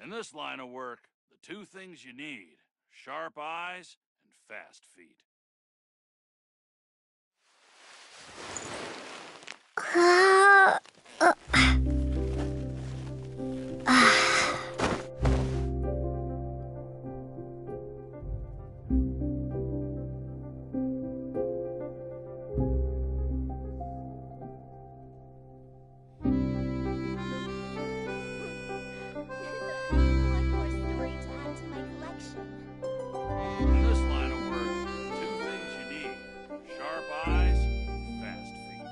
In this line of work, the two things you need, sharp eyes and fast feet. One more story to add to my collection. In this line of work, the two things you need, sharp eyes and fast feet.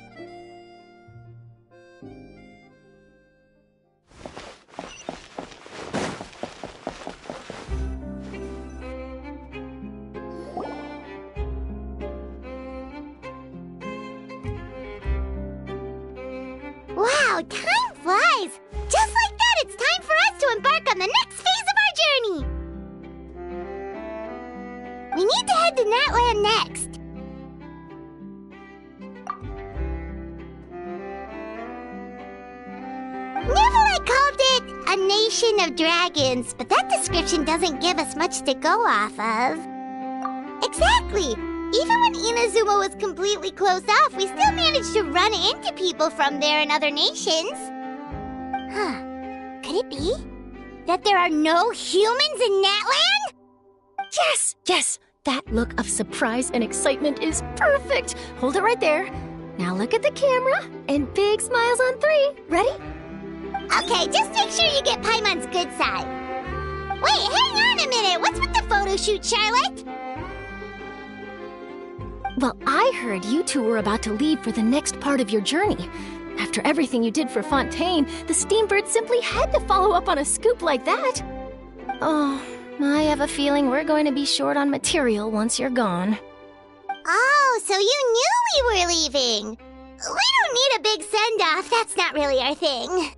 Wow, time flies! Just like that, it's time for us to embark on the next phase of our journey! We need to head to Natland next. Neverlight called it a nation of dragons, but that description doesn't give us much to go off of. Exactly! Even when Inazuma was completely closed off, we still managed to run into people from there in other nations. Huh. Could it be that there are no humans in Natland? Yes, yes! That look of surprise and excitement is perfect! Hold it right there. Now look at the camera, and big smiles on 3. Ready? Okay, just make sure you get Paimon's good side. Wait, hang on a minute! What's with the photo shoot, Charlotte? Well, I heard you two were about to leave for the next part of your journey. After everything you did for Fontaine, the Steambird simply had to follow up on a scoop like that. Oh, I have a feeling we're going to be short on material once you're gone. Oh, so you knew we were leaving. We don't need a big send-off. That's not really our thing.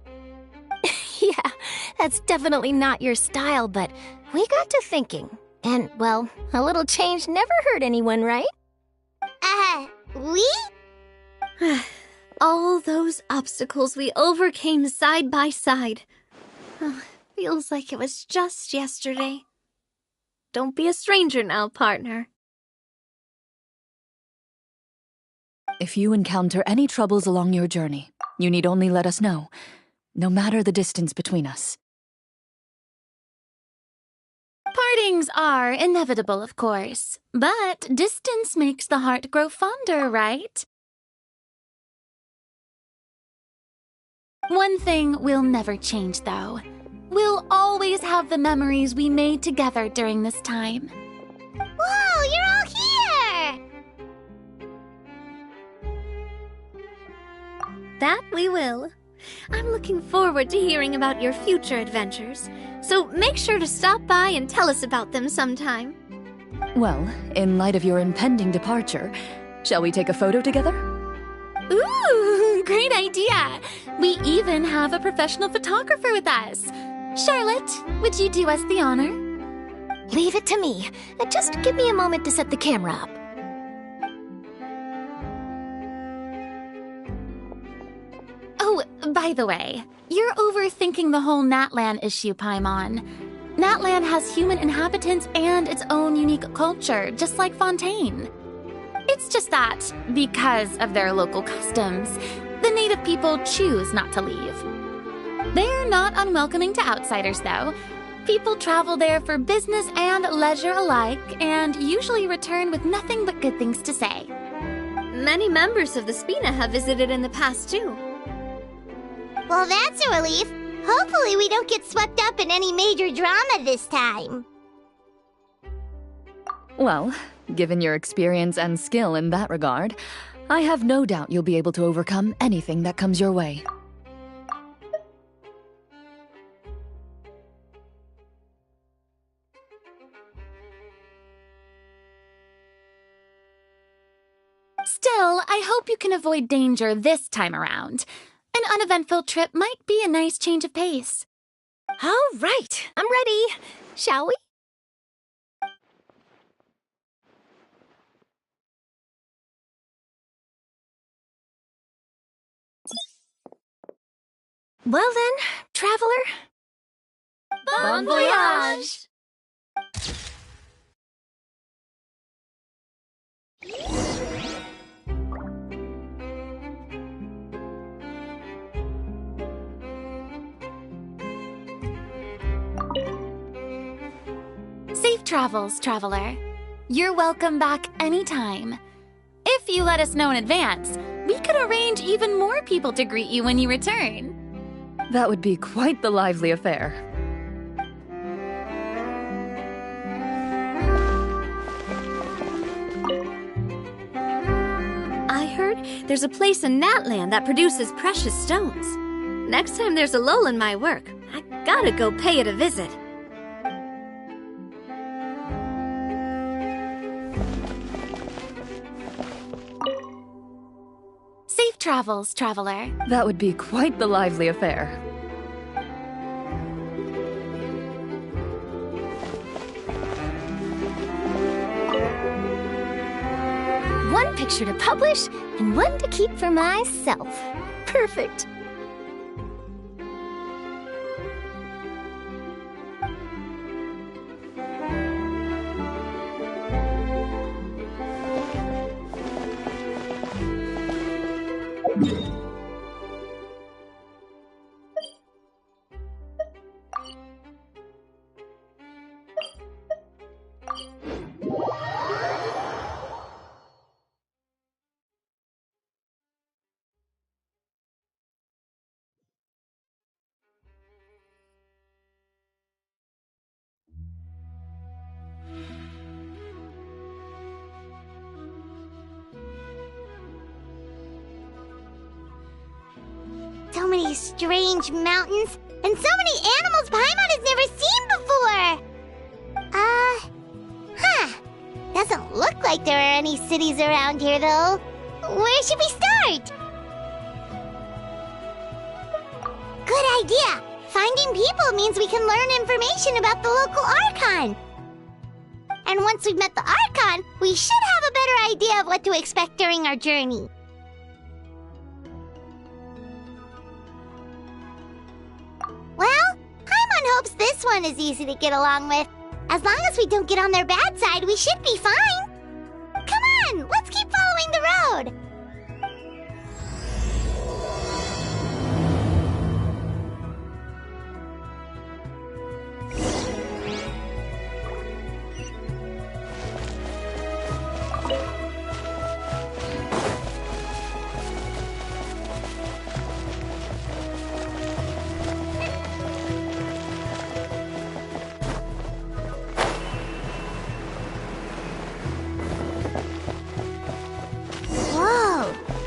Yeah, that's definitely not your style, but we got to thinking. And, well, a little change never hurt anyone, right? We? All those obstacles we overcame side by side. Feels like it was just yesterday. Don't be a stranger now, partner. If you encounter any troubles along your journey, you need only let us know, no matter the distance between us. Partings are inevitable, of course, but distance makes the heart grow fonder, right? One thing will never change, though. We'll always have the memories we made together during this time. Whoa, you're all here! That we will. I'm looking forward to hearing about your future adventures, so make sure to stop by and tell us about them sometime. Well, in light of your impending departure, shall we take a photo together? Ooh, great idea! We even have a professional photographer with us. Charlotte, would you do us the honor? Leave it to me. Just give me a moment to set the camera up. Oh, by the way, you're overthinking the whole Natland issue, Paimon. Natland has human inhabitants and its own unique culture, just like Fontaine. It's just that, because of their local customs, the native people choose not to leave. They're not unwelcoming to outsiders, though. People travel there for business and leisure alike, and usually return with nothing but good things to say. Many members of the Spina have visited in the past, too. Well, that's a relief. Hopefully we don't get swept up in any major drama this time. Well, given your experience and skill in that regard, I have no doubt you'll be able to overcome anything that comes your way. Still, I hope you can avoid danger this time around. An uneventful trip might be a nice change of pace. All right, I'm ready. Shall we? Well then, traveler. Bye! Bon voyage! Safe travels, traveler. You're welcome back anytime. If you let us know in advance, we could arrange even more people to greet you when you return. That would be quite the lively affair. I heard there's a place in Natland that produces precious stones. Next time there's a lull in my work, I gotta go pay it a visit. Safe travels, traveler. That would be quite the lively affair. One picture to publish and one to keep for myself. Perfect. So many strange mountains, and so many animals Paimon has never seen before! Doesn't look like there are any cities around here, though. Where should we start? Good idea! Finding people means we can learn information about the local Archon. And once we've met the Archon, we should have a better idea of what to expect during our journey. Well, Paimon hopes this one is easy to get along with. As long as we don't get on their bad side, we should be fine. Come on, let's keep following the road.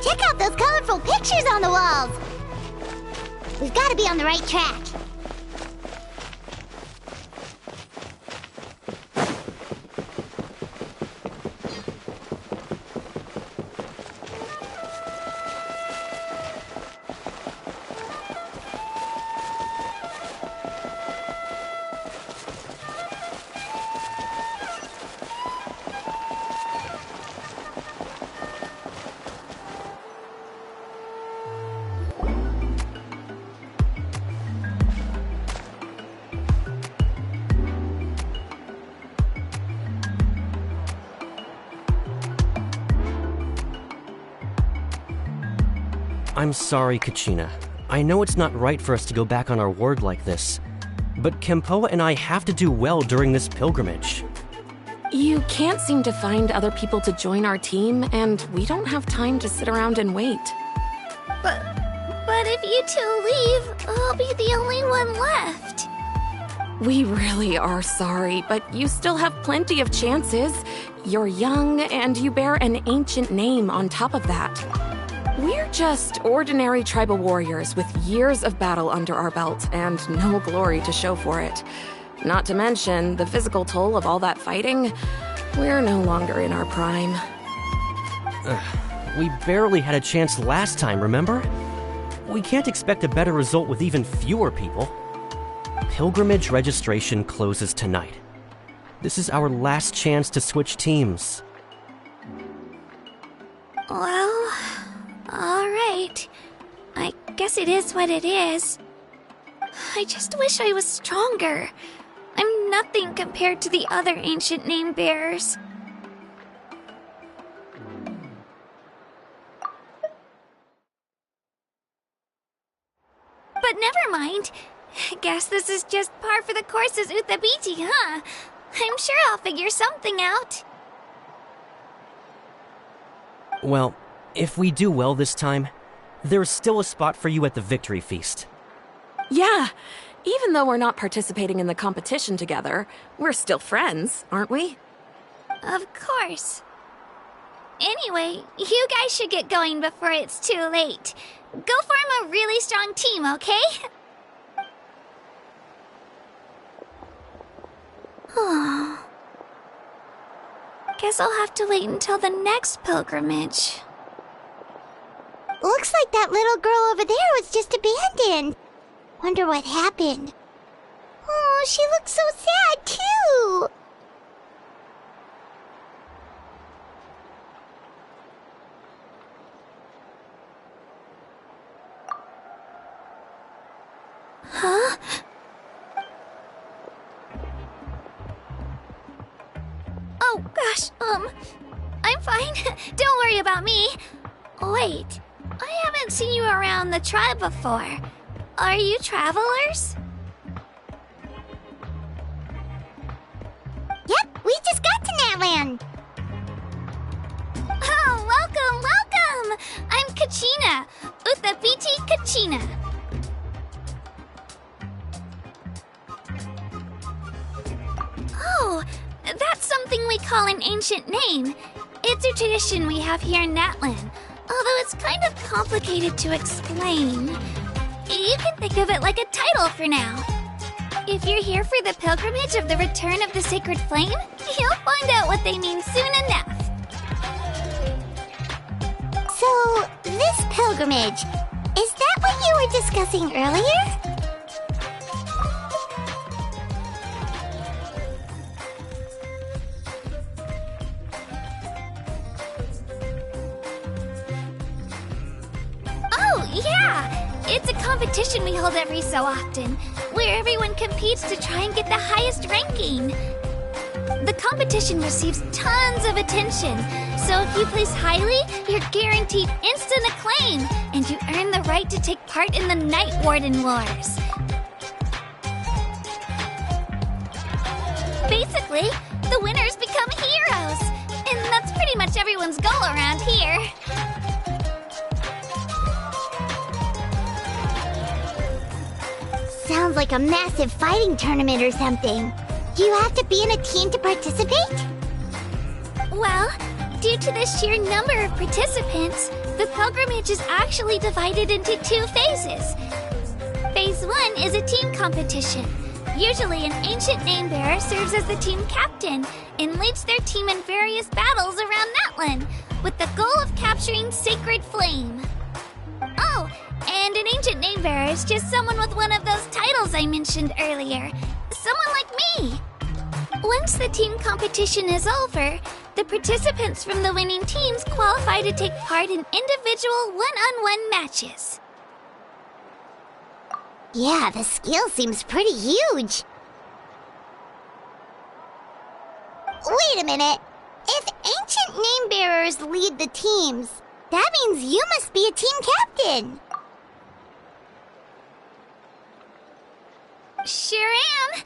Check out those colorful pictures on the walls! We've got to be on the right track. I'm sorry, Kachina. I know it's not right for us to go back on our word like this, but Kempoa and I have to do well during this pilgrimage. You can't seem to find other people to join our team, and we don't have time to sit around and wait. But if you two leave, I'll be the only one left. We really are sorry, but you still have plenty of chances. You're young, and you bear an ancient name on top of that. We're just ordinary tribal warriors with years of battle under our belt and no glory to show for it. Not to mention the physical toll of all that fighting. We're no longer in our prime. We barely had a chance last time, remember? We can't expect a better result with even fewer people. Pilgrimage registration closes tonight. This is our last chance to switch teams. Well, alright. I guess it is what it is. I just wish I was stronger. I'm nothing compared to the other ancient name bearers. But never mind. Guess this is just par for the course as Uthabiti, huh? I'm sure I'll figure something out. Well, if we do well this time, there's still a spot for you at the victory feast. Yeah, even though we're not participating in the competition together, we're still friends, aren't we? Of course. Anyway, you guys should get going before it's too late. Go form a really strong team, okay? Guess I'll have to wait until the next pilgrimage. Looks like that little girl over there was just abandoned. Wonder what happened. Oh, she looks so sad, too. Huh? Oh, gosh, I'm fine. Don't worry about me. Wait, I haven't seen you around the tribe before. Are you travelers? Yep, we just got to Natland. Oh, welcome! I'm Kachina, Uthabiti Kachina. Oh, that's something we call an ancient name. It's a tradition we have here in Natland, although it's kind of complicated to explain. You can think of it like a title for now. If you're here for the pilgrimage of the return of the sacred flame, you'll find out what they mean soon enough. So, this pilgrimage, is that what you were discussing earlier? Oh, yeah! It's a competition we hold every so often, where everyone competes to try and get the highest ranking. The competition receives tons of attention, so if you place highly, you're guaranteed instant acclaim, and you earn the right to take part in the Night Warden Wars. Basically, the winners become heroes, and that's pretty much everyone's goal around here. Sounds like a massive fighting tournament or something. Do you have to be in a team to participate? Well, due to the sheer number of participants, the pilgrimage is actually divided into 2 phases. Phase 1 is a team competition. Usually an ancient name bearer serves as the team captain and leads their team in various battles around Natland, with the goal of capturing Sacred Flame. Oh, and an ancient name bearer is just someone with one of those titles I mentioned earlier. Someone like me. Once the team competition is over, the participants from the winning teams qualify to take part in individual one-on-one matches. Yeah, the scale seems pretty huge. Wait a minute. If ancient name bearers lead the teams, that means you must be a team captain. Sure am.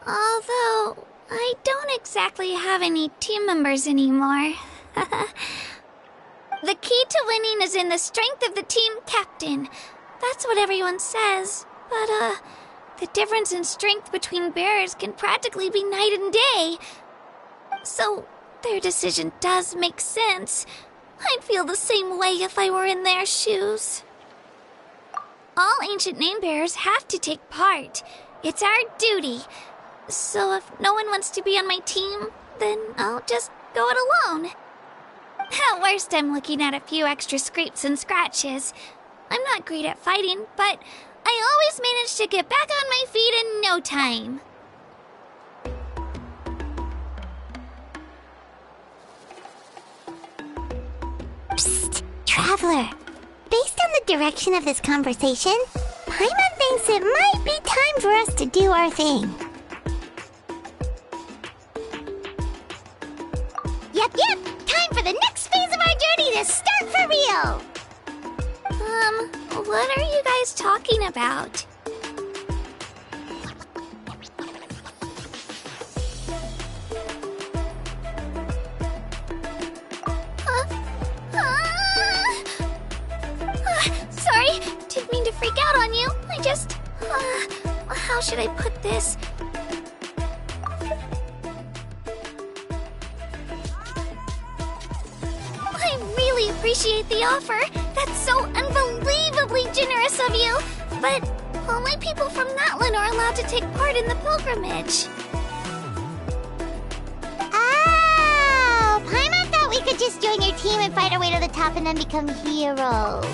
Although, I don't exactly have any team members anymore. The key to winning is in the strength of the team captain. That's what everyone says. But, the difference in strength between bearers can practically be night and day. So, their decision does make sense. I'd feel the same way if I were in their shoes. All ancient name bearers have to take part. It's our duty. So if no one wants to be on my team, then I'll just go it alone. At worst, I'm looking at a few extra scrapes and scratches. I'm not great at fighting, but I always manage to get back on my feet in no time. Psst, Traveler. Based on the direction of this conversation, Paimon thinks it might be time for us to do our thing. Yep, time for the next phase of our journey to start for real! What are you guys talking about? Sorry, didn't mean to freak out on you. I just... how should I put this? I really appreciate the offer. That's so unbelievably generous of you. But only people from Natlan are allowed to take part in the pilgrimage. Oh, Paimon thought we could just join your team and fight our way to the top and then become heroes.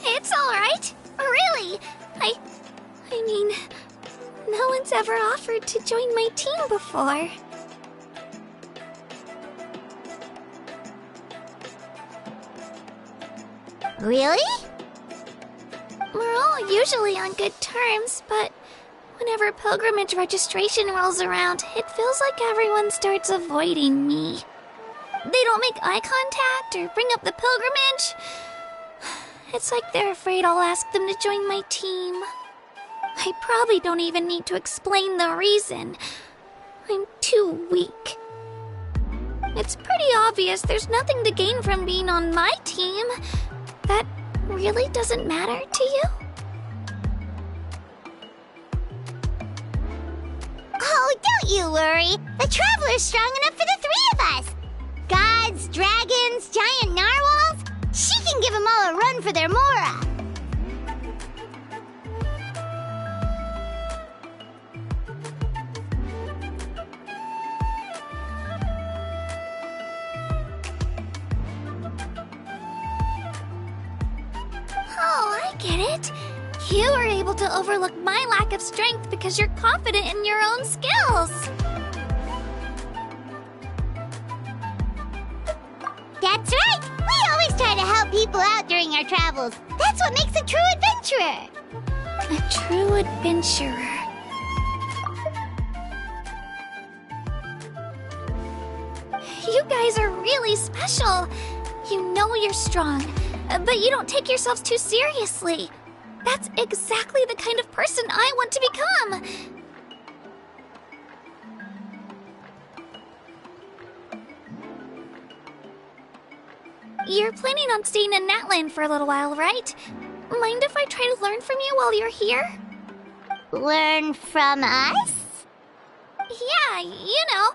It's alright. Really. I mean, no one's ever offered to join my team before. Really? We're all usually on good terms, but whenever pilgrimage registration rolls around, it feels like everyone starts avoiding me. They don't make eye contact or bring up the pilgrimage. It's like they're afraid I'll ask them to join my team. I probably don't even need to explain the reason. I'm too weak. It's pretty obvious there's nothing to gain from being on my team. That really doesn't matter to you? Oh, don't you worry. The Traveler's strong enough for the three of us. Gods, dragons, giant narwhals. She can give them all a run for their Mora. Oh, I get it. You were able to overlook my lack of strength because you're confident in your own skills. That's right. We always try to help people out during our travels. That's what makes a true adventurer. A true adventurer. You guys are really special. You know you're strong, but you don't take yourselves too seriously. That's exactly the kind of person I want to become. You're planning on staying in Natlan for a little while, right? Mind if I try to learn from you while you're here? Learn from us? Yeah, you know,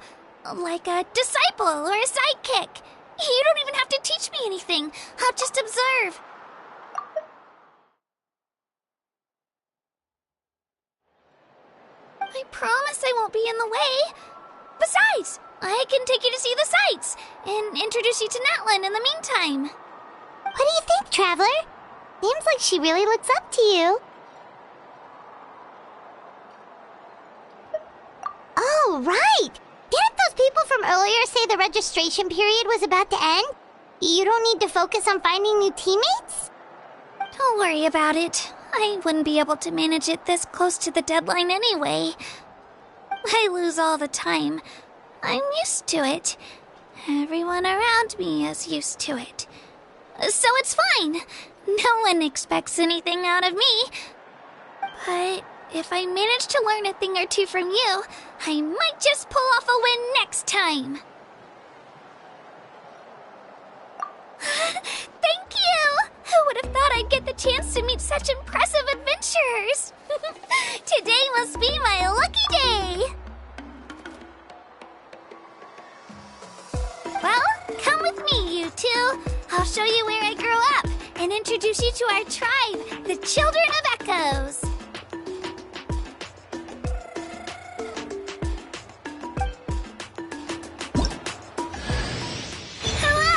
like a disciple or a sidekick. You don't even have to teach me anything. I'll just observe. I promise I won't be in the way. Besides, I can take you to see the sights and introduce you to Natlan in the meantime. What do you think, Traveler? Seems like she really looks up to you. Oh, right! Didn't those people from earlier say the registration period was about to end? You don't need to focus on finding new teammates? Don't worry about it. I wouldn't be able to manage it this close to the deadline anyway. I lose all the time. I'm used to it. Everyone around me is used to it. So it's fine. No one expects anything out of me. But if I manage to learn a thing or two from you, I might just pull off a win next time. Thank you! Who would have thought I'd get the chance to meet such impressive adventurers? Today must be my lucky day! Well, come with me, you two. I'll show you where I grew up and introduce you to our tribe, the Children of Echoes. Hello,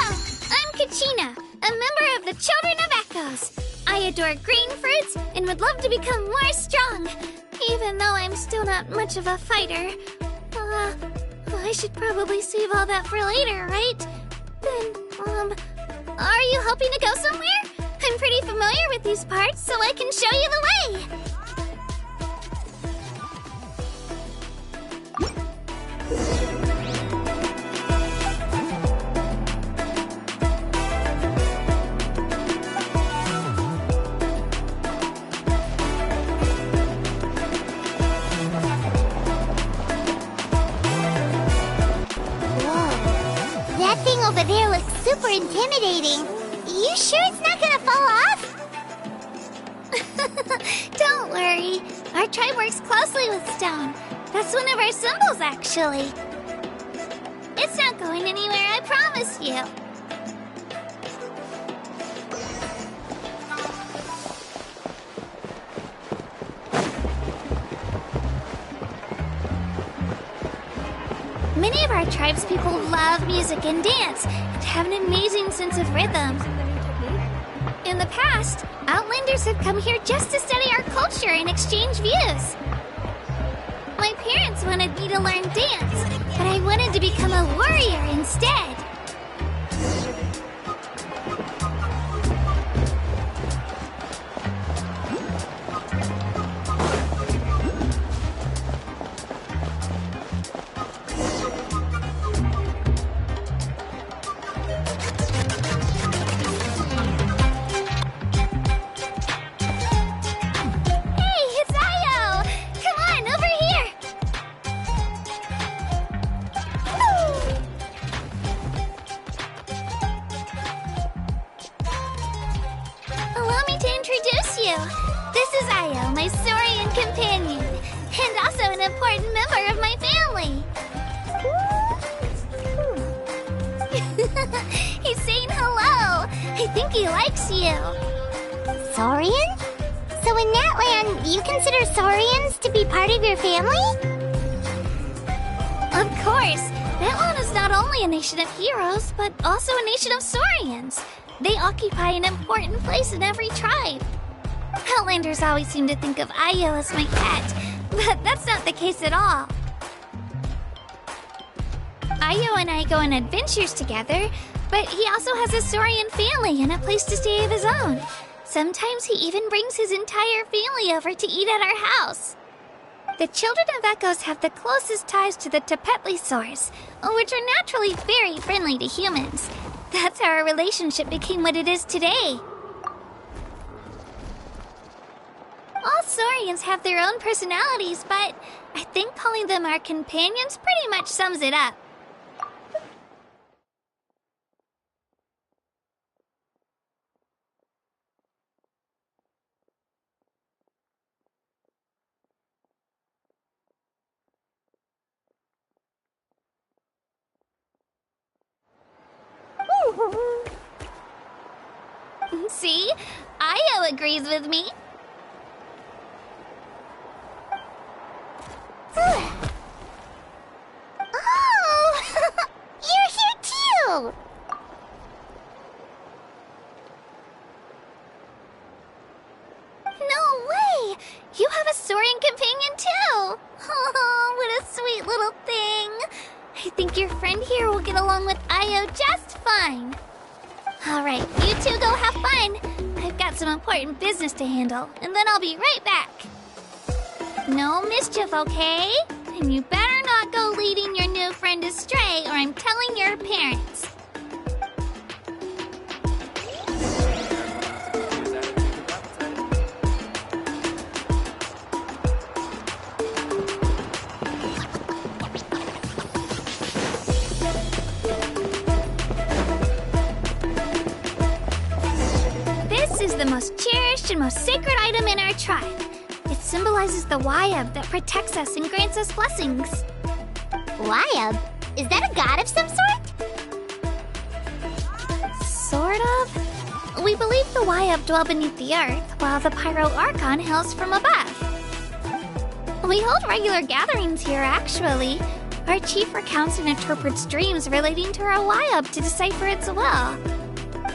I'm Kachina, a member of the Children of Echoes. I adore green fruits and would love to become more strong, even though I'm still not much of a fighter. I should probably save all that for later, right? Then, Are you hoping to go somewhere? I'm pretty familiar with these parts, so I can show you the way. That thing over there looks super intimidating. You sure it's not gonna fall off? Don't worry. Our tribe works closely with stone. That's one of our symbols, actually. It's not going anywhere, I promise you. Many of our tribespeople love music and dance and have an amazing sense of rhythm. In the past, Outlanders have come here just to study our culture and exchange views. My parents wanted me to learn dance, but I wanted to become a warrior instead. This is Io, my Saurian companion, and also an important member of my family. He's saying hello. I think he likes you. Saurian? So in that land, you consider Saurians to be part of your family? Of course. That land is not only a nation of heroes, but also a nation of Saurians. They occupy an important place in every tribe. Outlanders always seem to think of Io as my pet, but that's not the case at all. Io and I go on adventures together, but he also has a Saurian family and a place to stay of his own. Sometimes he even brings his entire family over to eat at our house. The children of Echoes have the closest ties to the Tepetlisaurs, which are naturally very friendly to humans. That's how our relationship became what it is today. All Saurians have their own personalities, but I think calling them our companions pretty much sums it up. See? Io agrees with me. Oh! You're here too! No way! You have a Saurian companion too! Oh, what a sweet little thing! I think your friend here will get along with Io just fine. Alright, you two go have fun. I've got some important business to handle, and then I'll be right back. No mischief, okay? And you better not go leading your new friend astray, or I'm telling your parents. This is the most cherished and most sacred item in our tribe. It symbolizes the Wayab that protects us and grants us blessings. Wayab? Is that a god of some sort? Sort of. We believe the Wayab dwell beneath the earth, while the Pyro Archon hails from above. We hold regular gatherings here, actually. Our chief recounts and interprets dreams relating to our Wayab to decipher its will.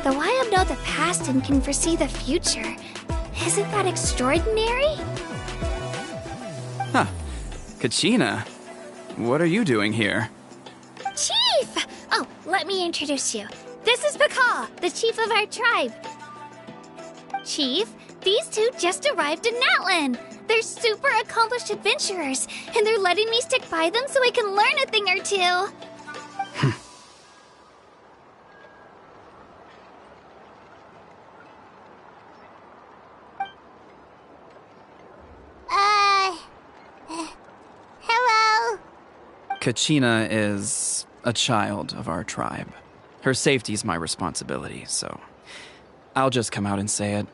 The Wayab know the past and can foresee the future. Isn't that extraordinary? Huh. Kachina, what are you doing here? Chief! Oh, let me introduce you. this is Pakal, the chief of our tribe. Chief, these two just arrived in Natlan. They're super accomplished adventurers, and they're letting me stick by them so I can learn a thing or two. Hello? Kachina is a child of our tribe. Her safety's my responsibility, so I'll just come out and say it.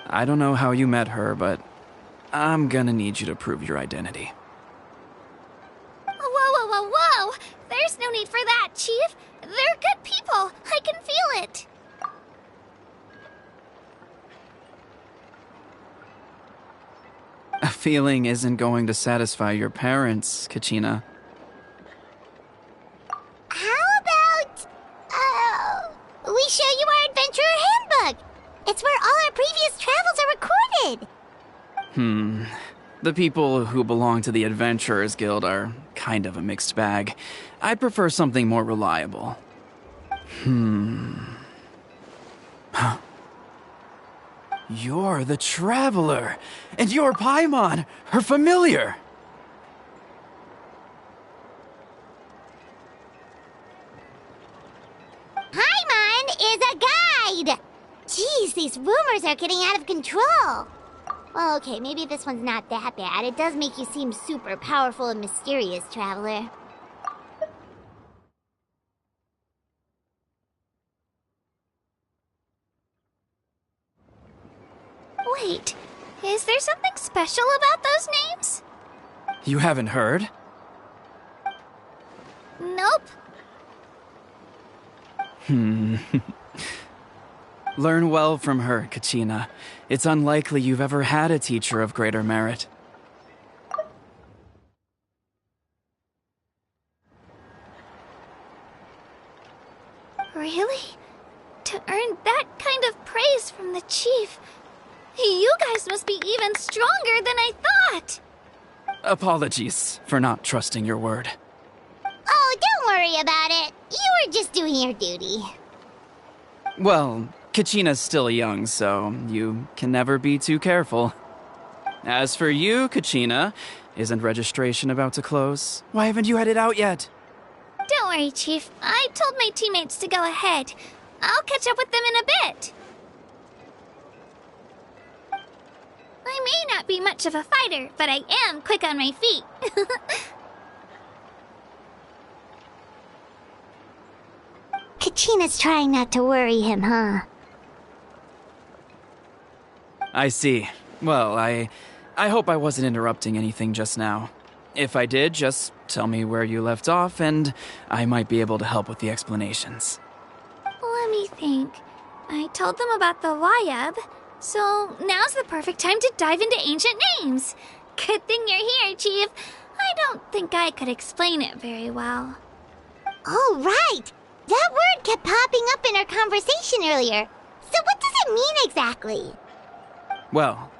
I don't know how you met her, but I'm gonna need you to prove your identity. Whoa! There's no need for that, Chief. They're good people. I can feel it. A feeling isn't going to satisfy your parents, Kachina. How about, we show you our adventurer handbook? It's where all our previous travels are recorded. The people who belong to the Adventurers Guild are kind of a mixed bag. I'd prefer something more reliable. You're the Traveler, and you're Paimon, her familiar. Paimon is a guide! Jeez, these rumors are getting out of control. Well, okay, maybe this one's not that bad. It does make you seem super powerful and mysterious, Traveler. Wait, is there something special about those names? You haven't heard? Nope. Learn well from her, Kachina. It's unlikely you've ever had a teacher of greater merit. Really? To earn that kind of praise from the chief, you guys must be even stronger than I thought. Apologies for not trusting your word. Oh, don't worry about it. You were just doing your duty. Well, Kachina's still young, so you can never be too careful. As for you, Kachina, isn't registration about to close? Why haven't you headed out yet? Don't worry, Chief. I told my teammates to go ahead. I'll catch up with them in a bit. I may not be much of a fighter, but I am quick on my feet. Kachina's trying not to worry him, huh? I see. Well, I hope I wasn't interrupting anything just now. If I did, just tell me where you left off, and I might be able to help with the explanations. Let me think. I told them about the Wayab, so now's the perfect time to dive into ancient names. Good thing you're here, Chief. I don't think I could explain it very well. Oh, right! That word kept popping up in our conversation earlier. So what does it mean exactly? Well,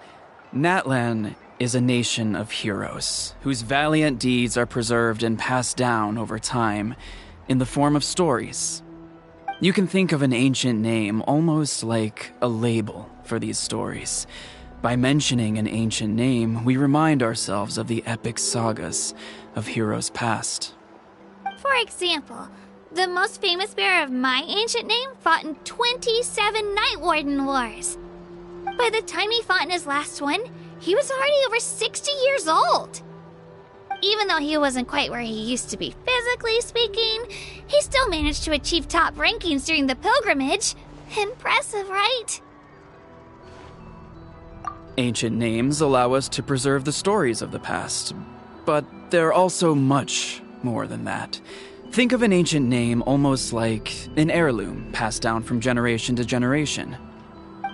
Natlan is a nation of heroes whose valiant deeds are preserved and passed down over time in the form of stories. You can think of an ancient name almost like a label for these stories. By mentioning an ancient name, we remind ourselves of the epic sagas of heroes past. For example, the most famous bearer of my ancient name fought in 27 Night Warden Wars. By the time he fought in his last one, he was already over 60 years old. Even though he wasn't quite where he used to be physically speaking, he still managed to achieve top rankings during the pilgrimage. Impressive, right? Ancient names allow us to preserve the stories of the past, but they're also much more than that. Think of an ancient name almost like an heirloom passed down from generation to generation.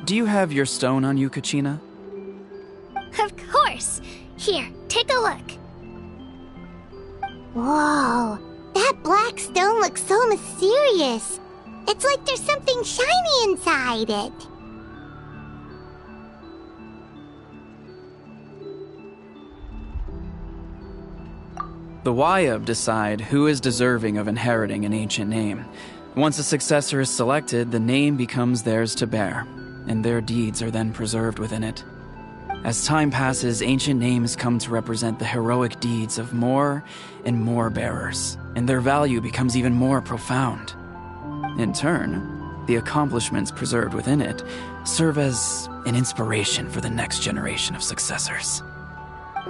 Do you have your stone on you, Kachina? Of course. Here, take a look. Whoa, that black stone looks so mysterious. It's like there's something shiny inside it. The Wayab decide who is deserving of inheriting an ancient name. Once a successor is selected, the name becomes theirs to bear, and their deeds are then preserved within it. As time passes, ancient names come to represent the heroic deeds of more and more bearers, and their value becomes even more profound. In turn, the accomplishments preserved within it serve as an inspiration for the next generation of successors.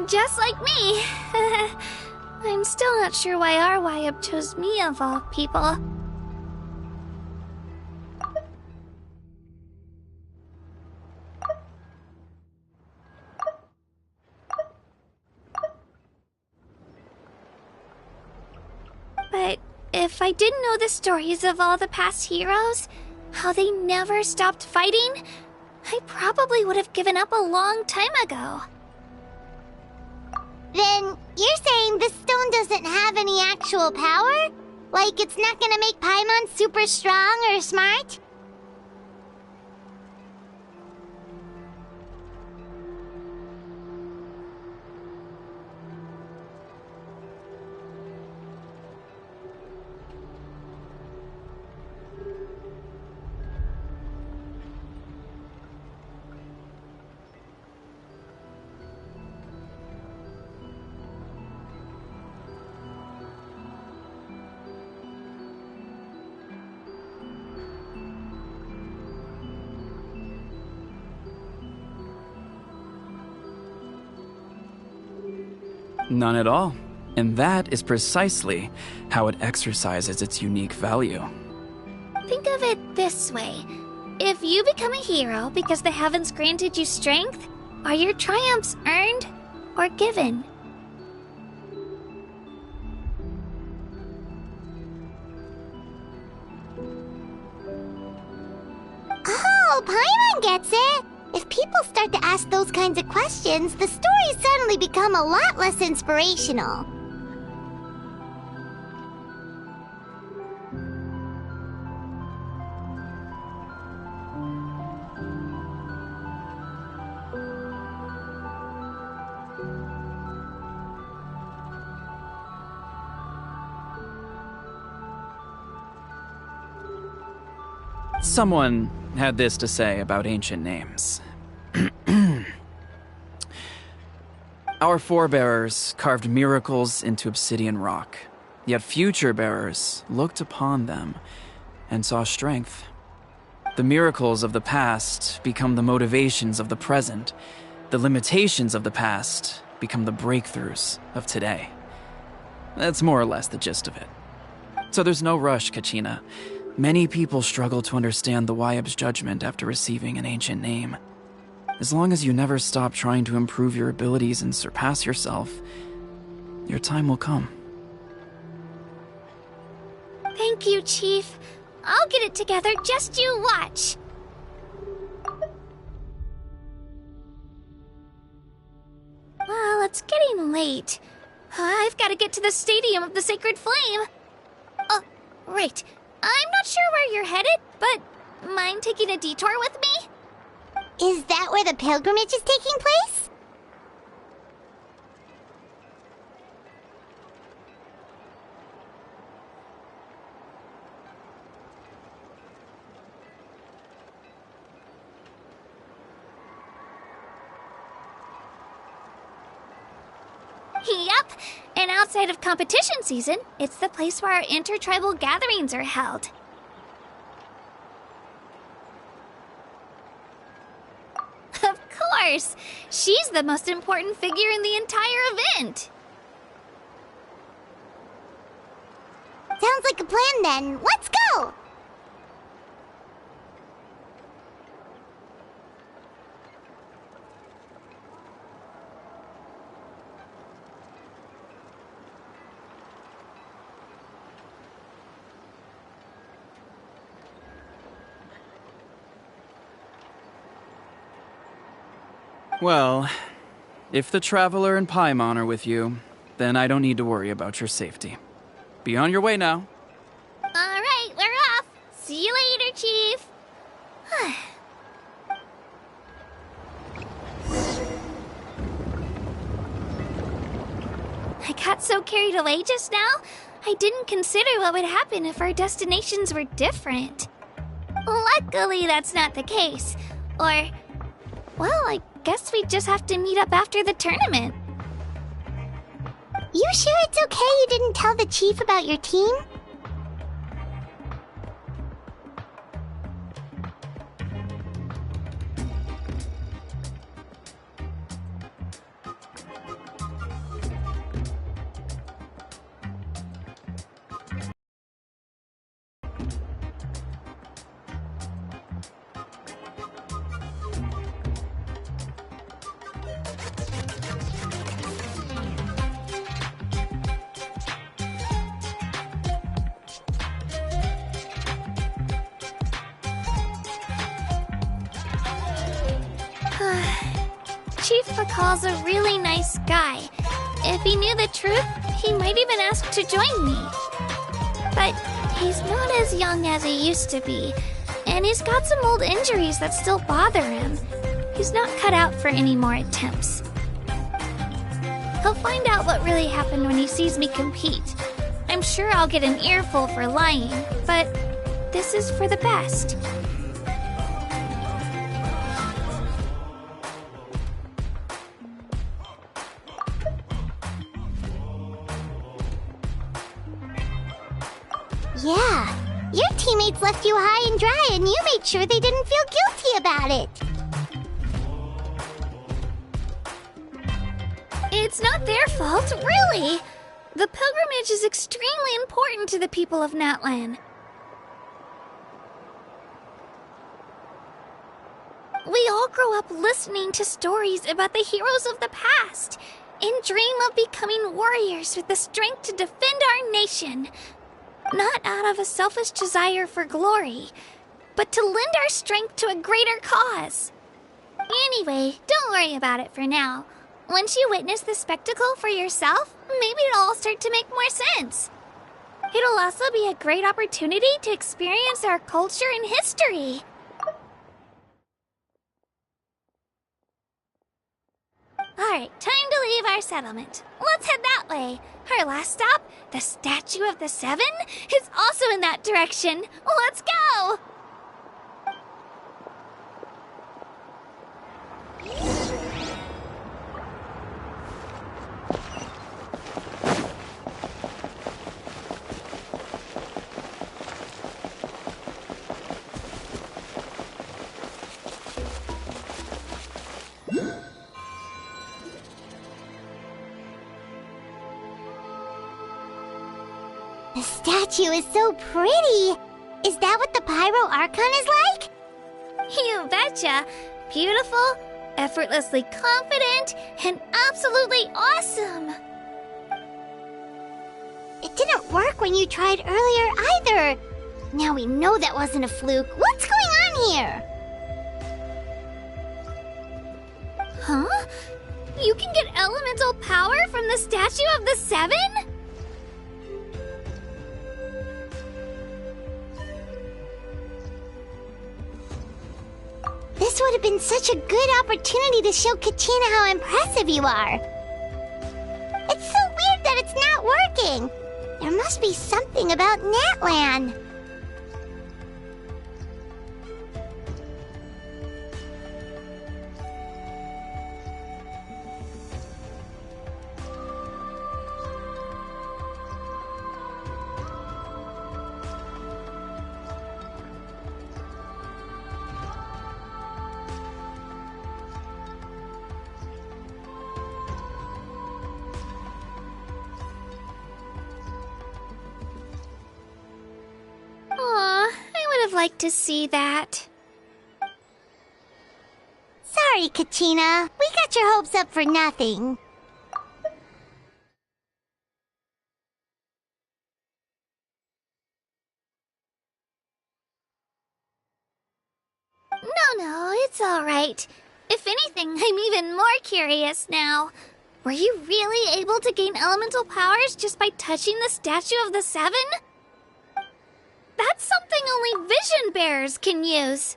Just like me. I'm still not sure why our YUB chose me of all people. But if I didn't know the stories of all the past heroes, how they never stopped fighting, I probably would have given up a long time ago. Then you're saying this stone doesn't have any actual power? Like it's not gonna make Paimon super strong or smart? None at all. And that is precisely how it exercises its unique value. Think of it this way. If you become a hero because the heavens granted you strength, are your triumphs earned or given? Oh, Paimon gets it! If people start to ask those kinds of questions, the stories suddenly become a lot less inspirational. Someone had this to say about ancient names. Our forebears carved miracles into obsidian rock, yet future bearers looked upon them and saw strength. The miracles of the past become the motivations of the present. The limitations of the past become the breakthroughs of today. That's more or less the gist of it. So there's no rush, Kachina. Many people struggle to understand the YUB's judgment after receiving an ancient name. As long as you never stop trying to improve your abilities and surpass yourself, your time will come. Thank you, Chief. I'll get it together, just you watch. Well, it's getting late. I've got to get to the Stadium of the Sacred Flame. Oh, right. I'm not sure where you're headed, but mind taking a detour with me? Is that where the pilgrimage is taking place? Yep, and outside of competition season, it's the place where our intertribal gatherings are held. Of course! She's the most important figure in the entire event! Sounds like a plan then. Let's go! Well, if the Traveler and Paimon are with you, then I don't need to worry about your safety. Be on your way now. Alright, we're off! See you later, Chief! I got so carried away just now, I didn't consider what would happen if our destinations were different. Luckily, that's not the case. Or, well, I guess we just have to meet up after the tournament. You sure it's okay you didn't tell the chief about your team? Chief Pakal's a really nice guy. If he knew the truth, he might even ask to join me. But he's not as young as he used to be, and he's got some old injuries that still bother him. He's not cut out for any more attempts. He'll find out what really happened when he sees me compete. I'm sure I'll get an earful for lying, but this is for the best. Yeah, your teammates left you high and dry and you made sure they didn't feel guilty about it. It's not their fault, really. The pilgrimage is extremely important to the people of Natlan. We all grow up listening to stories about the heroes of the past and dream of becoming warriors with the strength to defend our nation. Not out of a selfish desire for glory, but to lend our strength to a greater cause. Anyway, don't worry about it for now. Once you witness the spectacle for yourself, maybe it'll all start to make more sense. It'll also be a great opportunity to experience our culture and history. Alright, time to leave our settlement. Let's head that way. Our last stop, the Statue of the Seven, is also in that direction. Let's go! The statue is so pretty. Is that what the Pyro Archon is like? You betcha. Beautiful, effortlessly confident, and absolutely awesome. It didn't work when you tried earlier either. Now we know that wasn't a fluke. What's going on here? Huh? You can get elemental power from the Statue of the Seven? This would have been such a good opportunity to show Katina how impressive you are. It's so weird that it's not working. There must be something about Natlan. Like to see that. Sorry, Katina. We got your hopes up for nothing. No, it's all right. If anything, I'm even more curious now. Were you really able to gain elemental powers just by touching the Statue of the Seven? That's something only vision bearers can use.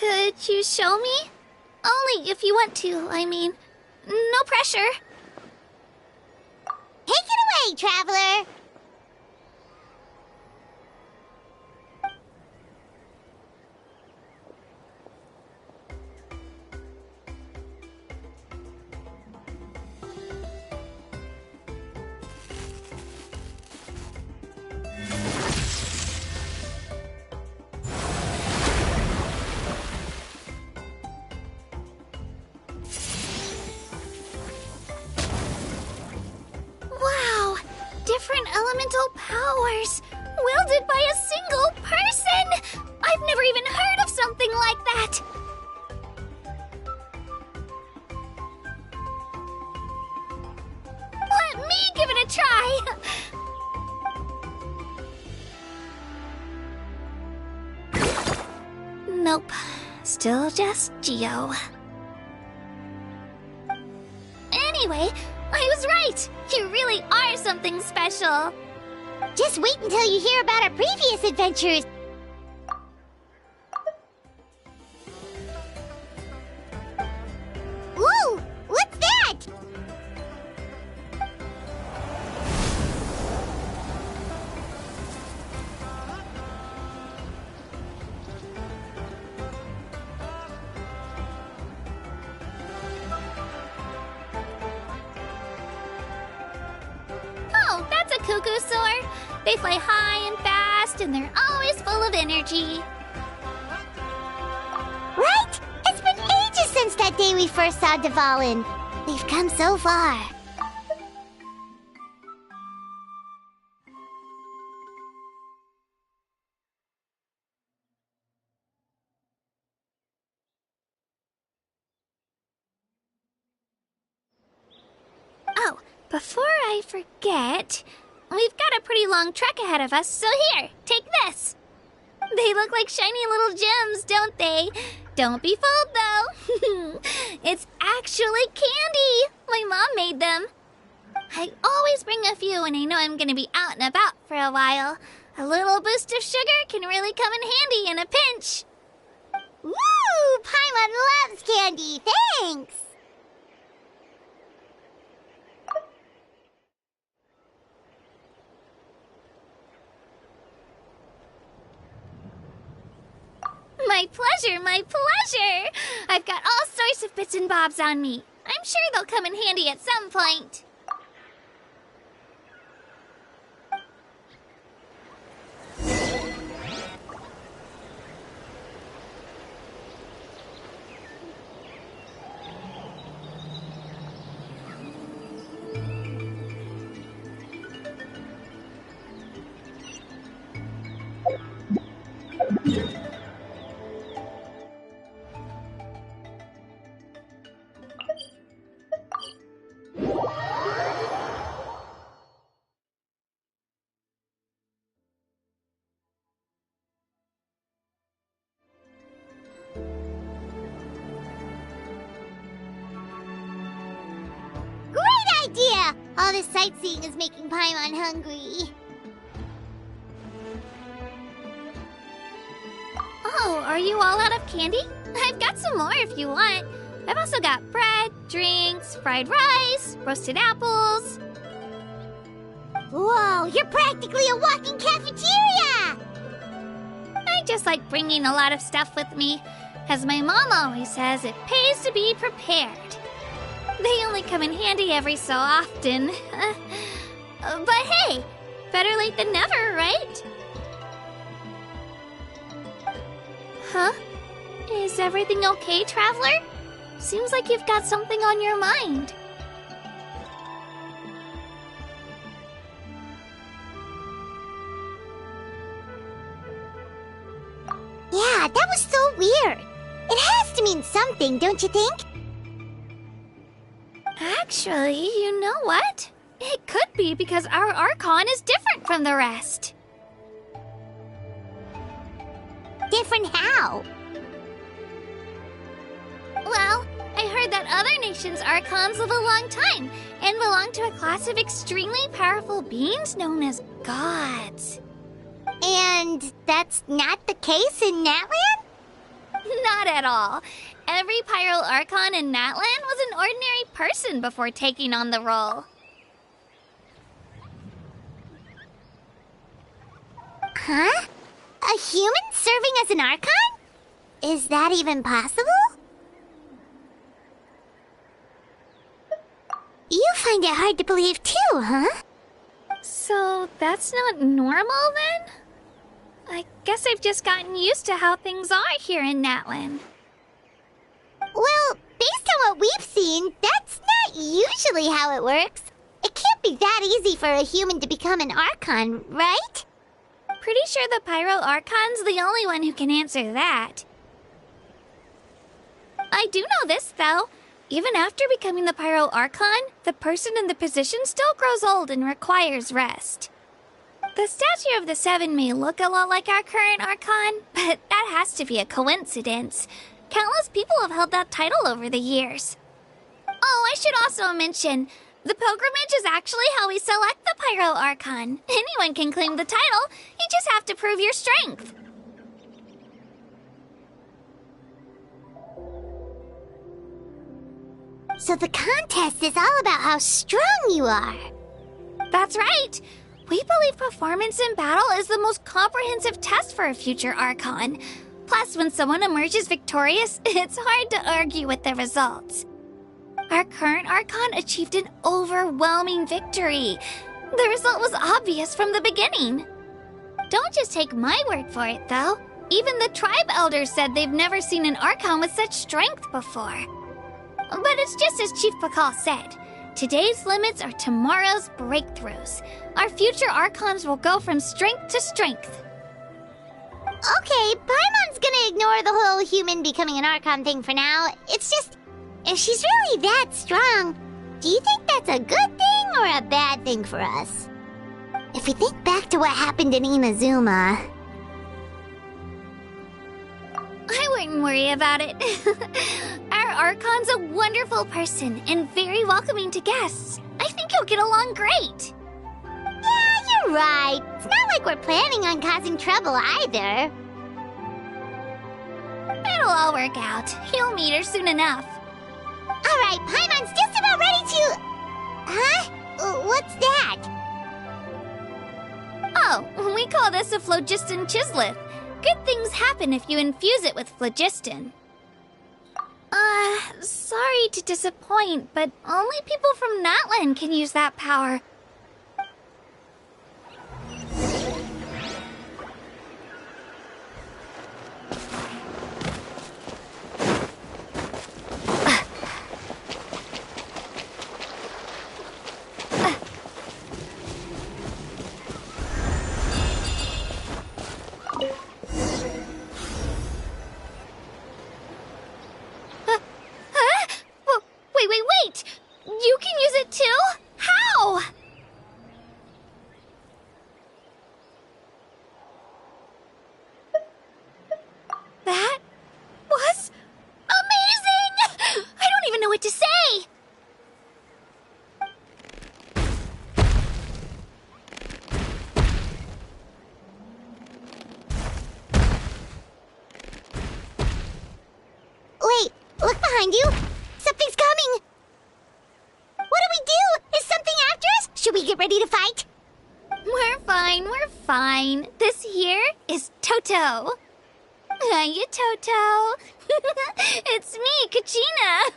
Could you show me? Only if you want to, I mean. No pressure. Take it away, traveler! Wow! Different elemental powers! Wielded by a single person! I've never even heard of something like that! Let me give it a try! Nope. Still just Geo. Anyway, I was right! You really are something special! Just wait until you hear about our previous adventures. Whoa! What's that? Oh, that's a cuckoo soar! They fly high and fast, and they're always full of energy. Right? It's been ages since that day we first saw Dvalin. We've come so far. Oh, before I forget, we've got a pretty long trek ahead of us, so here, take this. They look like shiny little gems, don't they? Don't be fooled, though. It's actually candy. My mom made them. I always bring a few when I know I'm gonna be out and about for a while. A little boost of sugar can really come in handy in a pinch. Woo! Paimon loves candy. Thanks. My pleasure, my pleasure! I've got all sorts of bits and bobs on me. I'm sure they'll come in handy at some point. Great idea! All this sightseeing is making Paimon hungry. Oh, are you all out of candy? I've got some more if you want. I've also got bread, drinks, fried rice, roasted apples. Whoa, you're practically a walking cafeteria! I just like bringing a lot of stuff with me. As my mom always says, it pays to be prepared. They only come in handy every so often. But hey, better late than never, right? Huh? Is everything okay, Traveler? Seems like you've got something on your mind. Yeah, that was so weird. It has to mean something, don't you think? Actually, you know what? It could be because our Archon is different from the rest. Different how? Well, I heard that other nations' Archons live a long time and belong to a class of extremely powerful beings known as gods. And that's not the case in Natlan? Not at all. Every Pyro Archon in Natlan was an ordinary person before taking on the role. Huh? A human serving as an Archon? Is that even possible? You find it hard to believe too, huh? So that's not normal then? I guess I've just gotten used to how things are here in Natlan. Well, based on what we've seen, that's not usually how it works. It can't be that easy for a human to become an Archon, right? Pretty sure the Pyro Archon's the only one who can answer that. I do know this, though. Even after becoming the Pyro Archon, the person in the position still grows old and requires rest. The statue of the Seven may look a lot like our current Archon, but that has to be a coincidence. Countless people have held that title over the years. Oh, I should also mention, the pilgrimage is actually how we select the Pyro Archon. Anyone can claim the title, you just have to prove your strength. So the contest is all about how strong you are. That's right. We believe performance in battle is the most comprehensive test for a future Archon. Plus, when someone emerges victorious, it's hard to argue with the results. Our current Archon achieved an overwhelming victory. The result was obvious from the beginning. Don't just take my word for it, though. Even the tribe elders said they've never seen an Archon with such strength before. But it's just as Chief Pakal said. Today's limits are tomorrow's breakthroughs. Our future Archons will go from strength to strength. Okay, Paimon's gonna ignore the whole human becoming an Archon thing for now. It's just, if she's really that strong, do you think that's a good thing or a bad thing for us? If we think back to what happened in Inazuma... I wouldn't worry about it. Our Archon's a wonderful person and very welcoming to guests. I think he'll get along great. Yeah, you're right. It's not like we're planning on causing trouble either. It'll all work out. He'll meet her soon enough. Alright, Paimon's just about ready to... Huh? What's that? Oh, we call this a phlogiston chisleth. Good things happen if you infuse it with phlogiston. Sorry to disappoint, but only people from Natlan can use that power. Wait! You can use it too? How? That was amazing! I don't even know what to say! Wait, look behind you! Something's coming! What do we do? Is something after us? Should we get ready to fight? We're fine. This here is Toto. Hiya, Toto. It's me, Kachina.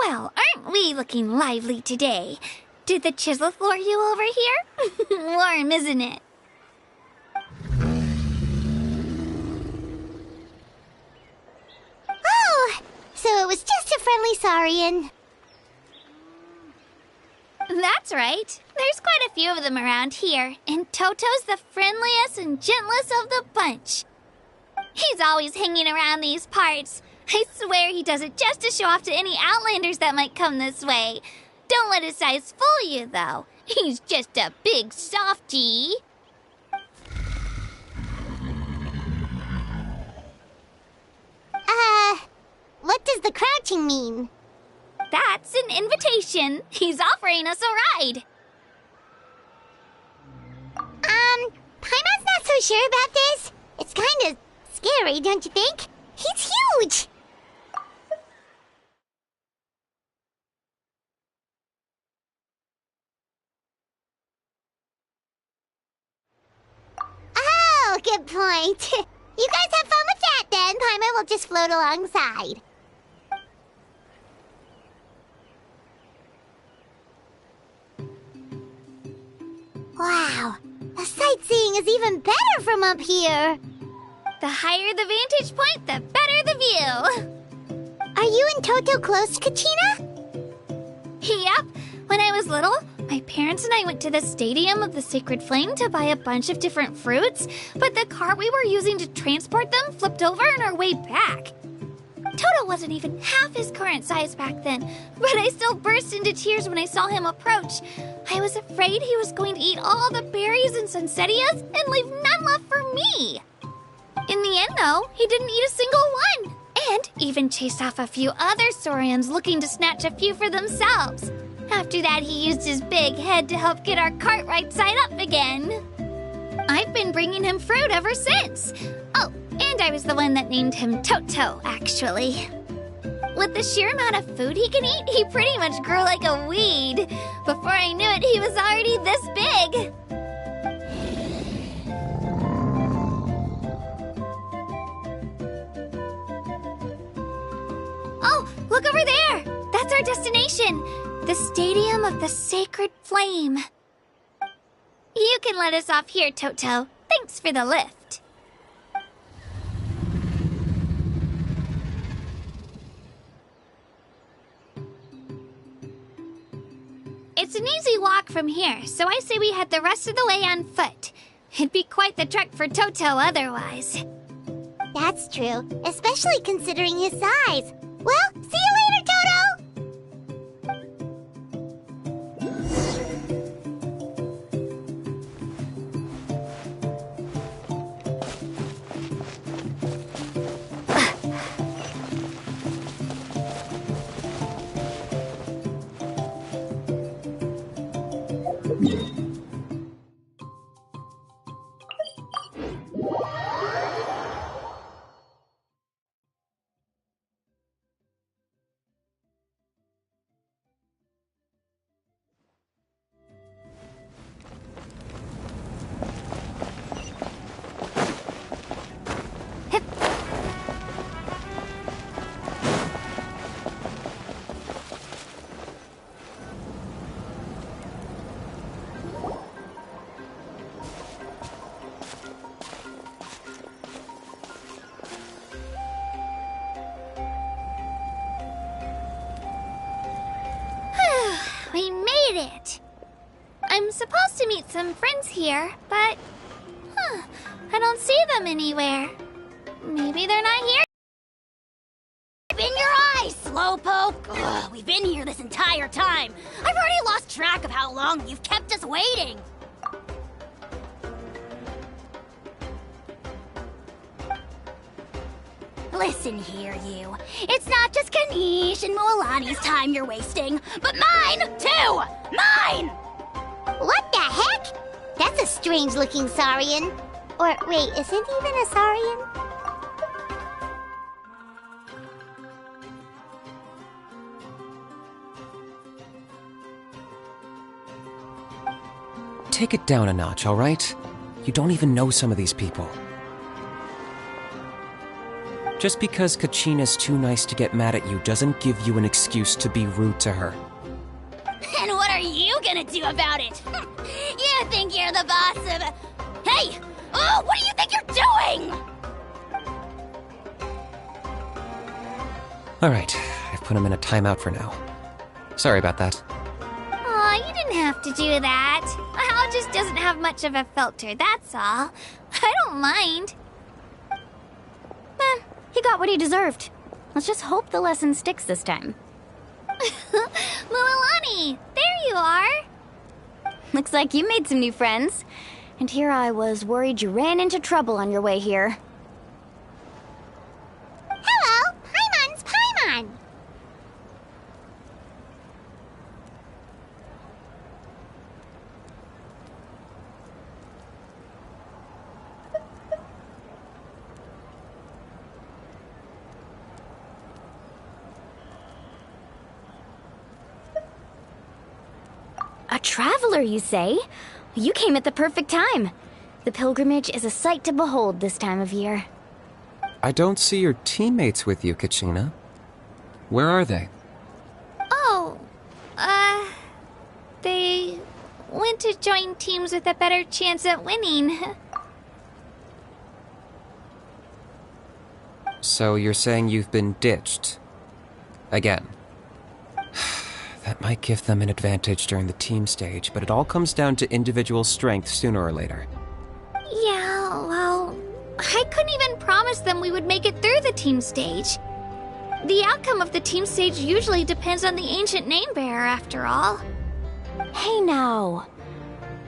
Well, aren't we looking lively today? Did the chisel lure you over here? Warm, isn't it? Oh, so it was just a friendly saurian. That's right. There's quite a few of them around here, and Toto's the friendliest and gentlest of the bunch. He's always hanging around these parts. I swear he does it just to show off to any Outlanders that might come this way. Don't let his size fool you, though. He's just a big softie. What does the crouching mean? That's an invitation. He's offering us a ride. so sure about this? It's kind of scary, don't you think? He's huge! Oh, good point. You guys have fun with that then. Paimon will just float alongside. Wow, the sightseeing is even better from up here. The higher the vantage point, the better the view. Are you and Toto close, Kachina? Yep. When I was little, my parents and I went to the Stadium of the Sacred Flame to buy a bunch of different fruits, but the cart we were using to transport them flipped over on our way back. Toto wasn't even half his current size back then, but I still burst into tears when I saw him approach. I was afraid he was going to eat all the berries and sunsettias and leave none left for me. In the end, though, he didn't eat a single one, and even chased off a few other Saurians looking to snatch a few for themselves. After that, he used his big head to help get our cart right side up again. I've been bringing him fruit ever since. Oh, and I was the one that named him Toto, actually. With the sheer amount of food he can eat, he pretty much grew like a weed. Before I knew it, he was already this big. Oh, look over there! That's our destination! The Stadium of the Sacred Flame. You can let us off here, Toto. Thanks for the lift. It's an easy walk from here, so I say we head the rest of the way on foot. It'd be quite the trek for Toto otherwise. That's true, especially considering his size. Well, see you later, Toto! We made it! I'm supposed to meet some friends here, but... I don't see them anywhere. Maybe they're not here? In your eyes, Slowpoke! Ugh, we've been here this entire time. I've already lost track of how long you've kept us waiting. Listen here, you. It's not just Kanish and Moalani's time you're wasting, but mine, too! Mine! What the heck? That's a strange-looking Saurian. Or, wait, is it even a Saurian? Take it down a notch, all right? You don't even know some of these people. Just because Kachina's too nice to get mad at you doesn't give you an excuse to be rude to her. And what are you gonna do about it? You think you're the boss of... Hey! Oh, what do you think you're doing? Alright, I've put him in a timeout for now. Sorry about that. Aw, you didn't have to do that. Hal just doesn't have much of a filter, that's all. I don't mind. He got what he deserved. Let's just hope the lesson sticks this time. Mualani, there you are. Looks like you made some new friends. And here I was worried you ran into trouble on your way here. Hello, Paimon's Paimon. traveler, you say? You came at the perfect time. The pilgrimage is a sight to behold this time of year. I don't see your teammates with you, Kachina. Where are they? Oh, they went to join teams with a better chance at winning. So you're saying you've been ditched? Again. That might give them an advantage during the team stage, but it all comes down to individual strength sooner or later. Yeah, well, I couldn't even promise them we would make it through the team stage. The outcome of the team stage usually depends on the ancient name bearer, after all. Hey now.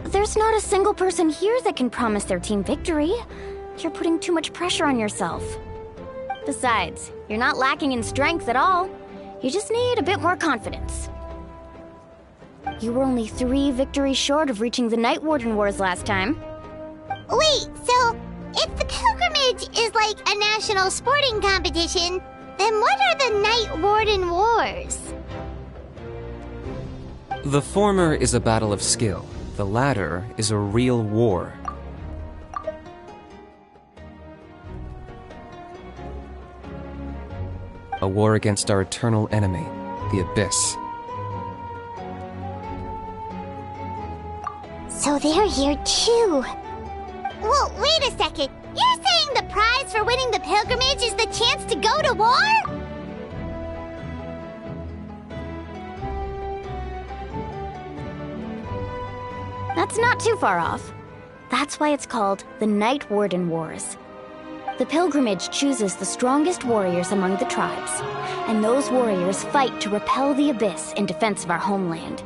There's not a single person here that can promise their team victory. You're putting too much pressure on yourself. Besides, you're not lacking in strength at all. You just need a bit more confidence. You were only 3 victories short of reaching the Night Warden Wars last time. Wait, so if the pilgrimage is like a national sporting competition, then what are the Night Warden Wars? The former is a battle of skill. The latter is a real war. A war against our eternal enemy, the Abyss. So they're here too. Well, wait a second. You're saying the prize for winning the pilgrimage is the chance to go to war? That's not too far off. That's why it's called the Night Warden Wars. The pilgrimage chooses the strongest warriors among the tribes, and those warriors fight to repel the Abyss in defense of our homeland.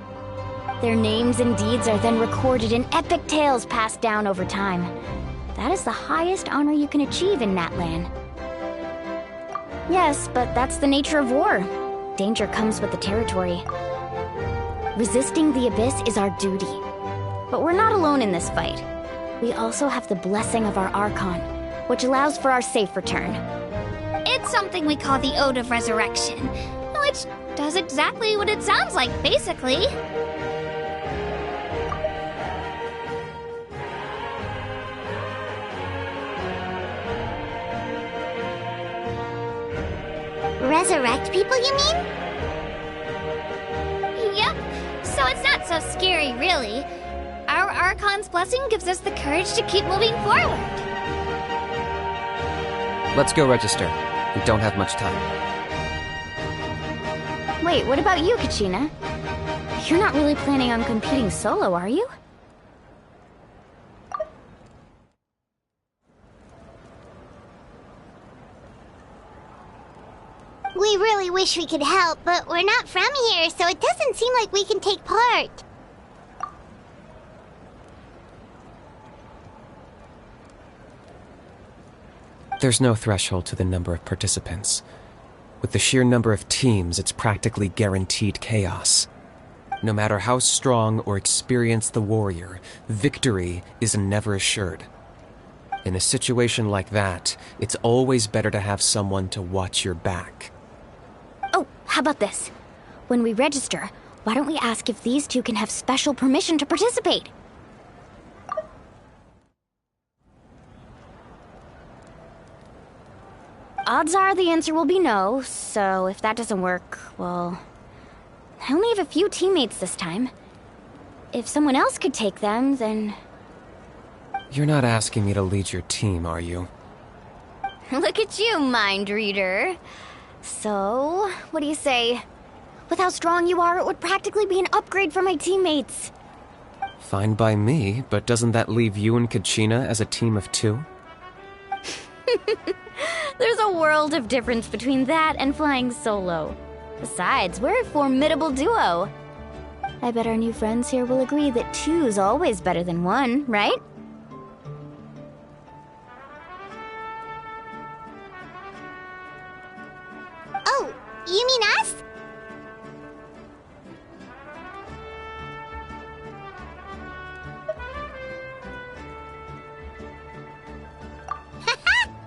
Their names and deeds are then recorded in epic tales passed down over time. That is the highest honor you can achieve in Natlan. Yes, but that's the nature of war. Danger comes with the territory. Resisting the Abyss is our duty. But we're not alone in this fight. We also have the blessing of our Archon, which allows for our safe return. It's something we call the Ode of Resurrection, which does exactly what it sounds like, basically. Resurrect people, you mean? Yep, so it's not so scary, really. Our Archon's blessing gives us the courage to keep moving forward. Let's go register. We don't have much time. Wait, what about you, Kachina? You're not really planning on competing solo, are you? We really wish we could help, but we're not from here, so it doesn't seem like we can take part. There's no threshold to the number of participants. With the sheer number of teams, it's practically guaranteed chaos. No matter how strong or experienced the warrior, victory is never assured. In a situation like that, it's always better to have someone to watch your back. Oh, how about this? When we register, why don't we ask if these two can have special permission to participate? Odds are the answer will be no, so if that doesn't work, well... I only have a few teammates this time. If someone else could take them, then... You're not asking me to lead your team, are you? Look at you, mind reader. So, what do you say? With how strong you are, it would practically be an upgrade for my teammates. Fine by me, but doesn't that leave you and Kachina as a team of 2? There's a world of difference between that and flying solo. Besides, we're a formidable duo. I bet our new friends here will agree that 2's always better than 1, right? Oh, you mean us?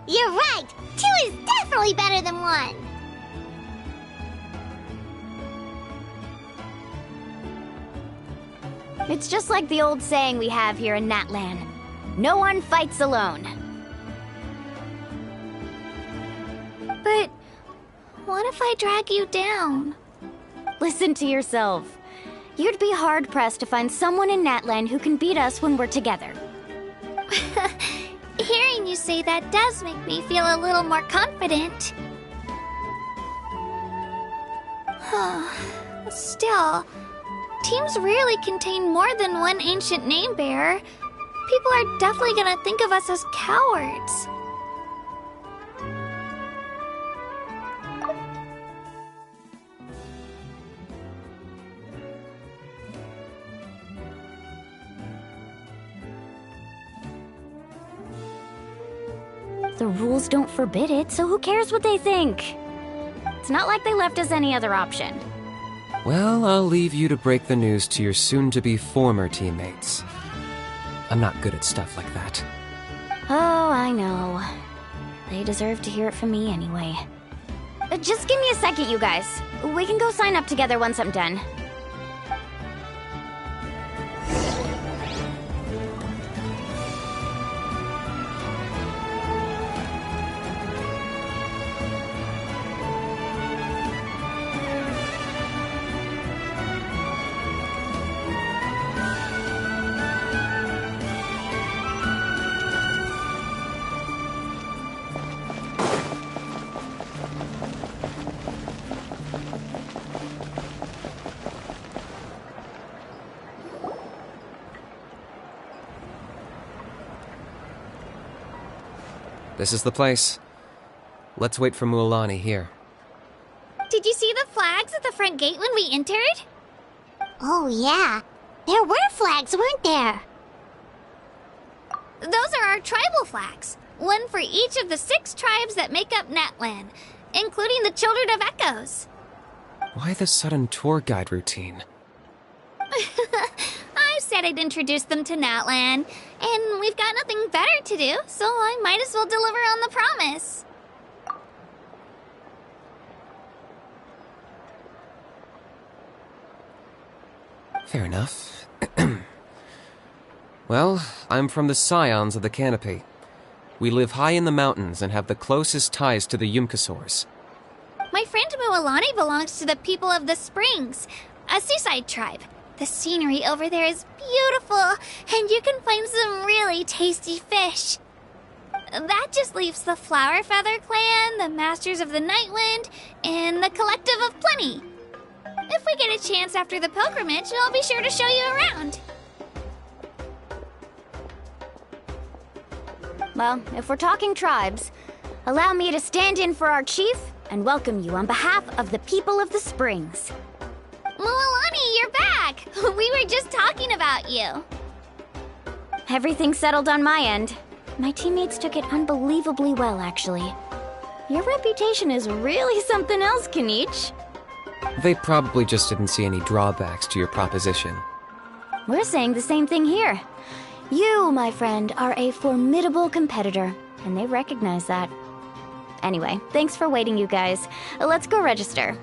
You're right! 2 is definitely better than 1! It's just like the old saying we have here in Natlan. No one fights alone. But what if I drag you down? Listen to yourself. You'd be hard-pressed to find someone in Natlan who can beat us when we're together. Hearing you say that does make me feel a little more confident. Still, teams rarely contain more than one ancient name bearer. People are definitely gonna think of us as cowards. The rules don't forbid it, so who cares what they think? It's not like they left us any other option. Well, I'll leave you to break the news to your soon-to-be former teammates. I'm not good at stuff like that. Oh, I know. They deserve to hear it from me anyway. Just give me a second, you guys. We can go sign up together once I'm done. This is the place. Let's wait for Mualani here. Did you see the flags at the front gate when we entered? Oh, yeah. There were flags, weren't there? Those are our tribal flags. One for each of the 6 tribes that make up Natlan, including the Children of Echoes. Why the sudden tour guide routine? I said I'd introduce them to Natlan, and we've got nothing better to do, so I might as well deliver on the promise. Fair enough. Well, I'm from the Scions of the Canopy. We live high in the mountains and have the closest ties to the Yumkasaurs. My friend Mualani belongs to the people of the Springs, a seaside tribe. The scenery over there is beautiful, and you can find some really tasty fish. That just leaves the Flower Feather Clan, the Masters of the Nightwind, and the Collective of Plenty. If we get a chance after the pilgrimage, I'll be sure to show you around. Well, if we're talking tribes, allow me to stand in for our chief and welcome you on behalf of the people of the Springs. Mualani, you're back! We were just talking about you. Everything's settled on my end. My teammates took it unbelievably well, actually. Your reputation is really something else, Kanich. They probably just didn't see any drawbacks to your proposition. We're saying the same thing here. You, my friend, are a formidable competitor, and they recognize that. Anyway, thanks for waiting, you guys. Let's go register.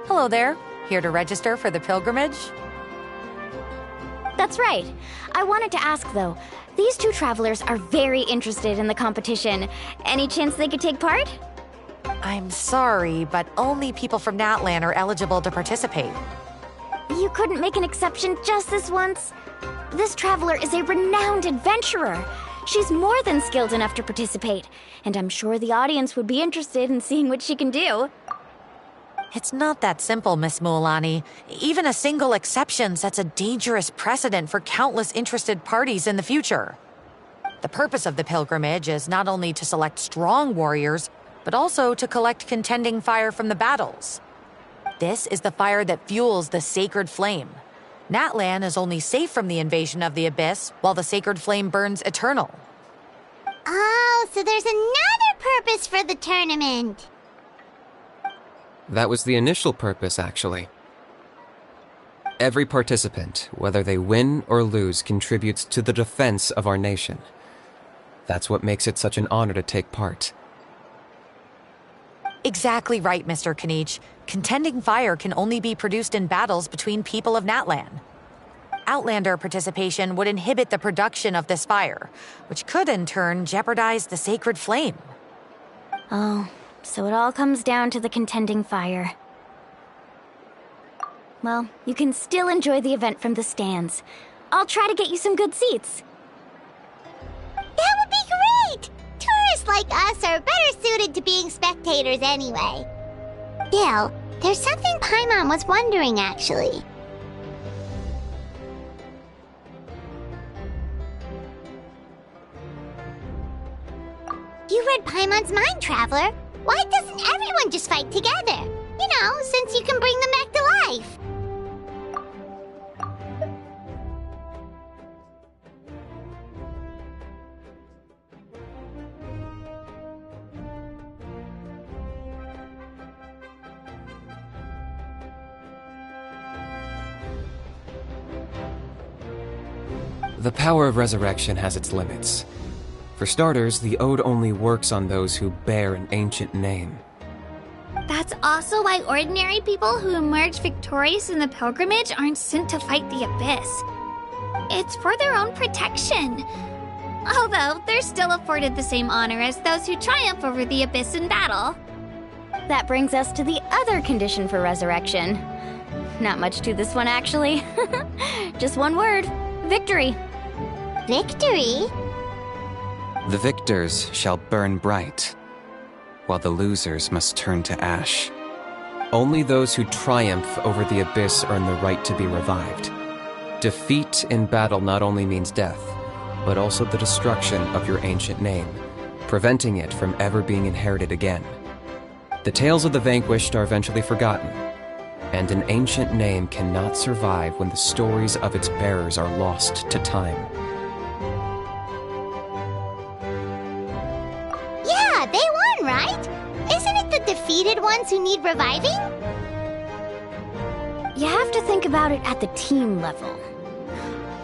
Hello there. Here to register for the pilgrimage? That's right. I wanted to ask, though. These 2 travelers are very interested in the competition. Any chance they could take part? I'm sorry, but only people from Natlan are eligible to participate. You couldn't make an exception just this once? This traveler is a renowned adventurer. She's more than skilled enough to participate, and I'm sure the audience would be interested in seeing what she can do. It's not that simple, Miss Mualani. Even a single exception sets a dangerous precedent for countless interested parties in the future. The purpose of the pilgrimage is not only to select strong warriors, but also to collect contending fire from the battles. This is the fire that fuels the sacred flame. Natlan is only safe from the invasion of the Abyss, while the sacred flame burns eternal. Oh, so there's another purpose for the tournament. That was the initial purpose, actually. Every participant, whether they win or lose, contributes to the defense of our nation. That's what makes it such an honor to take part. Exactly right, Mr. Kanich. Contending fire can only be produced in battles between people of Natlan. Outlander participation would inhibit the production of this fire, which could in turn jeopardize the sacred flame. Oh, so it all comes down to the contending fire. Well, you can still enjoy the event from the stands. I'll try to get you some good seats. That would be great! Tourists like us are better suited to being spectators anyway. Still, there's something Paimon was wondering, actually. You read Paimon's mind, Traveler. Why doesn't everyone just fight together? You know, since you can bring them back to life. The power of resurrection has its limits. For starters, the Ode only works on those who bear an ancient name. That's also why ordinary people who emerge victorious in the pilgrimage aren't sent to fight the Abyss. It's for their own protection. Although, they're still afforded the same honor as those who triumph over the Abyss in battle. That brings us to the other condition for resurrection. Not much to this one, actually. Just one word. Victory. Victory? The victors shall burn bright, while the losers must turn to ash. Only those who triumph over the Abyss earn the right to be revived. Defeat in battle not only means death, but also the destruction of your ancient name, preventing it from ever being inherited again. The tales of the vanquished are eventually forgotten, and an ancient name cannot survive when the stories of its bearers are lost to time. Yeah, they won, right? Isn't it the defeated ones who need reviving? You have to think about it at the team level.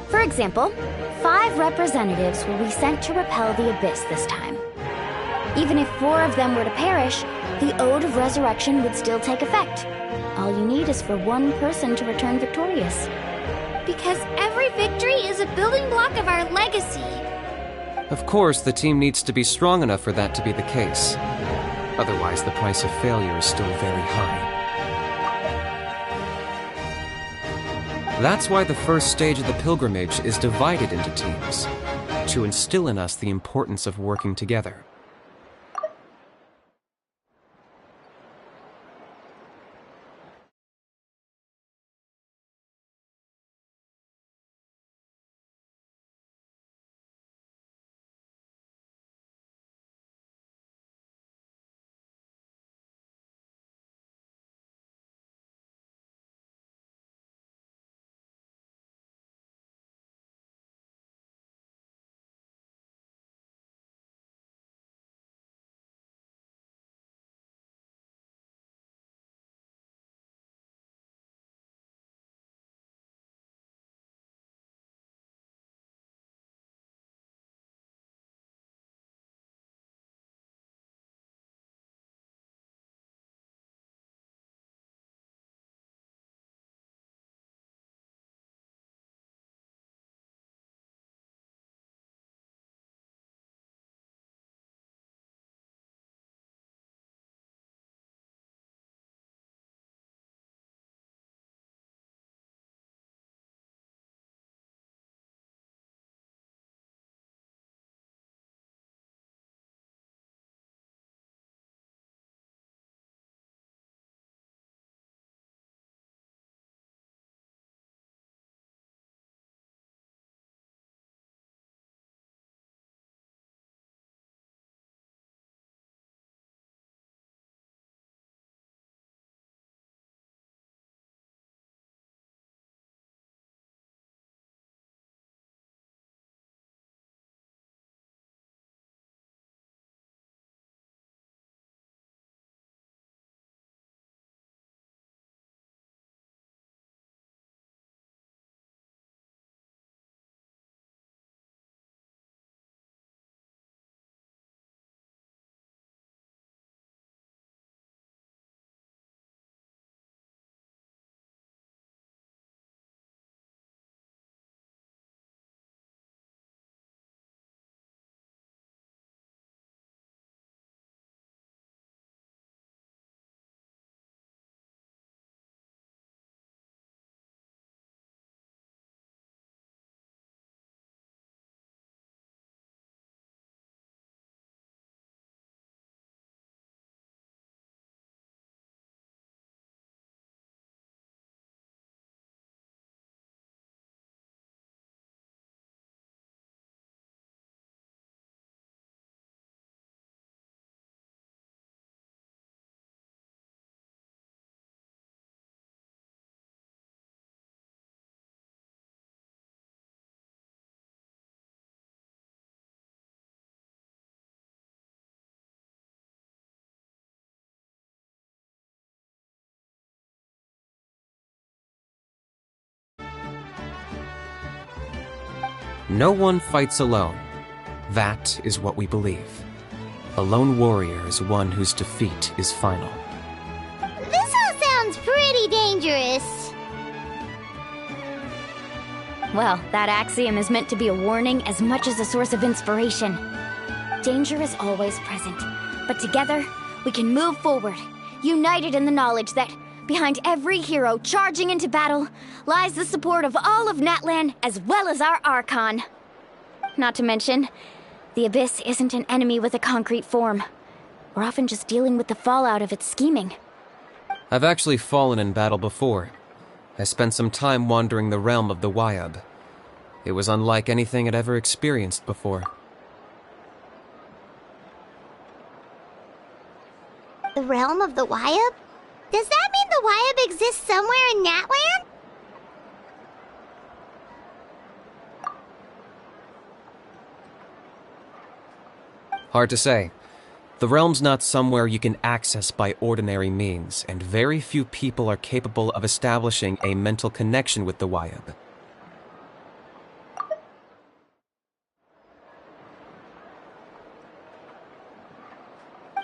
For example, 5 representatives will be sent to repel the Abyss this time. Even if 4 of them were to perish, the Ode of Resurrection would still take effect. All you need is for 1 person to return victorious. Because every victory is a building block of our legacy. Of course, the team needs to be strong enough for that to be the case. Otherwise, the price of failure is still very high. That's why the first stage of the pilgrimage is divided into teams, to instill in us the importance of working together. No one fights alone. That is what we believe. A lone warrior is one whose defeat is final. This all sounds pretty dangerous. Well, that axiom is meant to be a warning as much as a source of inspiration. Danger is always present, but together, we can move forward, united in the knowledge that behind every hero charging into battle lies the support of all of Natlan as well as our Archon. Not to mention, the Abyss isn't an enemy with a concrete form. We're often just dealing with the fallout of its scheming. I've actually fallen in battle before. I spent some time wandering the realm of the Wyab. It was unlike anything I'd ever experienced before. The realm of the Wyab? Does that mean the Wyab exists somewhere in Natlan? Hard to say. The realm's not somewhere you can access by ordinary means, and very few people are capable of establishing a mental connection with the Wyab.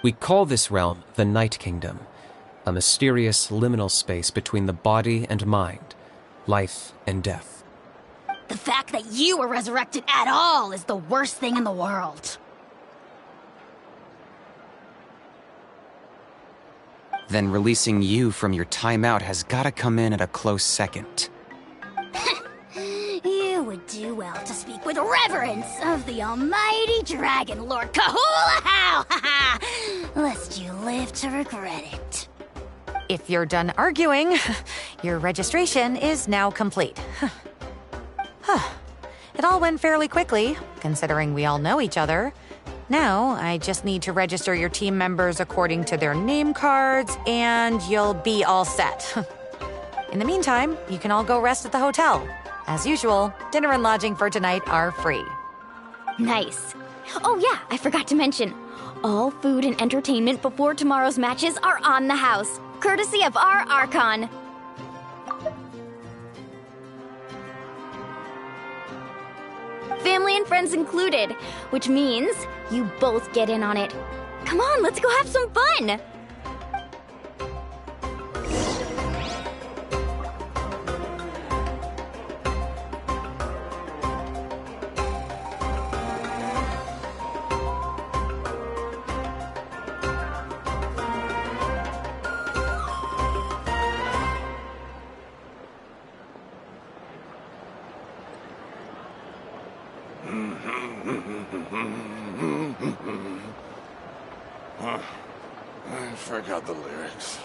We call this realm the Night Kingdom, a mysterious liminal space between the body and mind, life and death. The fact that you were resurrected at all is the worst thing in the world. Then releasing you from your timeout has gotta come in at a close second. You would do well to speak with reverence of the almighty Dragon Lord Kahula-How! Lest you live to regret it. If you're done arguing, your registration is now complete. It all went fairly quickly, considering we all know each other. Now, I just need to register your team members according to their name cards, and you'll be all set. In the meantime, you can all go rest at the hotel. As usual, dinner and lodging for tonight are free. Nice. Oh yeah, I forgot to mention, all food and entertainment before tomorrow's matches are on the house, courtesy of our Archon. Family and friends included, which means you both get in on it. Come on, let's go have some fun! I forgot the lyrics.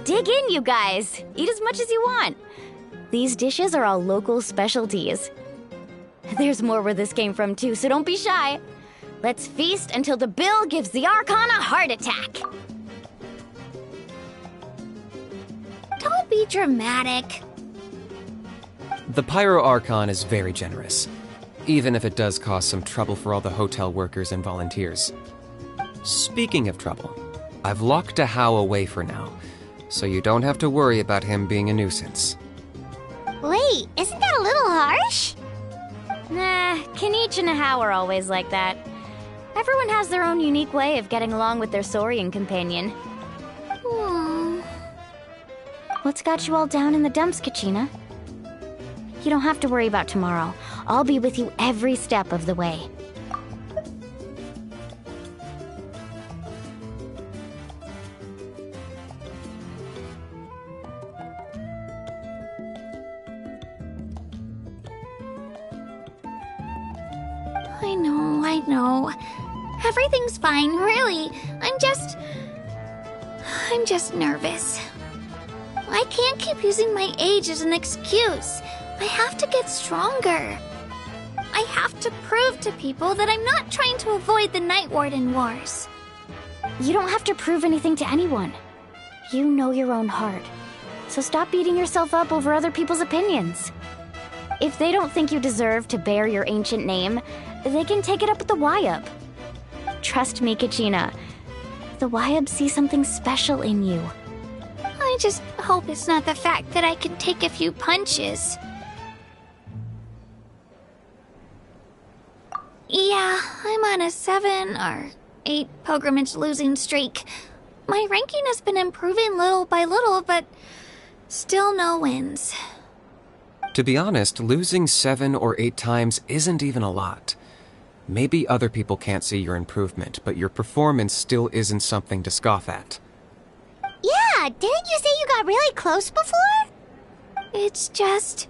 Dig in, you guys! Eat as much as you want. These dishes are all local specialties. There's more where this came from too, so don't be shy. Let's feast until the bill gives the Archon a heart attack. Don't be dramatic. The Pyro Archon is very generous, even if it does cause some trouble for all the hotel workers and volunteers. Speaking of trouble, I've locked Ahau away for now, so you don't have to worry about him being a nuisance. Wait, isn't that a little harsh? Nah, Kenichi and Ahau are always like that. Everyone has their own unique way of getting along with their Saurian companion. What's got you all down in the dumps, Kachina? You don't have to worry about tomorrow. I'll be with you every step of the way. I know. Everything's fine, really. I'm just nervous. I can't keep using my age as an excuse. I have to get stronger. I have to prove to people that I'm not trying to avoid the Night Warden Wars. You don't have to prove anything to anyone. You know your own heart. So stop beating yourself up over other people's opinions. If they don't think you deserve to bear your ancient name, they can take it up with the Wyub. Trust me, Kachina. The Wyub see something special in you. I just hope it's not the fact that I can take a few punches. Yeah, I'm on a 7 or 8 pilgrimage losing streak. My ranking has been improving little by little, but still no wins. To be honest, losing 7 or 8 times isn't even a lot. Maybe other people can't see your improvement, but your performance still isn't something to scoff at. Yeah, didn't you say you got really close before? It's just...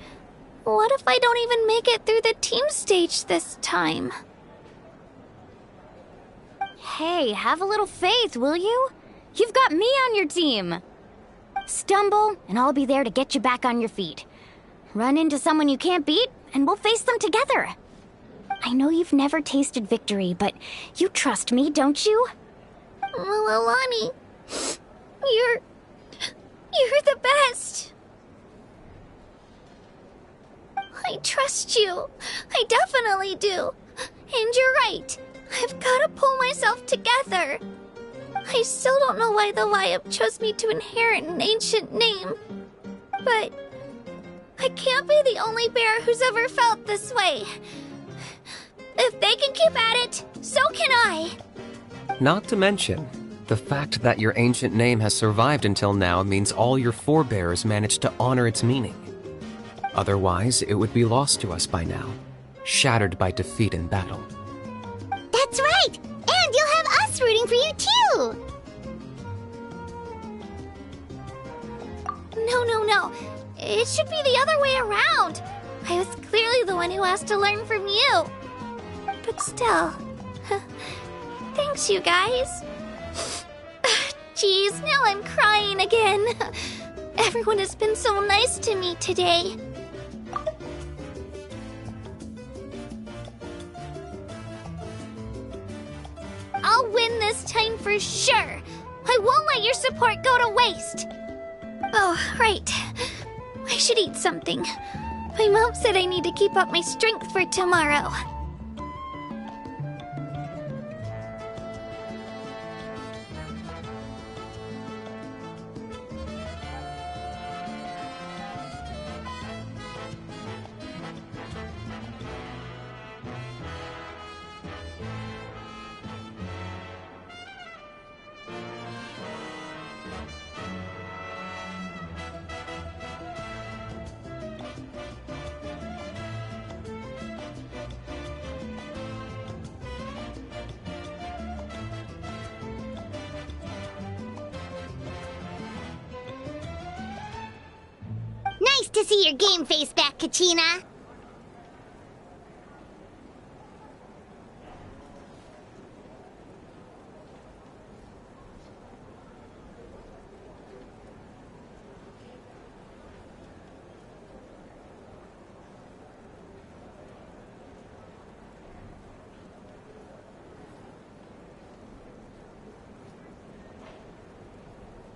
what if I don't even make it through the team stage this time? Hey, have a little faith, will you? You've got me on your team. Stumble, and I'll be there to get you back on your feet. Run into someone you can't beat, and we'll face them together. I know you've never tasted victory, but you trust me, don't you? Alani, you're the best. I trust you. I definitely do. And you're right. I've got to pull myself together. I still don't know why the Wyub chose me to inherit an ancient name. But I can't be the only bear who's ever felt this way. If they can keep at it, so can I. Not to mention, the fact that your ancient name has survived until now means all your forebears managed to honor its meaning. Otherwise, it would be lost to us by now, shattered by defeat in battle. That's right! And you'll have us rooting for you too! No. It should be the other way around. I was clearly the one who asked to learn from you. But still, thanks you guys. Geez, now I'm crying again. Everyone has been so nice to me today. I'll win this time for sure. I won't let your support go to waste. Oh, right. I should eat something. My mom said I need to keep up my strength for tomorrow. Nice to see your game face back, Kachina.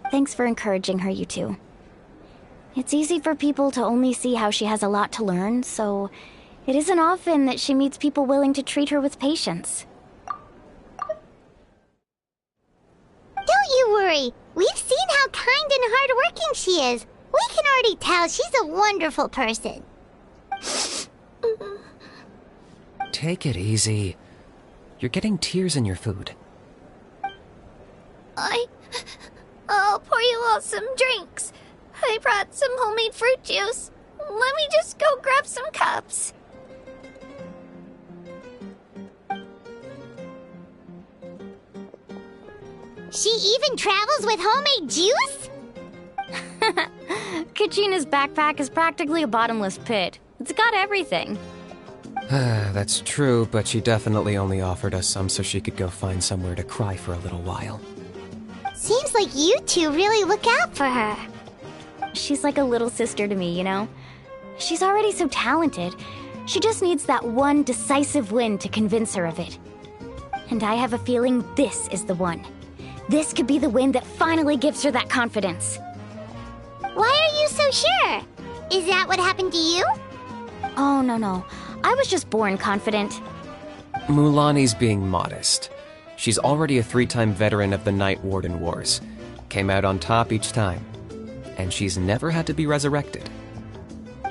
Thanks for encouraging her, you two. It's easy for people to only see how she has a lot to learn, so it isn't often that she meets people willing to treat her with patience. Don't you worry. We've seen how kind and hardworking she is. We can already tell she's a wonderful person. Take it easy. You're getting tears in your food. I'll pour you all some drinks. I brought some homemade fruit juice. Let me just go grab some cups. She even travels with homemade juice? Kachina's backpack is practically a bottomless pit. It's got everything. That's true, but she definitely only offered us some so she could go find somewhere to cry for a little while. Seems like you two really look out for her. She's like a little sister to me, you know? She's already so talented. She just needs that one decisive win to convince her of it. And I have a feeling this is the one. This could be the win that finally gives her that confidence. Why are you so sure? Is that what happened to you? Oh, no. I was just born confident. Mulani's being modest. She's already a 3-time veteran of the Night Warden Wars. Came out on top each time. And she's never had to be resurrected.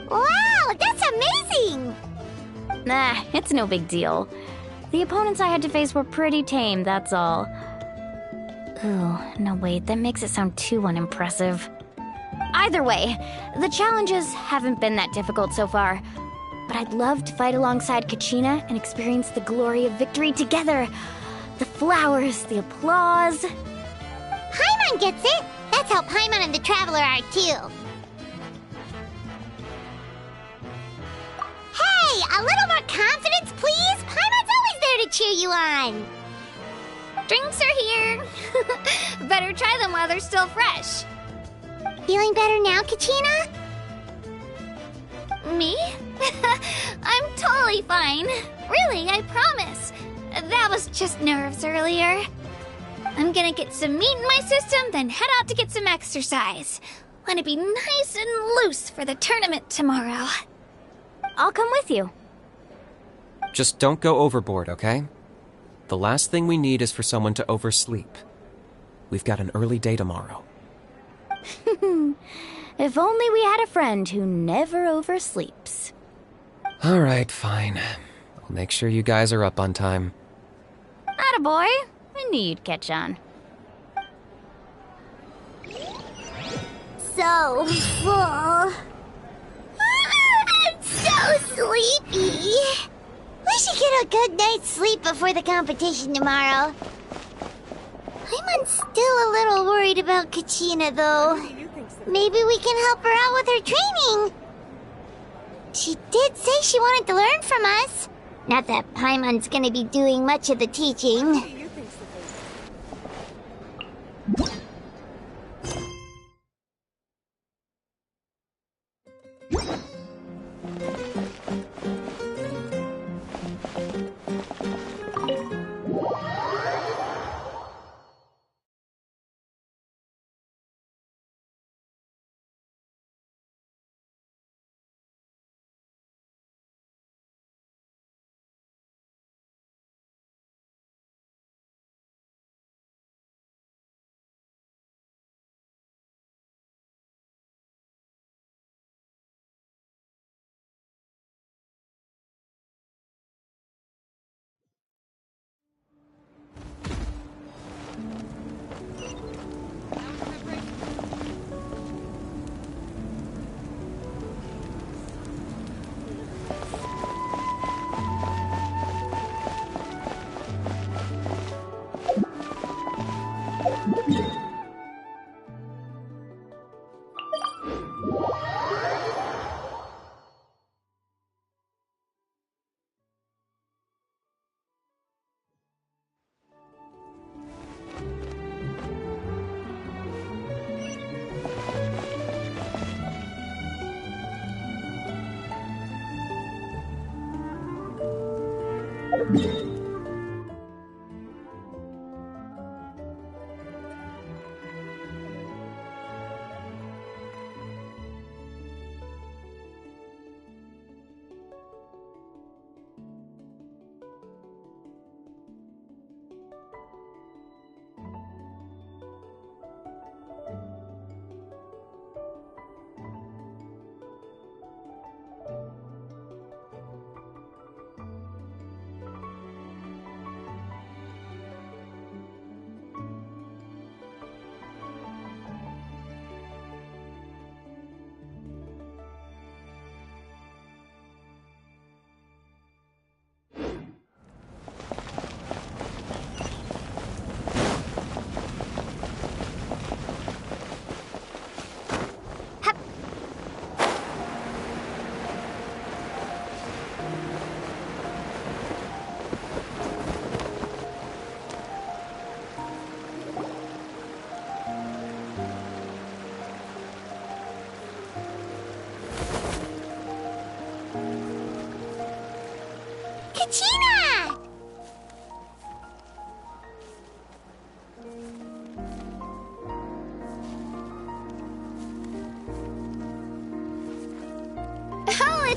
Wow, that's amazing! Nah, it's no big deal. The opponents I had to face were pretty tame, that's all. Ooh, no wait, that makes it sound too unimpressive. Either way, the challenges haven't been that difficult so far. But I'd love to fight alongside Kachina and experience the glory of victory together. The flowers, the applause. Paimon gets it! That's how Paimon and the Traveler are too. Hey, a little more confidence, please! Paimon's always there to cheer you on! Drinks are here. Better try them while they're still fresh. Feeling better now, Kachina? Me? I'm totally fine. Really, I promise. That was just nerves earlier. I'm gonna get some meat in my system, then head out to get some exercise. Want to be nice and loose for the tournament tomorrow. I'll come with you. Just don't go overboard, okay? The last thing we need is for someone to oversleep. We've got an early day tomorrow. If only we had a friend who never oversleeps. Alright, fine. I'll make sure you guys are up on time. Attaboy. I knew you'd catch on. So full. I'm so sleepy. We should get a good night's sleep before the competition tomorrow. I'm still a little worried about Kachina, though. Maybe we can help her out with her training. She did say she wanted to learn from us. Not that Paimon's gonna be doing much of the teaching.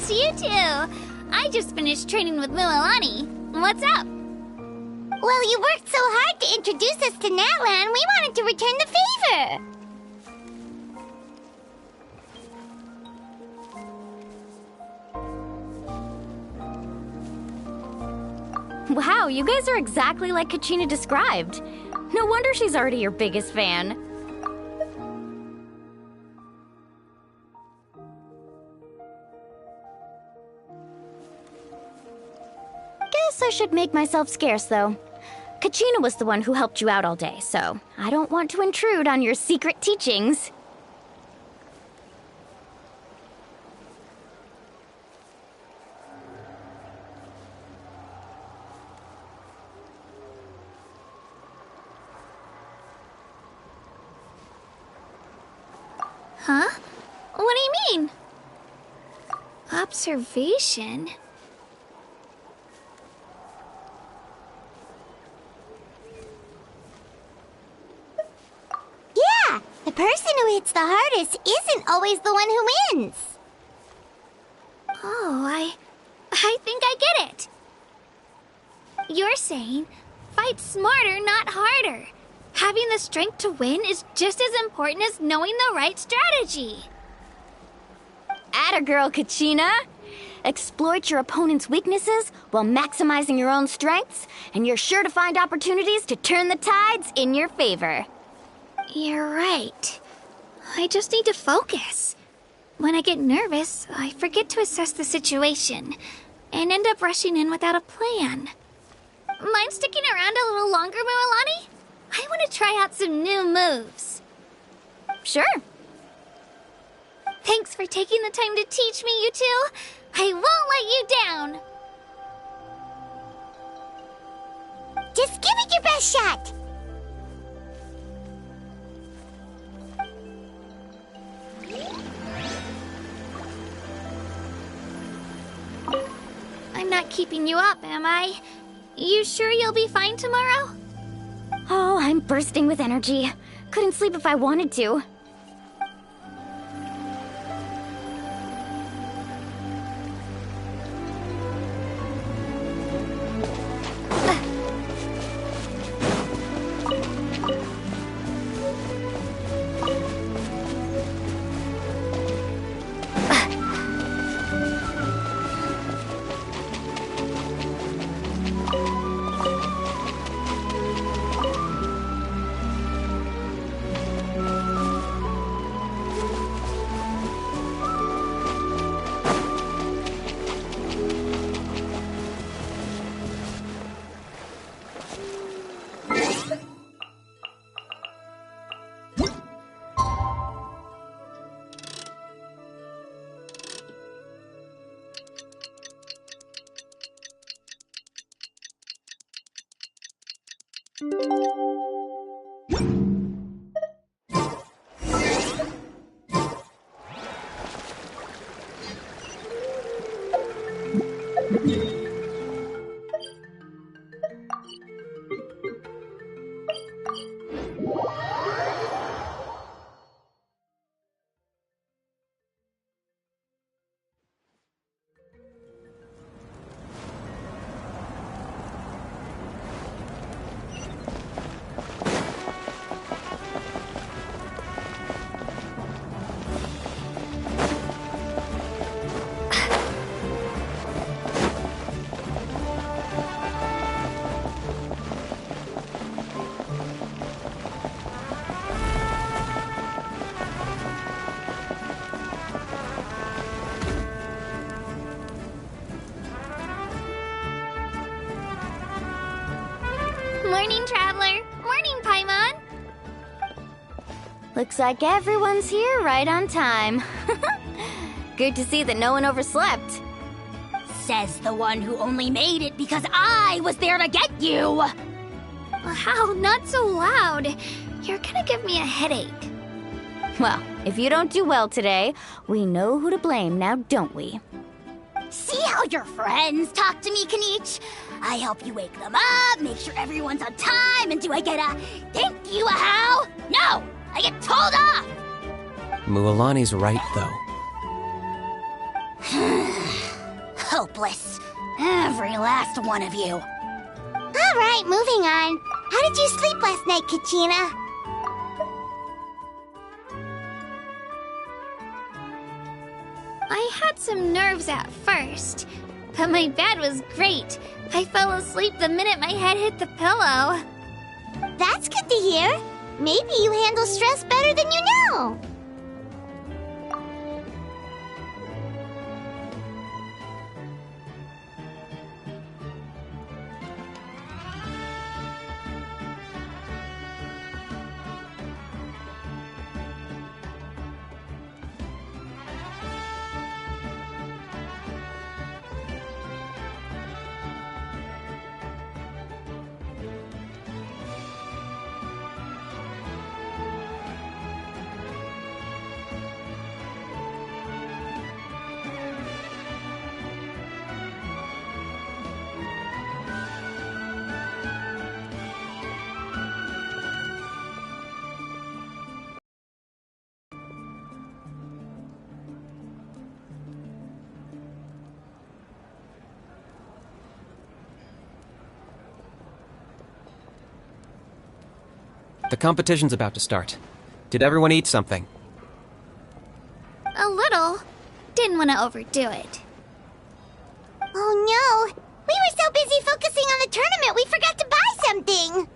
It's you two! I just finished training with Mualani. What's up? Well, you worked so hard to introduce us to Natlan, we wanted to return the favor. Wow, you guys are exactly like Kachina described. No wonder she's already your biggest fan. Guess I should make myself scarce, though. Kachina was the one who helped you out all day, so I don't want to intrude on your secret teachings. Huh? What do you mean? Observation? Yeah, the person who hits the hardest isn't always the one who wins. Oh, I think I get it. You're saying, fight smarter, not harder. Having the strength to win is just as important as knowing the right strategy. Atta girl, Kachina! Exploit your opponent's weaknesses while maximizing your own strengths, and you're sure to find opportunities to turn the tides in your favor. You're right. I just need to focus. When I get nervous, I forget to assess the situation, and end up rushing in without a plan. Mind sticking around a little longer, Mualani? I want to try out some new moves. Sure. Thanks for taking the time to teach me, you two. I won't let you down. Just give it your best shot. I'm not keeping you up, am I? You sure you'll be fine tomorrow? Oh, I'm bursting with energy. Couldn't sleep if I wanted to. Morning, Traveler. Morning, Paimon. Looks like everyone's here right on time. Good to see that no one overslept. Says the one who only made it because I was there to get you! Wow, not so loud. You're gonna give me a headache. Well, if you don't do well today, we know who to blame now, don't we? See how your friends talk to me, Kanich? I help you wake them up, make sure everyone's on time, and do I get a thank you, a how? No! I get told off! Mualani's right, though. worthless. Every last one of you. Alright, moving on. How did you sleep last night, Kachina? I had some nerves at first, but my bed was great. I fell asleep the minute my head hit the pillow. That's good to hear. Maybe you handle stress better than you know. The competition's about to start. Did everyone eat something? A little. Didn't want to overdo it. Oh no! We were so busy focusing on the tournament we forgot to buy something!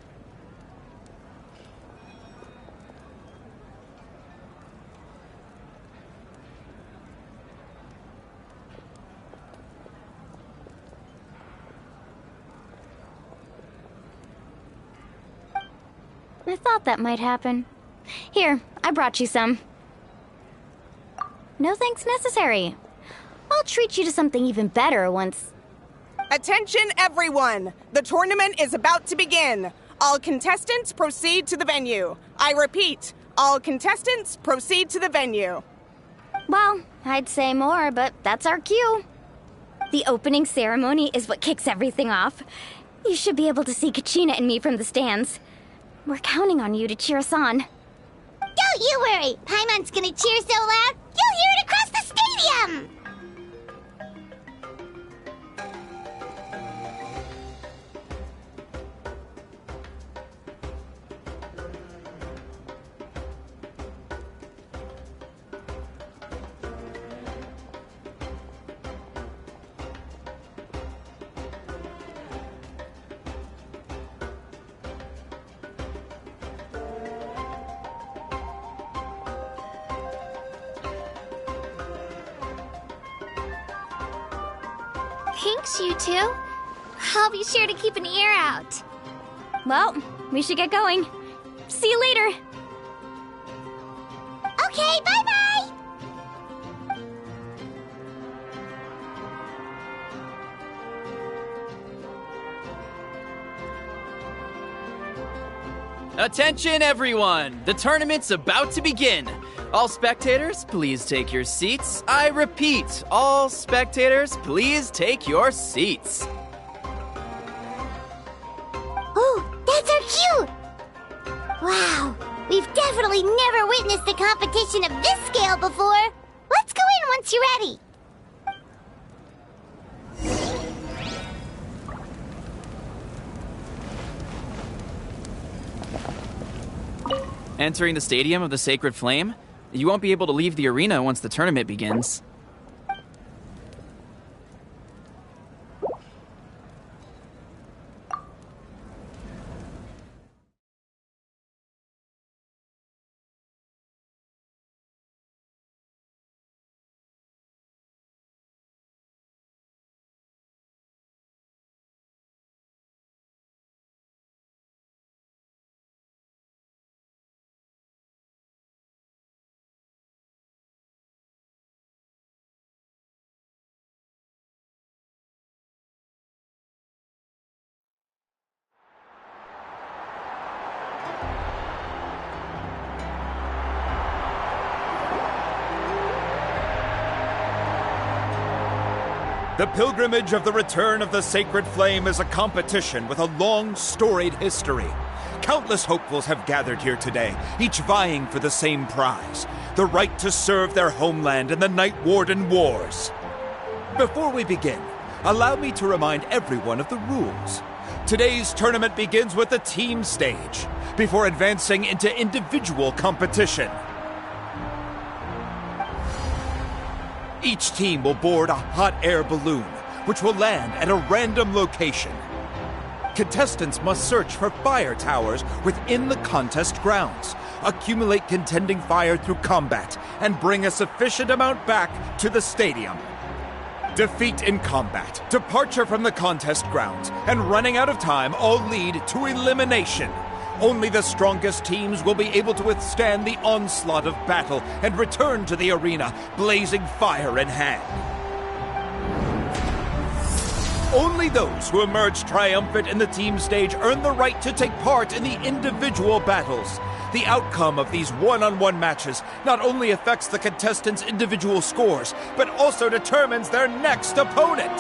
I thought that might happen. Here, I brought you some. No thanks necessary. I'll treat you to something even better once... Attention, everyone! The tournament is about to begin. All contestants proceed to the venue. I repeat, all contestants proceed to the venue. Well, I'd say more, but that's our cue. The opening ceremony is what kicks everything off. You should be able to see Kachina and me from the stands. We're counting on you to cheer us on. Don't you worry! Paimon's gonna cheer so loud, you'll hear it across the stadium! Thanks, you two. I'll be sure to keep an ear out. Well, we should get going. See you later. Okay, bye-bye! Attention, everyone! The tournament's about to begin. All spectators, please take your seats. I repeat, all spectators, please take your seats. Oh, that's our cue! Wow, we've definitely never witnessed a competition of this scale before. Let's go in once you're ready. Entering the Stadium of the Sacred Flame, you won't be able to leave the arena once the tournament begins. The pilgrimage of the return of the Sacred Flame is a competition with a long, storied history. Countless hopefuls have gathered here today, each vying for the same prize, the right to serve their homeland in the Night Warden Wars. Before we begin, allow me to remind everyone of the rules. Today's tournament begins with the team stage, before advancing into individual competition. Each team will board a hot air balloon, which will land at a random location. Contestants must search for fire towers within the contest grounds, accumulate contending fire through combat, and bring a sufficient amount back to the stadium. Defeat in combat, departure from the contest grounds, and running out of time all lead to elimination. Only the strongest teams will be able to withstand the onslaught of battle and return to the arena, blazing fire in hand. Only those who emerge triumphant in the team stage earn the right to take part in the individual battles. The outcome of these one-on-one matches not only affects the contestants' individual scores, but also determines their next opponent.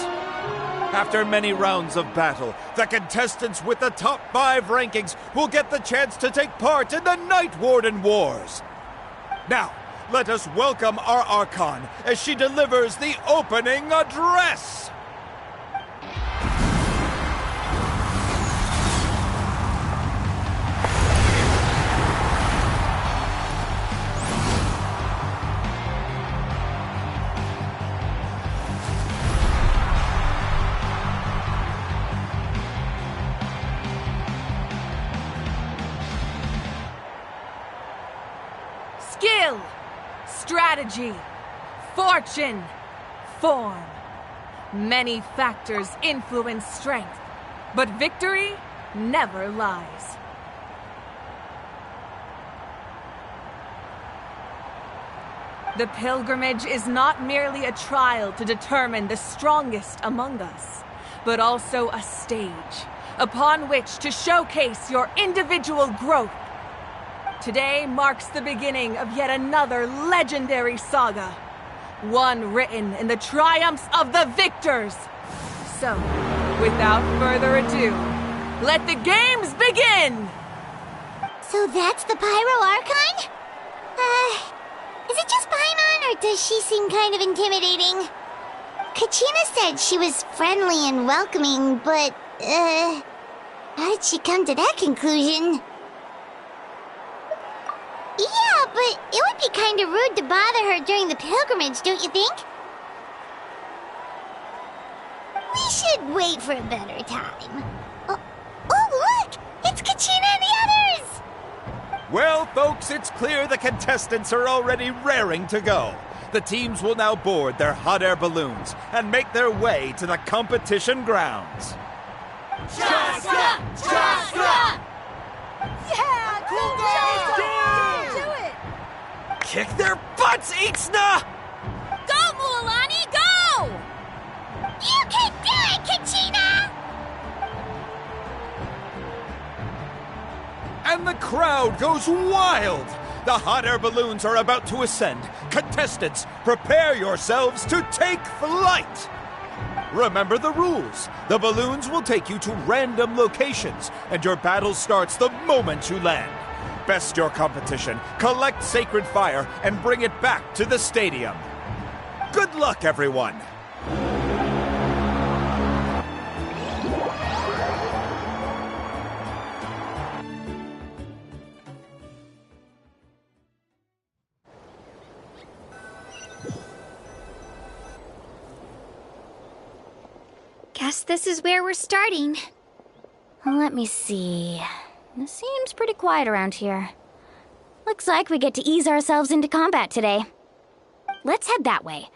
After many rounds of battle, the contestants with the top 5 rankings will get the chance to take part in the Night Warden Wars. Now, let us welcome our Archon as she delivers the opening address. Skill, strategy, fortune, form. Many factors influence strength, but victory never lies. The pilgrimage is not merely a trial to determine the strongest among us, but also a stage upon which to showcase your individual growth. Today marks the beginning of yet another legendary saga, one written in the triumphs of the victors. So, without further ado, let the games begin! So that's the Pyro Archon? Is it just Paimon, or does she seem kind of intimidating? Kachina said she was friendly and welcoming, but, how did she come to that conclusion? Yeah, but it would be kind of rude to bother her during the pilgrimage, don't you think? We should wait for a better time. Oh, look! It's Kachina and the others! Well, folks, it's clear the contestants are already raring to go. The teams will now board their hot air balloons and make their way to the competition grounds. Chaska! Chaska! Yeah, cool girl! Do it! Kick their butts, Ixna! Go, Mualani, go! You can do it, Kachina! And the crowd goes wild! The hot air balloons are about to ascend. Contestants, prepare yourselves to take flight! Remember the rules. The balloons will take you to random locations, and your battle starts the moment you land. Best your competition, collect sacred fire, and bring it back to the stadium. Good luck, everyone! Guess this is where we're starting. Let me see. It seems pretty quiet around here. Looks like we get to ease ourselves into combat today. Let's head that way.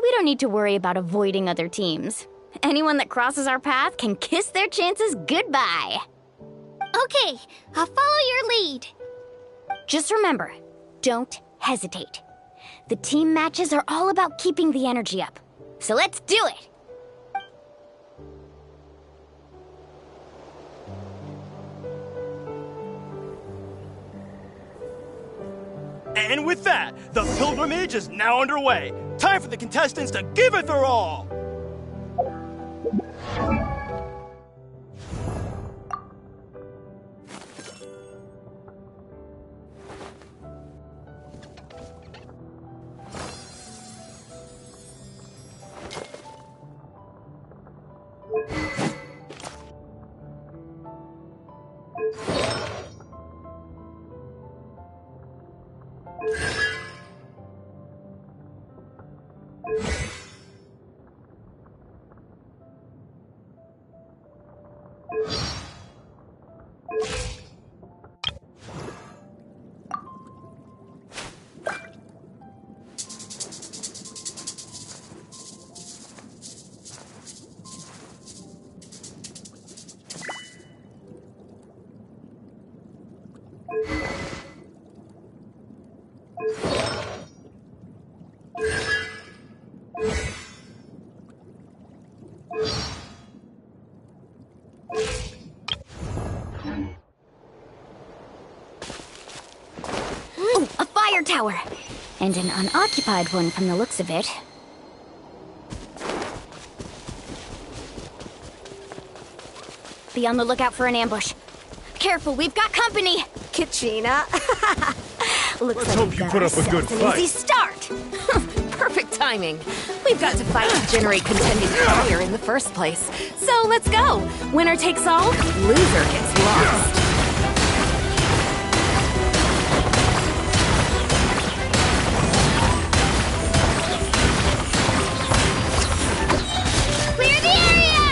We don't need to worry about avoiding other teams. Anyone that crosses our path can kiss their chances goodbye. Okay, I'll follow your lead. Just remember, don't hesitate. The team matches are all about keeping the energy up. So let's do it! And with that, the pilgrimage is now underway. Time for the contestants to give it their all! tower. And an unoccupied one from the looks of it. Be on the lookout for an ambush. Careful, we've got company! Kachina. Looks Let's like hope you put up a good an fight. easy start! Perfect timing. We've got to fight to generate contending fire in the first place. So let's go. Winner takes all, loser gets lost. Clear the area!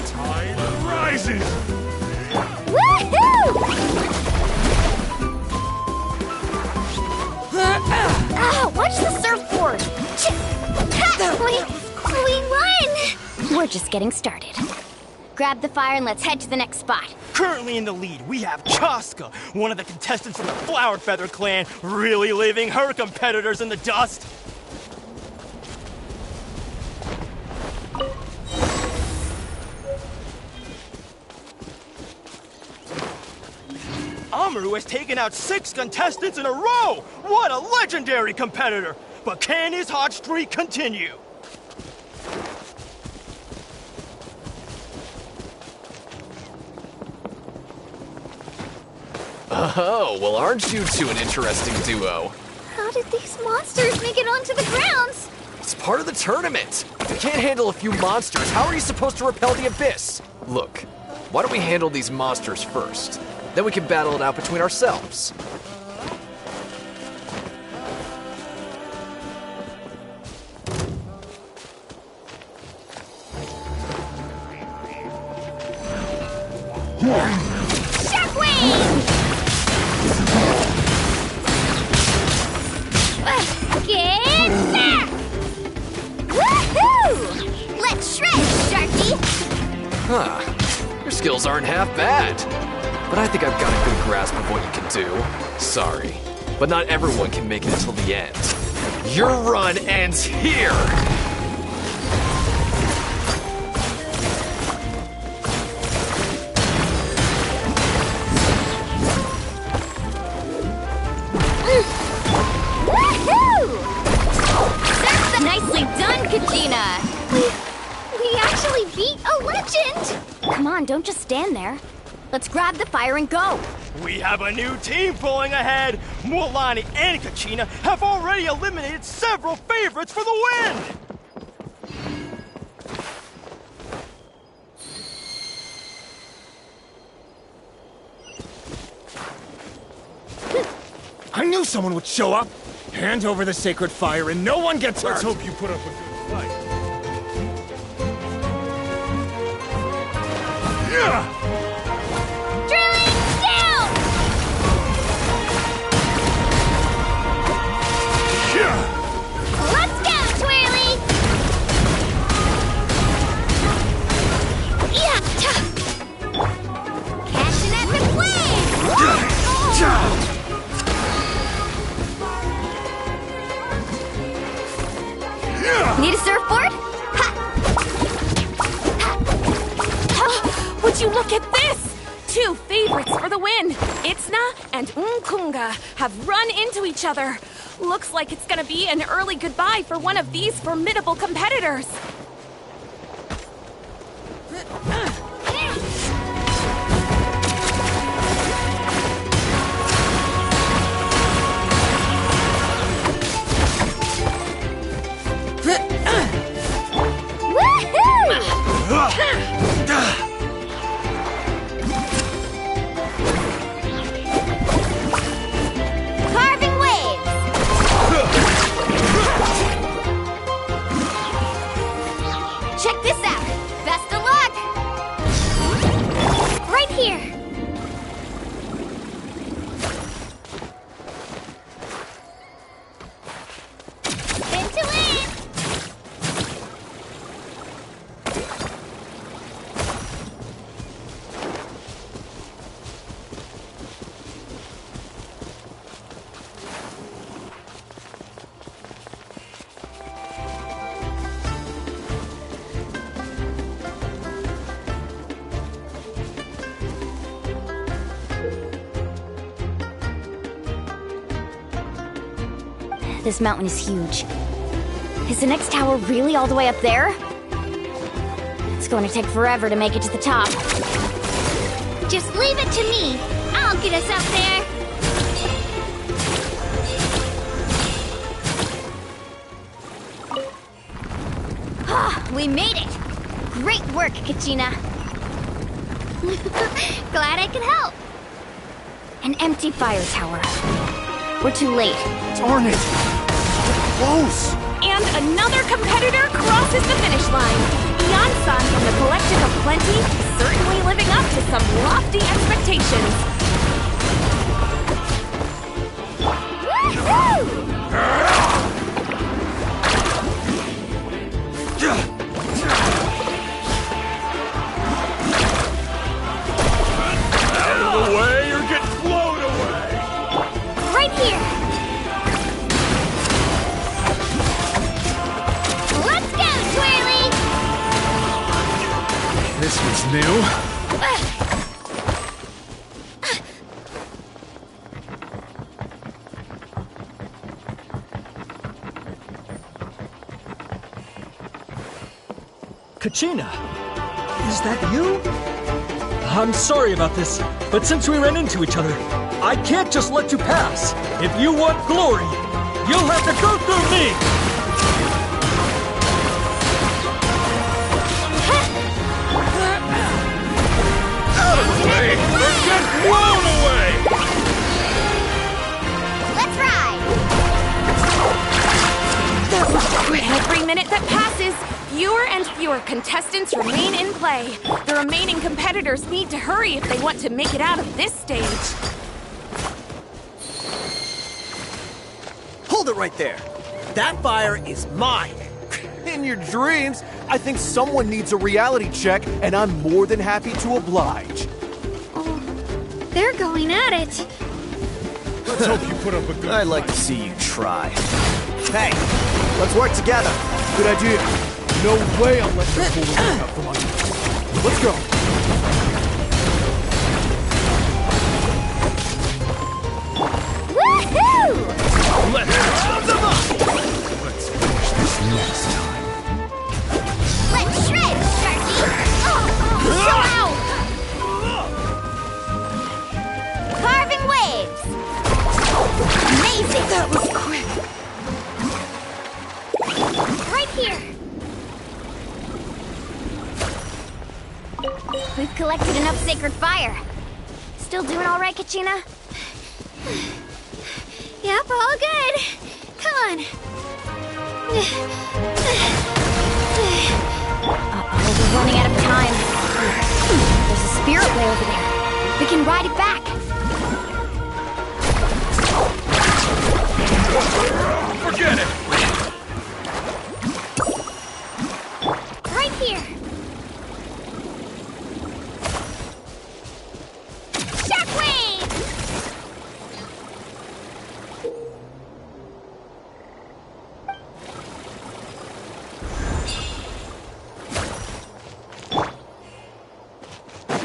Tide rises! Woohoo! Watch the surfboard! We won! We're just getting started. Grab the fire and let's head to the next spot. Currently in the lead, we have Chaska, one of the contestants from the Flower Feather clan, really leaving her competitors in the dust. Amaru has taken out 6 contestants in a row! What a legendary competitor! But can his hot streak continue? Oh, well, aren't you two an interesting duo? How did these monsters make it onto the grounds? It's part of the tournament. If you can't handle a few monsters, how are you supposed to repel the abyss? Look, why don't we handle these monsters first? Then we can battle it out between ourselves. Get back! Woohoo! Let's shred, Sharky! Huh. Your skills aren't half bad. But I think I've got a good grasp of what you can do. Sorry, but not everyone can make it until the end. Your run ends here! Nicely done, Kachina! We actually beat a legend! Come on, don't just stand there. Let's grab the fire and go! We have a new team pulling ahead! Mualani and Kachina have already eliminated several favorites for the win! I knew someone would show up! Hand over the sacred fire and no one gets hurt! Let's hope you put up a good fight. Yeah! Drilling down! Let's go, Twirly! Yeah! Cashing at the flame! Need a surfboard? Would you look at this? 2 favorites for the win. Itzna and Nkunga have run into each other. Looks like it's gonna be an early goodbye for one of these formidable competitors. Carving waves! Check this out! Best of luck! Right here! Spin to win! This mountain is huge. Is the next tower really all the way up there? It's going to take forever to make it to the top. Just leave it to me. I'll get us up there. We made it! Great work, Kachina. Glad I could help. An empty fire tower. We're too late. Darn it! Close! And another competitor crosses the finish line. Ian-san from the Collective of Plenty, certainly living up to some lofty expectations. Out of the way or get blown away! Right here. Let's go, Twirly! This was new. Kachina, is that you? I'm sorry about this, but since we ran into each other, I can't just let you pass. If you want glory, you'll have to go through me! Out of the way or get blown away! Let's ride! That was quick. Every minute that passes, fewer and fewer contestants remain in play. The remaining competitors need to hurry if they want to make it out of this stage. Hold it right there. That fire is mine. In your dreams, I think someone needs a reality check, and I'm more than happy to oblige. They're going at it. Let's hope you put up a good I'd like to see you try. Hey, let's work together. Good idea. No way I'll let you pull the rug out from under me. Let's go. Woohoo! Let's round them up. Let's finish this next time. Let's shred, Sharky! Wow! Carving waves! Amazing! That was quick. Right here. We've collected enough sacred fire. Still doing all right, Kachina? Yep, all good. Come on. Uh-oh, we're running out of time. There's a spirit way over there. We can ride it back. Forget it! Right here. Shockwave!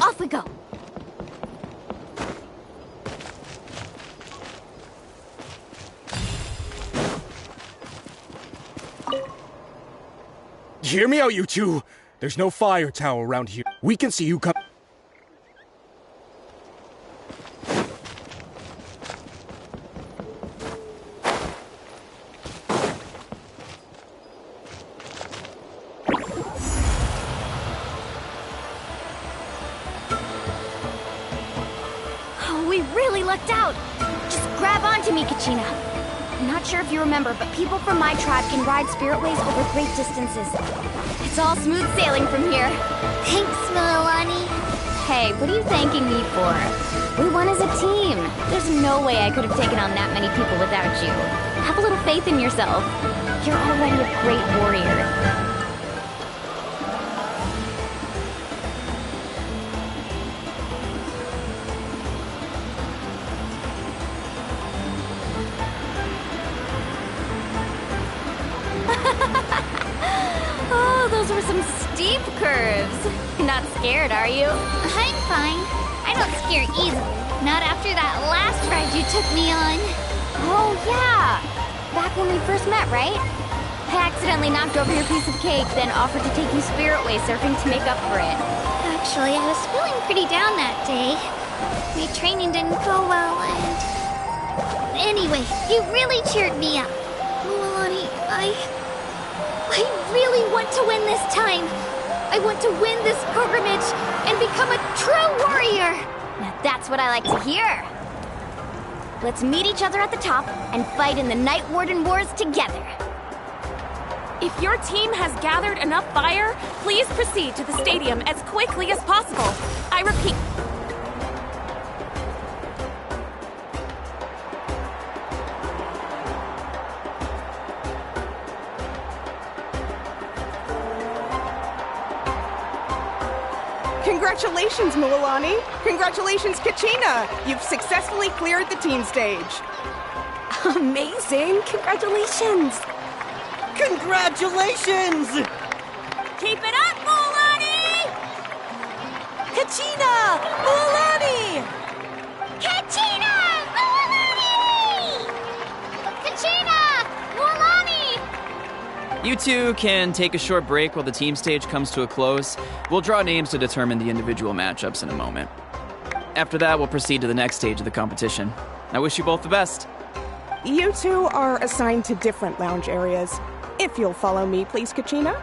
Off we go. Hear me out, you two. There's no fire tower around here. We can see you come. Oh, we really lucked out. Just grab onto me, Kachina. I'm not sure if you remember, but people from my tribe can ride spiritways over great distances. It's all smooth sailing from here. Thanks, Milani. Hey, what are you thanking me for? We won as a team. There's no way I could have taken on that many people without you. Have a little faith in yourself. You're already a great warrior. Oh, those were some steep curves. Not scared, are you? I'm fine. I don't scare easily. Not after that last ride you took me on. Oh, yeah. back when we first met, right? I accidentally knocked over your piece of cake, then offered to take you spirit-way surfing to make up for it. Actually, I was feeling pretty down that day. My training didn't go well, and... Anyway, you really cheered me up. Milani, I really want to win this time. I want to win this pilgrimage and become a true warrior. Now that's what I like to hear. Let's meet each other at the top and fight in the Night Warden Wars together. If your team has gathered enough fire, please proceed to the stadium as quickly as possible. I repeat. Congratulations, Milani. Congratulations, Kachina. You've successfully cleared the team stage. Amazing. Congratulations. Congratulations! Keep it up, Milani! Kachina! Milani! Kachina! Milani! Kachina! Milani! You two can take a short break while the team stage comes to a close. We'll draw names to determine the individual matchups in a moment. After that, we'll proceed to the next stage of the competition. I wish you both the best. You two are assigned to different lounge areas. If you'll follow me, please, Kachina.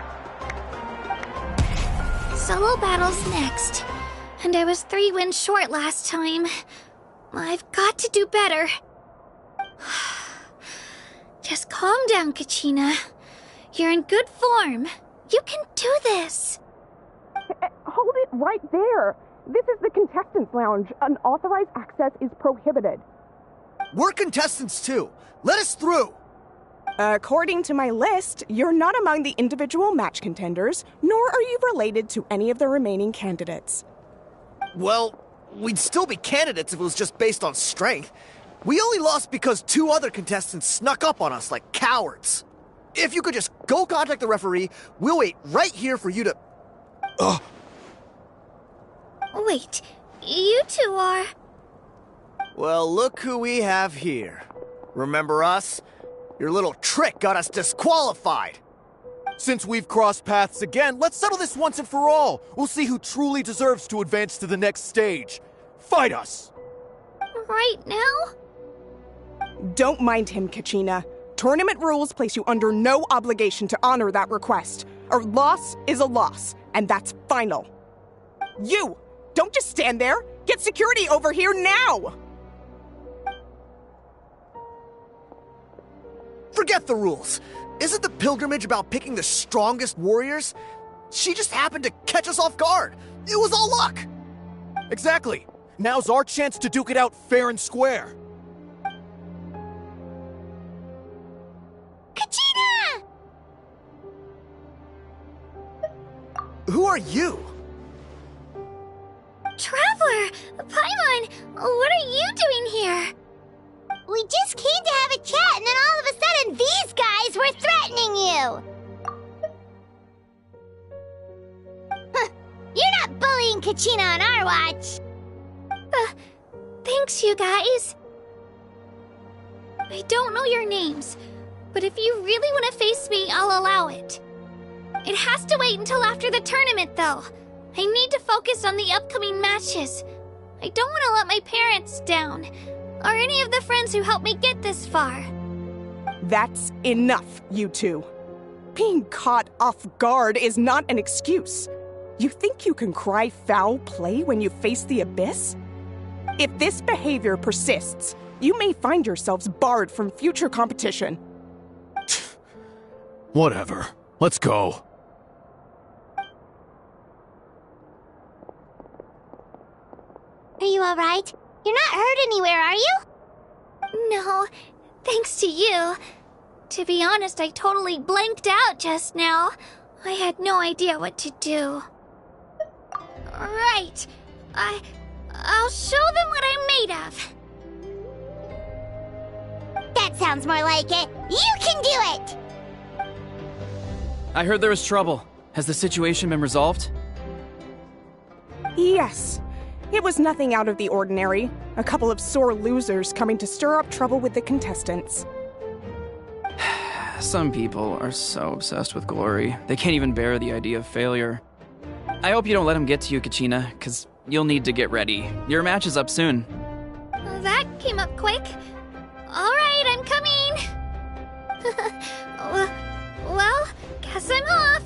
Solo battles next. And I was 3 wins short last time. I've got to do better. Just calm down, Kachina. You're in good form. You can do this. Hold it right there. This is the contestants' lounge. Unauthorized access is prohibited. We're contestants too. Let us through. According to my list, you're not among the individual match contenders, nor are you related to any of the remaining candidates. Well, we'd still be candidates if it was just based on strength. We only lost because 2 other contestants snuck up on us like cowards. If you could just go contact the referee, we'll wait right here for you to... Wait, you two are... Well, look who we have here. Remember us? Your little trick got us disqualified. Since we've crossed paths again, let's settle this once and for all. We'll see who truly deserves to advance to the next stage. Fight us! Right now? Don't mind him, Kachina. Tournament rules place you under no obligation to honor that request. A loss is a loss, and that's final. You! Don't just stand there! Get security over here now! Forget the rules. Isn't the pilgrimage about picking the strongest warriors? She just happened to catch us off guard. It was all luck. Exactly. Now's our chance to duke it out fair and square. Kachina! Who are you? Traveler! Paimon! What are you doing here? We just came to have a chat, and then all of a sudden these guys were threatening you! You're not bullying Kachina on our watch! Thanks, you guys. I don't know your names, but if you really want to face me, I'll allow it. It has to wait until after the tournament, though. I need to focus on the upcoming matches. I don't want to let my parents down, or any of the friends who helped me get this far. That's enough, you two. Being caught off guard is not an excuse. You think you can cry foul play when you face the abyss? If this behavior persists, you may find yourselves barred from future competition. Whatever. Let's go. Are you alright? You're not hurt anywhere, are you? No, thanks to you. To be honest, I totally blanked out just now. I had no idea what to do. Right. I'll show them what I'm made of. That sounds more like it. You can do it! I heard there was trouble. Has the situation been resolved? Yes. It was nothing out of the ordinary. A couple of sore losers coming to stir up trouble with the contestants. Some people are so obsessed with glory, they can't even bear the idea of failure. I hope you don't let him get to you, Kachina, because you'll need to get ready. Your match is up soon. That came up quick. All right, I'm coming. Well, guess I'm off.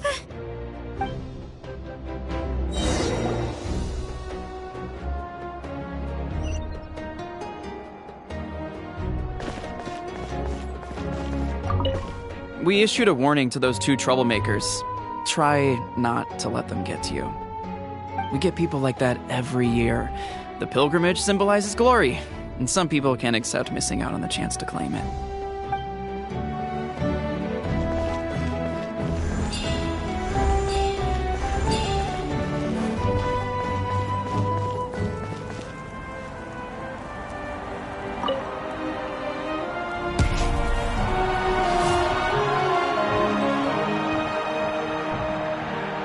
We issued a warning to those two troublemakers. Try not to let them get to you. We get people like that every year. The pilgrimage symbolizes glory, and some people can't accept missing out on the chance to claim it.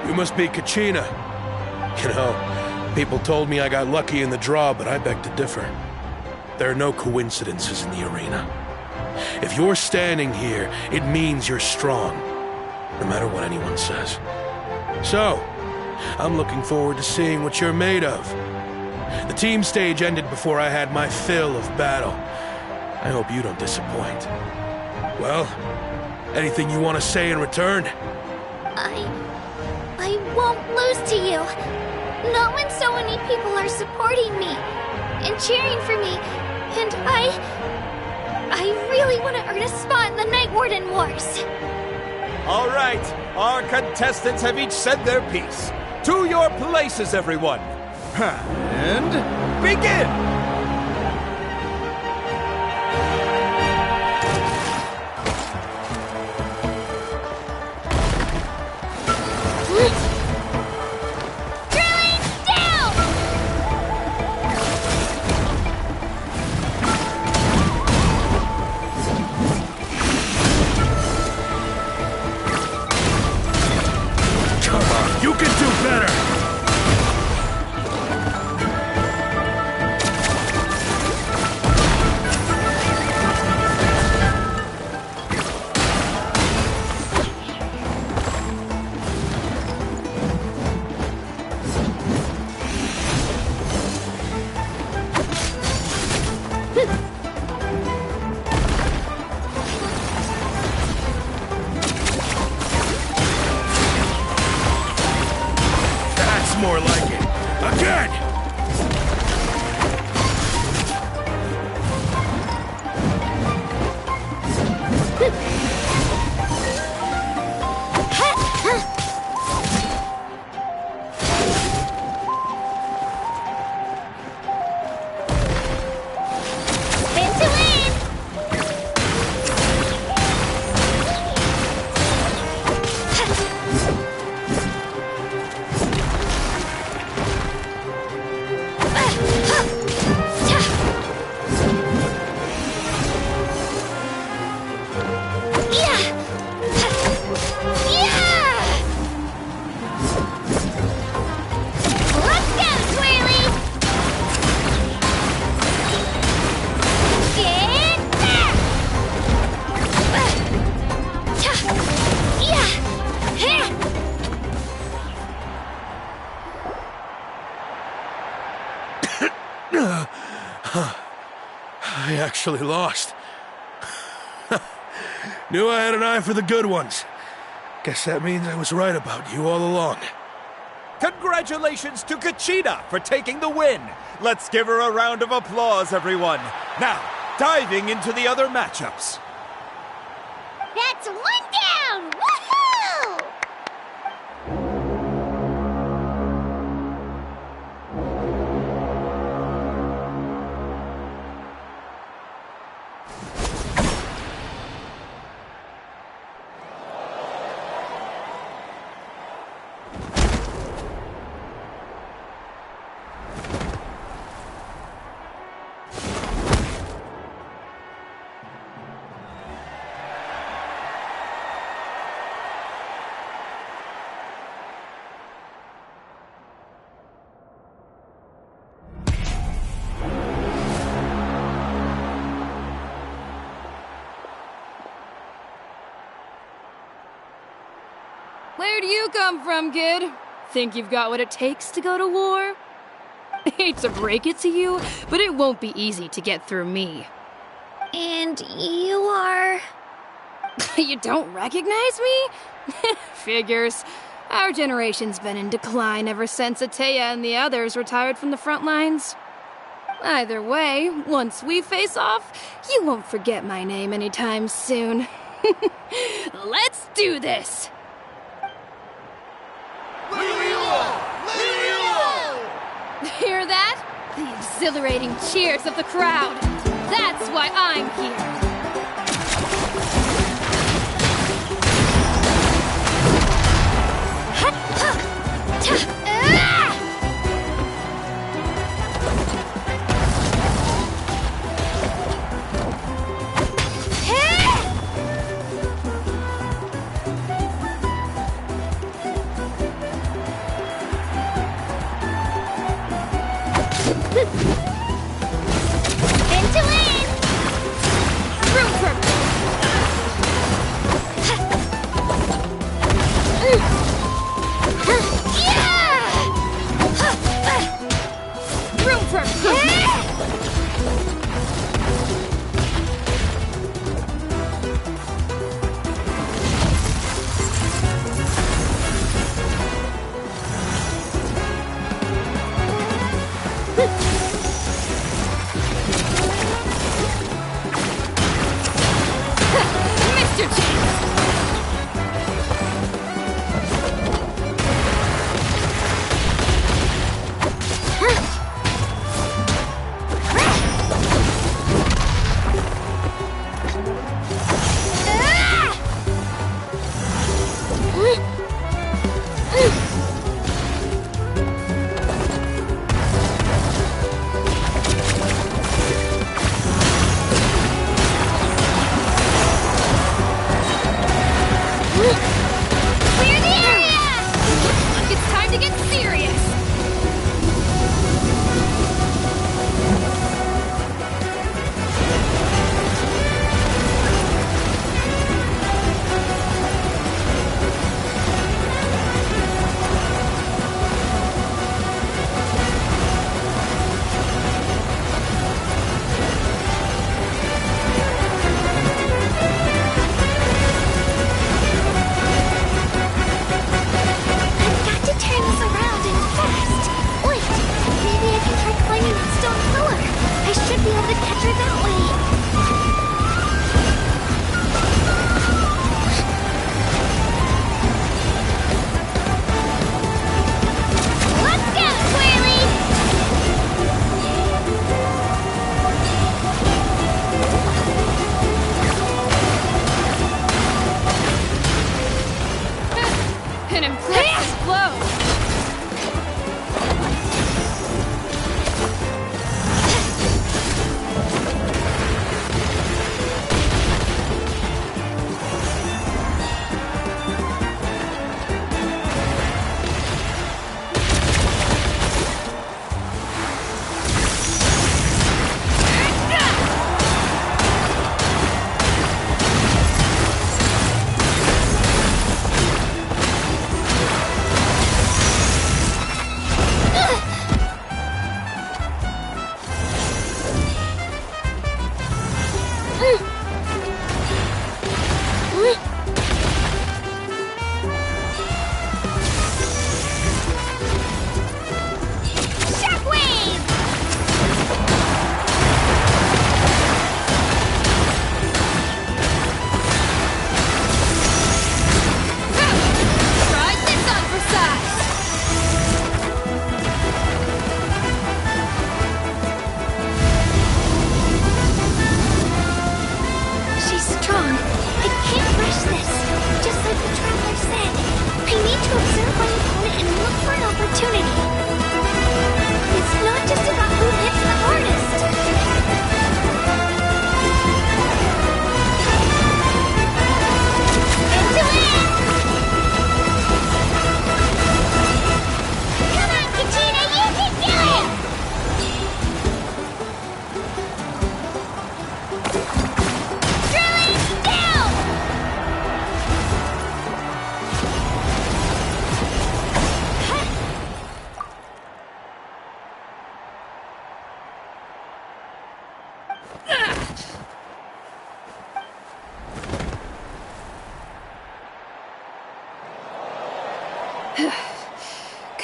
You must be Kachina. You know, people told me I got lucky in the draw, but I beg to differ. There are no coincidences in the arena. If you're standing here, it means you're strong, no matter what anyone says. So, I'm looking forward to seeing what you're made of. The team stage ended before I had my fill of battle. I hope you don't disappoint. Well, anything you want to say in return? I won't lose to you. Not when so many people are supporting me and cheering for me, and I really want to earn a spot in the Night Warden Wars. All right, our contestants have each said their piece. To your places, everyone. And begin! More like it. Again! I actually lost. Knew I had an eye for the good ones. Guess that means I was right about you all along. Congratulations to Kachina for taking the win. Let's give her a round of applause, everyone. Now, diving into the other matchups. That's one down! Woohoo! Where'd you come from, kid? Think you've got what it takes to go to war? Hate to break it to you, but it won't be easy to get through me. And you are... You don't recognize me? Figures. Our generation's been in decline ever since Ateya and the others retired from the front lines. Either way, once we face off, you won't forget my name anytime soon. Let's do this! Hear that? The exhilarating cheers of the crowd. That's why I'm here.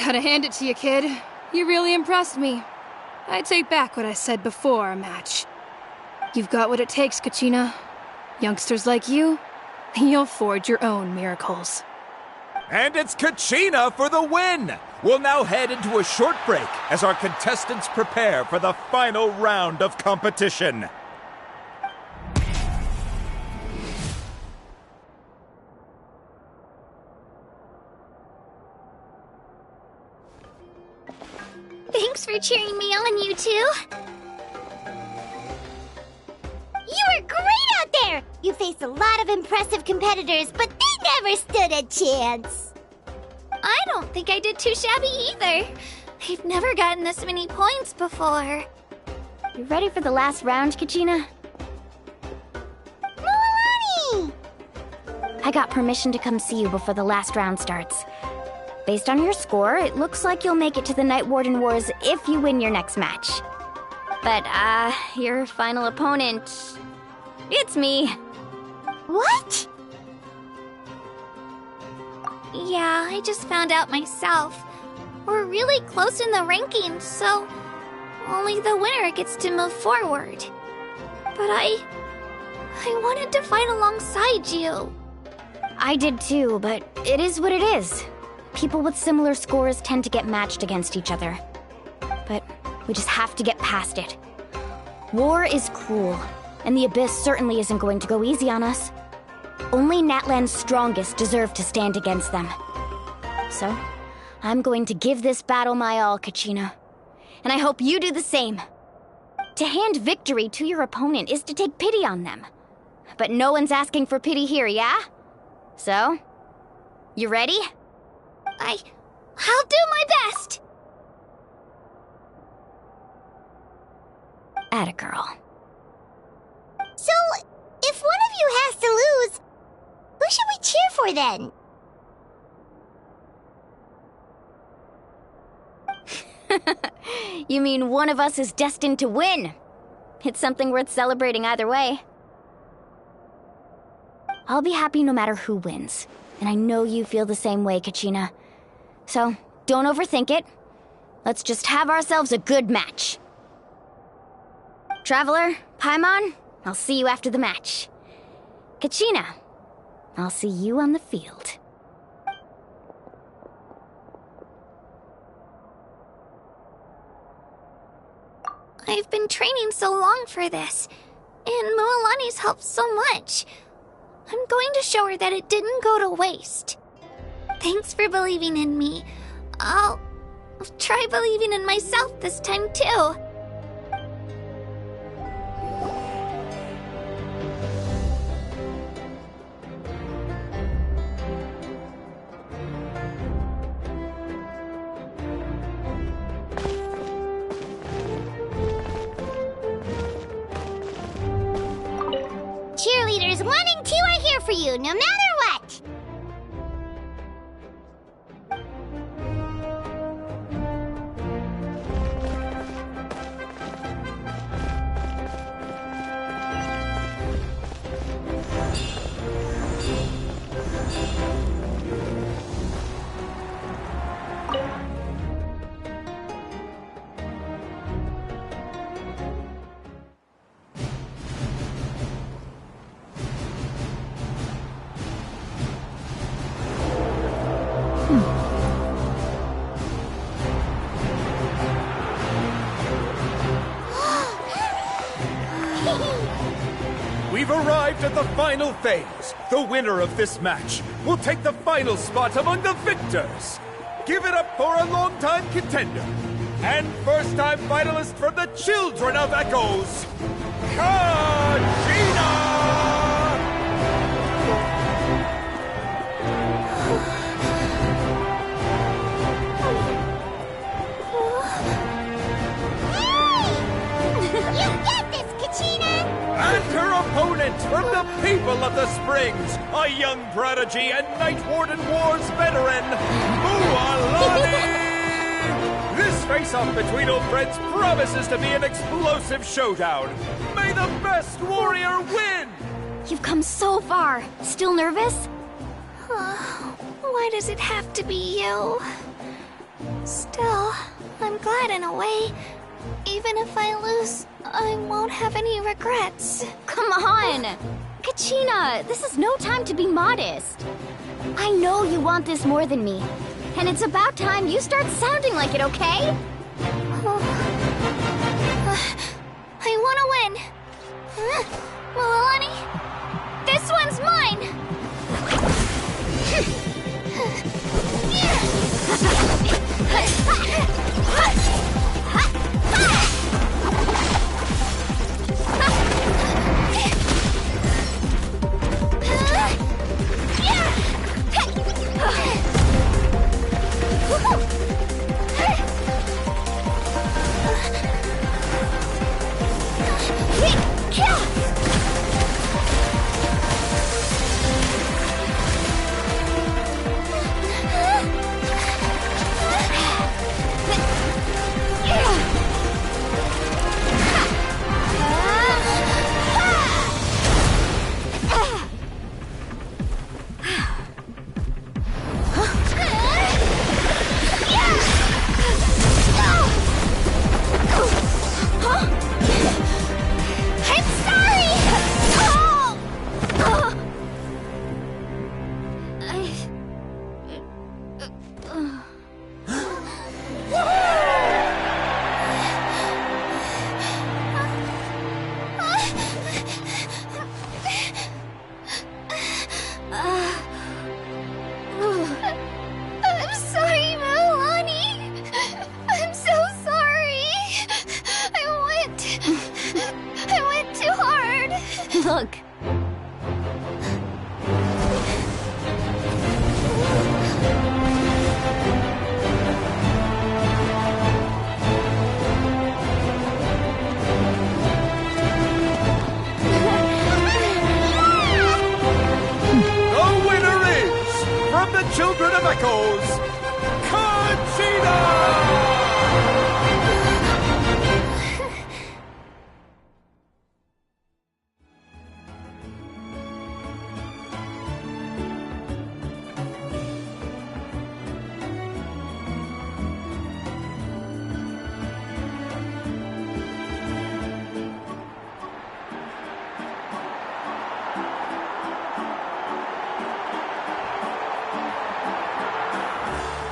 Gotta hand it to you, kid. You really impressed me. I take back what I said before our match. You've got what it takes, Kachina. Youngsters like you, you'll forge your own miracles. And it's Kachina for the win! We'll now head into a short break as our contestants prepare for the final round of competition. Thanks for cheering me on, you two. You were great out there! You faced a lot of impressive competitors, but they never stood a chance. I don't think I did too shabby either. I've never gotten this many points before. You ready for the last round, Kachina? Mualani! I got permission to come see you before the last round starts. Based on your score, it looks like you'll make it to the Night Warden Wars if you win your next match. But, your final opponent... it's me. What? Yeah, I just found out myself. We're really close in the rankings, so only the winner gets to move forward. But I wanted to fight alongside you. I did too, but it is what it is. People with similar scores tend to get matched against each other. But we just have to get past it. War is cruel, and the Abyss certainly isn't going to go easy on us. Only Natlan's strongest deserve to stand against them. So, I'm going to give this battle my all, Kachina. And I hope you do the same. To hand victory to your opponent is to take pity on them. But no one's asking for pity here, yeah? So, you ready? I'll do my best! Atta girl. So, if one of you has to lose, who should we cheer for then? You mean one of us is destined to win? It's something worth celebrating either way. I'll be happy no matter who wins. And I know you feel the same way, Kachina. So, don't overthink it. Let's just have ourselves a good match. Traveler, Paimon, I'll see you after the match. Kachina, I'll see you on the field. I've been training so long for this, and Mualani's helped so much. I'm going to show her that it didn't go to waste. Thanks for believing in me. I'll try believing in myself this time too. Cheerleaders 1 and 2 are here for you, no matter what! We've arrived at the final phase. The winner of this match will take the final spot among the victors. Give it up for a long-time contender and first-time finalist from the Children of Echoes, Kachina! You get this, Kachina! And her opponent from the people of the Springs, a young prodigy and Night Warden Wars veteran, Mualani! This face-off between old friends promises to be an explosive showdown. May the best warrior win! You've come so far. Still nervous? Why does it have to be you? glad in a way. Even if I lose, I won't have any regrets. Come on! Kachina, this is no time to be modest. I know you want this more than me. And it's about time you start sounding like it, okay? I want to win. Milani, this one's mine. Look. The winner is, from the Children of Echoes, Conchita!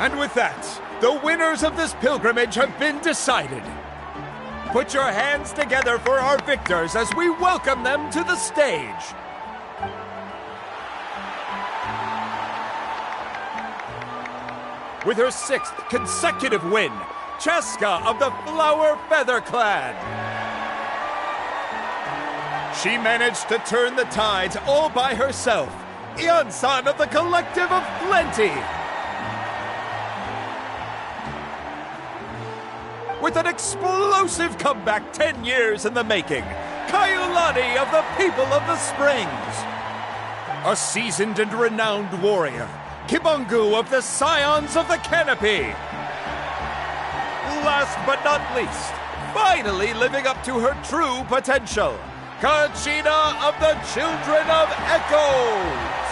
And with that, the winners of this pilgrimage have been decided. Put your hands together for our victors as we welcome them to the stage. With her 6th consecutive win, Cheska of the Flower Feather Clan. She managed to turn the tides all by herself. Ian-san of the Collective of Plenty. With an explosive comeback 10 years in the making, Kaiulani of the People of the Springs. A seasoned and renowned warrior, Kibangu of the Scions of the Canopy. Last but not least, finally living up to her true potential, Kachina of the Children of Echoes.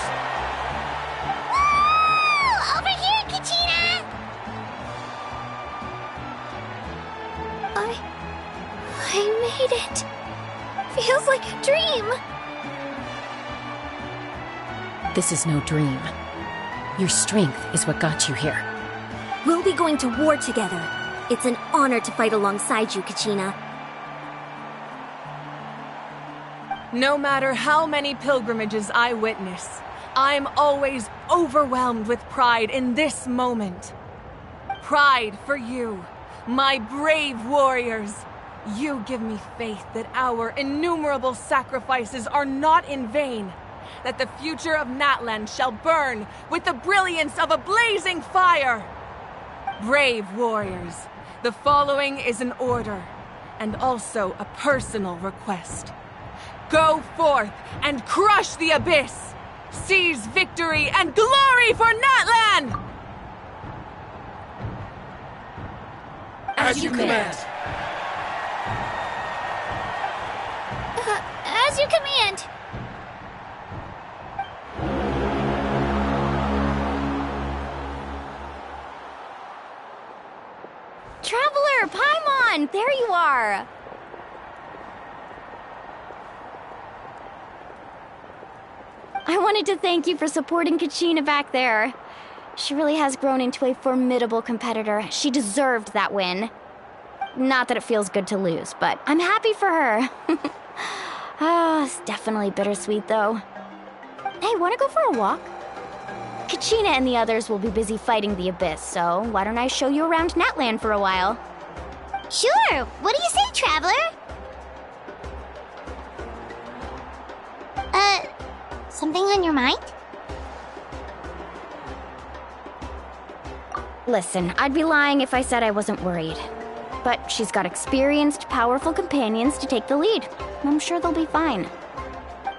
Woo! Over here, Kachina! I made it. Feels like a dream. This is no dream. Your strength is what got you here. We'll be going to war together. It's an honor to fight alongside you, Kachina. No matter how many pilgrimages I witness, I'm always overwhelmed with pride in this moment. Pride for you, my brave warriors. You give me faith that our innumerable sacrifices are not in vain, that the future of Natlan shall burn with the brilliance of a blazing fire. Brave warriors, the following is an order, and also a personal request. Go forth and crush the abyss! Seize victory and glory for Natlan! As you command. As you command. Traveler, Paimon, there you are. I wanted to thank you for supporting Kachina back there. She really has grown into a formidable competitor. She deserved that win. Not that it feels good to lose, but I'm happy for her. It's definitely bittersweet, though. Hey, wanna go for a walk? Kachina and the others will be busy fighting the Abyss, so why don't I show you around Natland for a while? Sure. What do you say, Traveler? Something on your mind? Listen, I'd be lying if I said I wasn't worried. But she's got experienced, powerful companions to take the lead. I'm sure they'll be fine.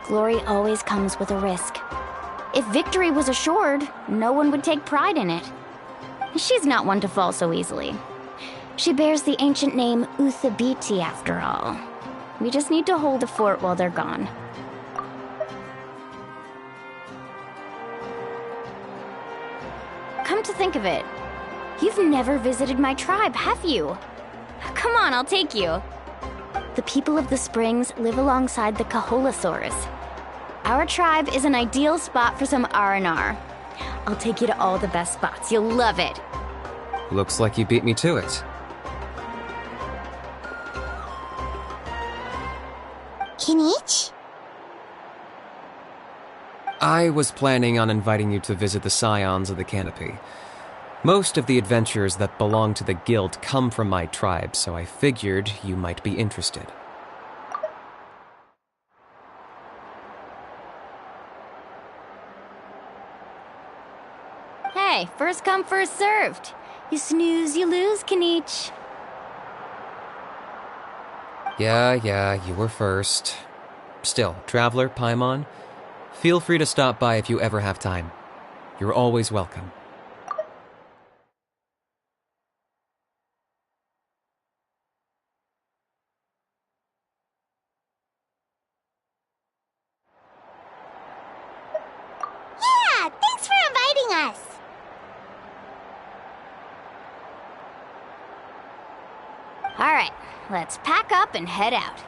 Glory always comes with a risk. If victory was assured, no one would take pride in it. She's not one to fall so easily. She bears the ancient name Uthabiti, after all. We just need to hold the fort while they're gone. Come to think of it, you've never visited my tribe, have you? Come on, I'll take you. The people of the Springs live alongside the Kaholasaurs. Our tribe is an ideal spot for some R&R. I'll take you to all the best spots. You'll love it. Looks like you beat me to it. Kinich? I was planning on inviting you to visit the Scions of the Canopy. Most of the adventurers that belong to the guild come from my tribe, so I figured you might be interested. Hey, first come, first served. You snooze, you lose, Kinich. Yeah, you were first. Still, Traveler, Paimon, feel free to stop by if you ever have time. You're always welcome. Yeah, thanks for inviting us. All right, let's pack up and head out.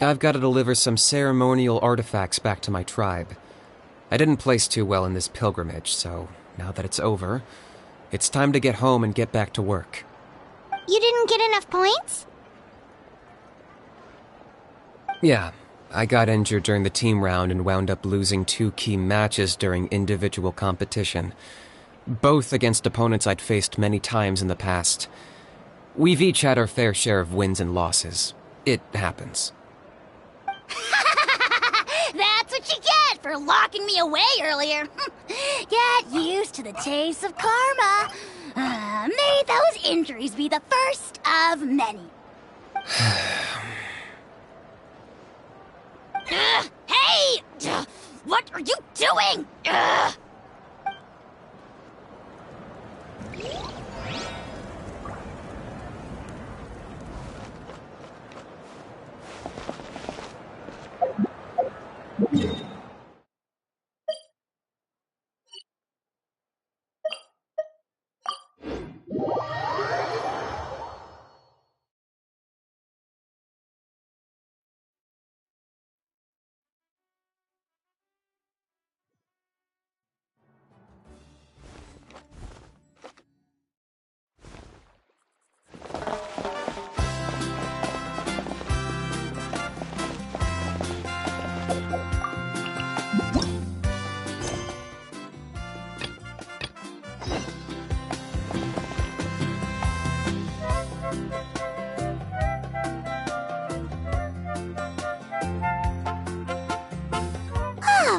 I've got to deliver some ceremonial artifacts back to my tribe. I didn't place too well in this pilgrimage, so now that it's over, it's time to get home and get back to work. You didn't get enough points? Yeah, I got injured during the team round and wound up losing 2 key matches during individual competition, both against opponents I'd faced many times in the past. We've each had our fair share of wins and losses. It happens. That's what you get for locking me away earlier. Get used to the taste of karma. May those injuries be the first of many. Hey! What are you doing?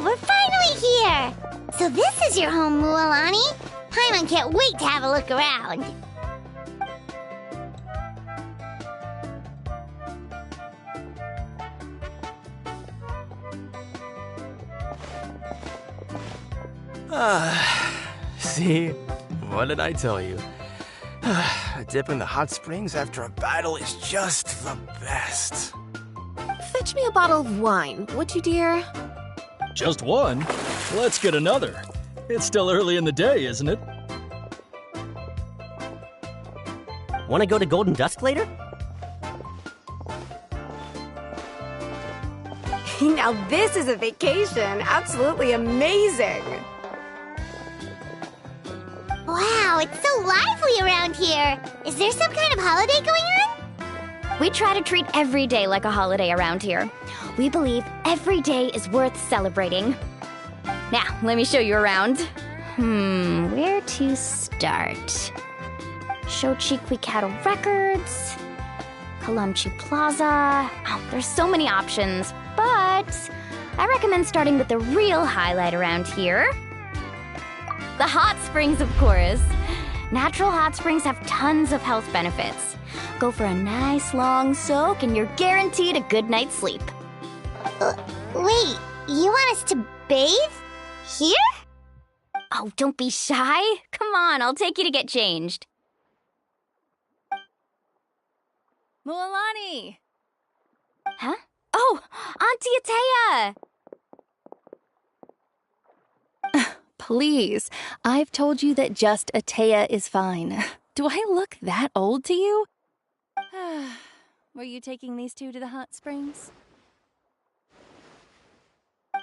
We're finally here! So this is your home, Mualani? Paimon can't wait to have a look around. See? What did I tell you? A dip in the hot springs after a battle is just the best. Fetch me a bottle of wine, would you, dear? Just one? Let's get another. It's still early in the day, isn't it? Want to go to Golden Dusk later? Now this is a vacation. Absolutely amazing. Wow, it's so lively around here. Is there some kind of holiday going on? We try to treat every day like a holiday around here. We believe every day is worth celebrating. Now, let me show you around. Where to start? Shochikwikado Records, Kalamchi Plaza. Oh, there's so many options, but I recommend starting with the real highlight around here. The hot springs, of course. Natural hot springs have tons of health benefits. Go for a nice long soak and you're guaranteed a good night's sleep. Wait, you want us to bathe? Here? Oh, don't be shy. Come on, I'll take you to get changed. Mualani! Huh? Oh, Auntie Atea! Please, I've told you that just Atea is fine. Do I look that old to you? Were you taking these two to the hot springs?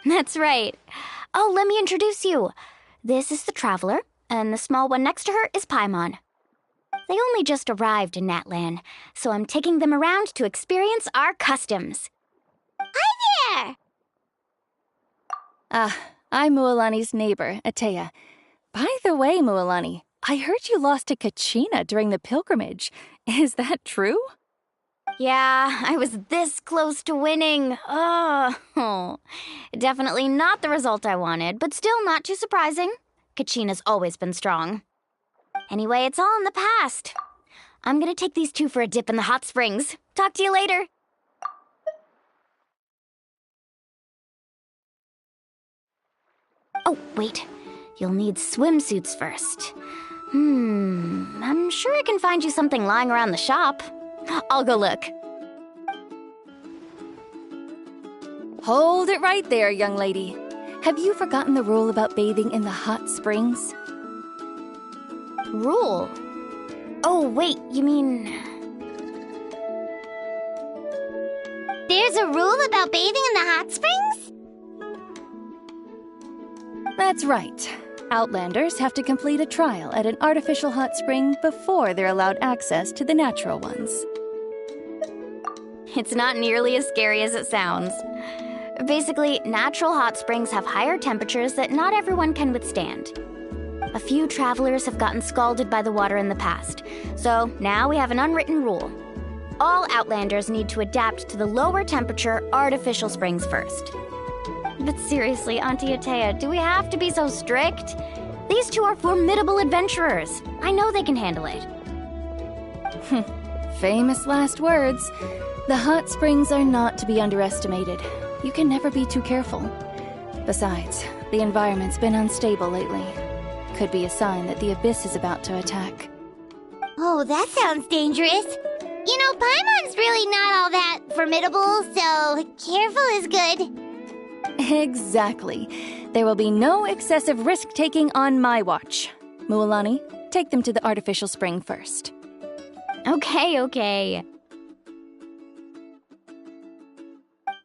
That's right. Oh, let me introduce you. This is the Traveler, and the small one next to her is Paimon. They only just arrived in Natlan, so I'm taking them around to experience our customs. Hi there! I'm Mualani's neighbor, Atea. By the way, Mualani, I heard you lost to Kachina during the pilgrimage. Is that true? Yeah, I was this close to winning. Oh, definitely not the result I wanted, but still not too surprising. Kachina's always been strong. Anyway, it's all in the past. I'm gonna take these two for a dip in the hot springs. Talk to you later. Oh, wait. You'll need swimsuits first. I'm sure I can find you something lying around the shop. I'll go look. Hold it right there, young lady. Have you forgotten the rule about bathing in the hot springs? Rule? Oh, wait, you mean... There's a rule about bathing in the hot springs? That's right. Outlanders have to complete a trial at an artificial hot spring before they're allowed access to the natural ones. It's not nearly as scary as it sounds. Basically, natural hot springs have higher temperatures that not everyone can withstand. A few travelers have gotten scalded by the water in the past, so now we have an unwritten rule. All Outlanders need to adapt to the lower temperature artificial springs first. But seriously, Auntie Atea, do we have to be so strict? These two are formidable adventurers. I know they can handle it. Famous last words. The hot springs are not to be underestimated. You can never be too careful. Besides, the environment's been unstable lately. Could be a sign that the Abyss is about to attack. Oh, that sounds dangerous. You know, Paimon's really not all that formidable, so careful is good. Exactly. There will be no excessive risk-taking on my watch. Mualani, take them to the artificial spring first. Okay.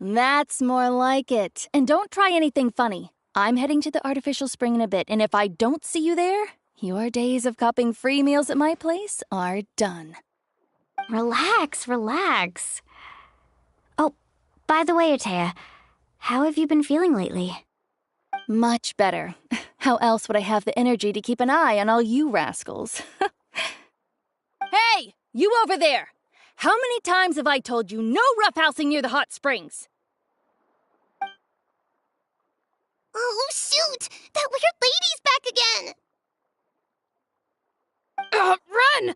That's more like it. And don't try anything funny. I'm heading to the artificial spring in a bit, and if I don't see you there, your days of copping free meals at my place are done. Relax. Oh, by the way, Atea, how have you been feeling lately? Much better. How else would I have the energy to keep an eye on all you rascals? Hey, you over there! How many times have I told you no roughhousing near the hot springs? Oh, shoot! That weird lady's back again! Run!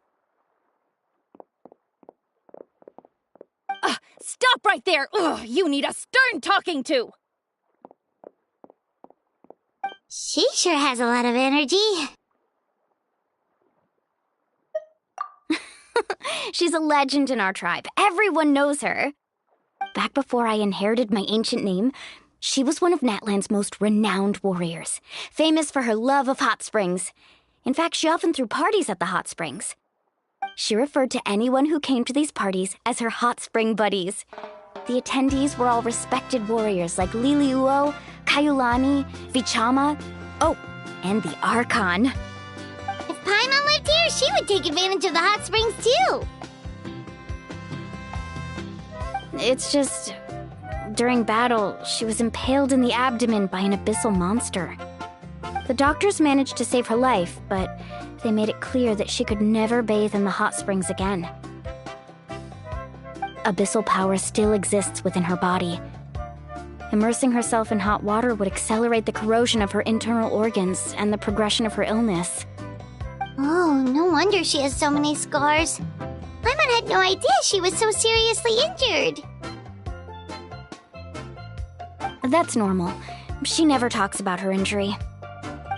Stop right there! You need a stern talking to! She sure has a lot of energy. She's a legend in our tribe. Everyone knows her. Back before I inherited my ancient name, she was one of Natlan's most renowned warriors, famous for her love of hot springs. In fact, she often threw parties at the hot springs. She referred to anyone who came to these parties as her hot spring buddies. The attendees were all respected warriors like Liliuo, Kaiulani, Vichama, and the Archon. If Paimon lived here, she would take advantage of the hot springs too. It's just, during battle, she was impaled in the abdomen by an abyssal monster. The doctors managed to save her life, but they made it clear that she could never bathe in the hot springs again. Abyssal power still exists within her body. Immersing herself in hot water would accelerate the corrosion of her internal organs and the progression of her illness. Oh, no wonder she has so many scars. Paimon had no idea she was so seriously injured. That's normal. She never talks about her injury.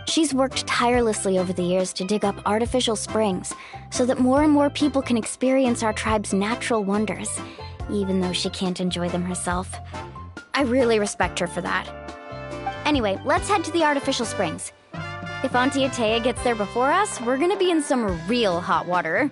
She's worked tirelessly over the years to dig up artificial springs so that more and more people can experience our tribe's natural wonders, even though she can't enjoy them herself. I really respect her for that. Anyway, let's head to the artificial springs. If Auntie Atea gets there before us, we're gonna be in some real hot water.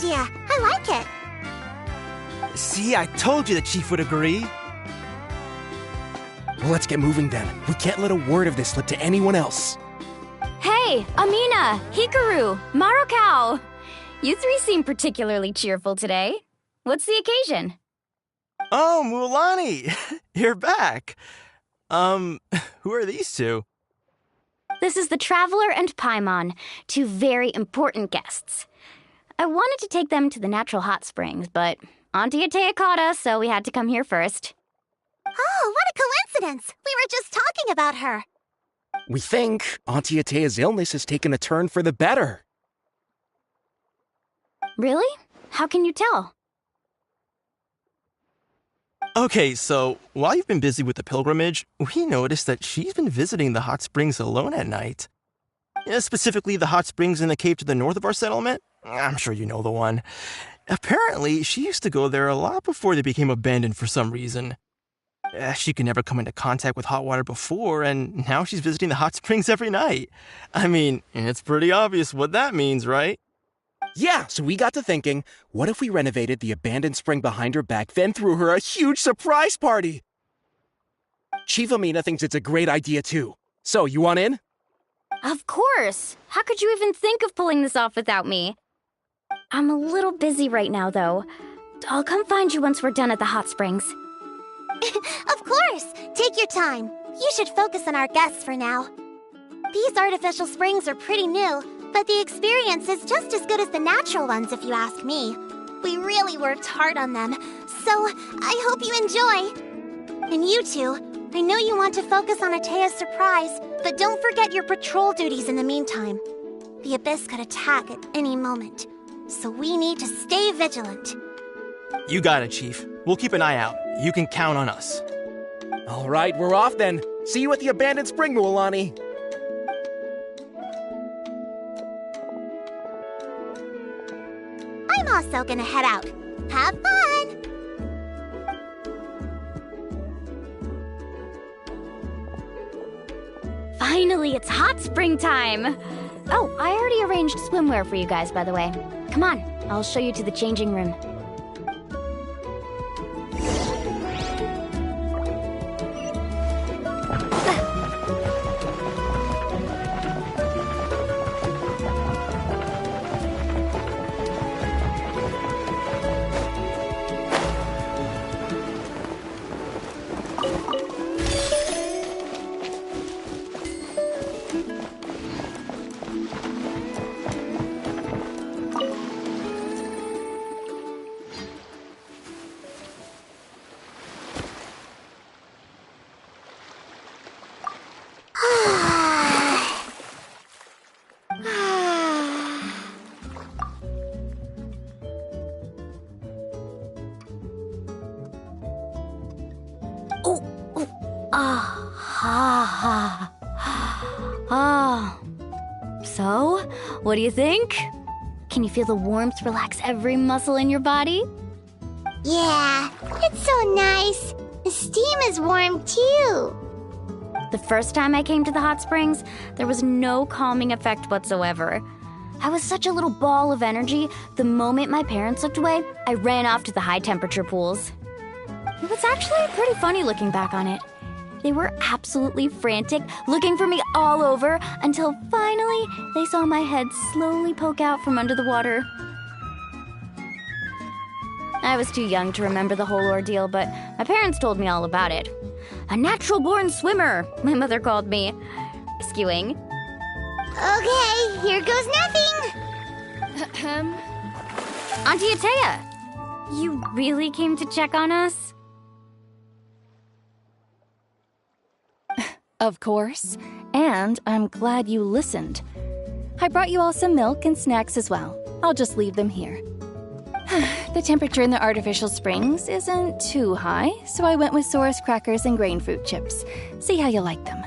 I like it. See, I told you the chief would agree. Well, let's get moving then. We can't let a word of this slip to anyone else. Hey, Amina, Hikaru, Marukau. You three seem particularly cheerful today. What's the occasion? Oh, Mualani, you're back. Who are these two? This is the Traveler and Paimon, two very important guests. I wanted to take them to the natural hot springs, but Auntie Atea caught us, so we had to come here first. Oh, what a coincidence! We were just talking about her. We think Auntie Atea's illness has taken a turn for the better. Really? How can you tell? Okay, so while you've been busy with the pilgrimage, we noticed that she's been visiting the hot springs alone at night. Specifically, the hot springs in the cave to the north of our settlement. I'm sure you know the one. Apparently, she used to go there a lot before they became abandoned for some reason. She could never come into contact with hot water before, and now she's visiting the hot springs every night. I mean, it's pretty obvious what that means, right? Yeah, so we got to thinking, what if we renovated the abandoned spring behind her back, then threw her a huge surprise party? Chief Amina thinks it's a great idea too. So, you want in? Of course! How could you even think of pulling this off without me? I'm a little busy right now, though. I'll come find you once we're done at the hot springs. Of course! Take your time. You should focus on our guests for now. These artificial springs are pretty new, but the experience is just as good as the natural ones if you ask me. We really worked hard on them, so I hope you enjoy. And you two, I know you want to focus on Atea's surprise, but don't forget your patrol duties in the meantime. The Abyss could attack at any moment, so we need to stay vigilant. You got it, Chief. We'll keep an eye out. You can count on us. All right, we're off then. See you at the abandoned spring, Mualani. I'm also gonna head out. Have fun! Finally, it's hot spring time! Oh, I already arranged swimwear for you guys, by the way. Come on, I'll show you to the changing room. So, what do you think? Can you feel the warmth relax every muscle in your body? Yeah, it's so nice. The steam is warm too. The first time I came to the hot springs, there was no calming effect whatsoever. I was such a little ball of energy, the moment my parents looked away, I ran off to the high temperature pools. It was actually pretty funny looking back on it. They were absolutely frantic, looking for me all over, until finally they saw my head slowly poke out from under the water. I was too young to remember the whole ordeal, but my parents told me all about it. A natural-born swimmer, my mother called me. Rescuing. Okay, here goes nothing. Auntie Atea, you really came to check on us? Of course. And I'm glad you listened. I brought you all some milk and snacks as well. I'll just leave them here. The temperature in the artificial springs isn't too high, so I went with Saurus crackers and grain fruit chips. See how you like them.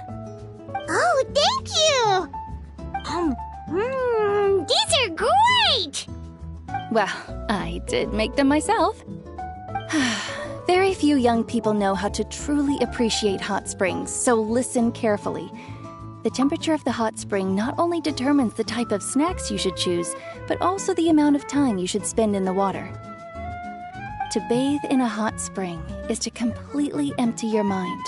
Oh, thank you! These are great! Well, I did make them myself. Very few young people know how to truly appreciate hot springs, so listen carefully. The temperature of the hot spring not only determines the type of snacks you should choose, but also the amount of time you should spend in the water. To bathe in a hot spring is to completely empty your mind.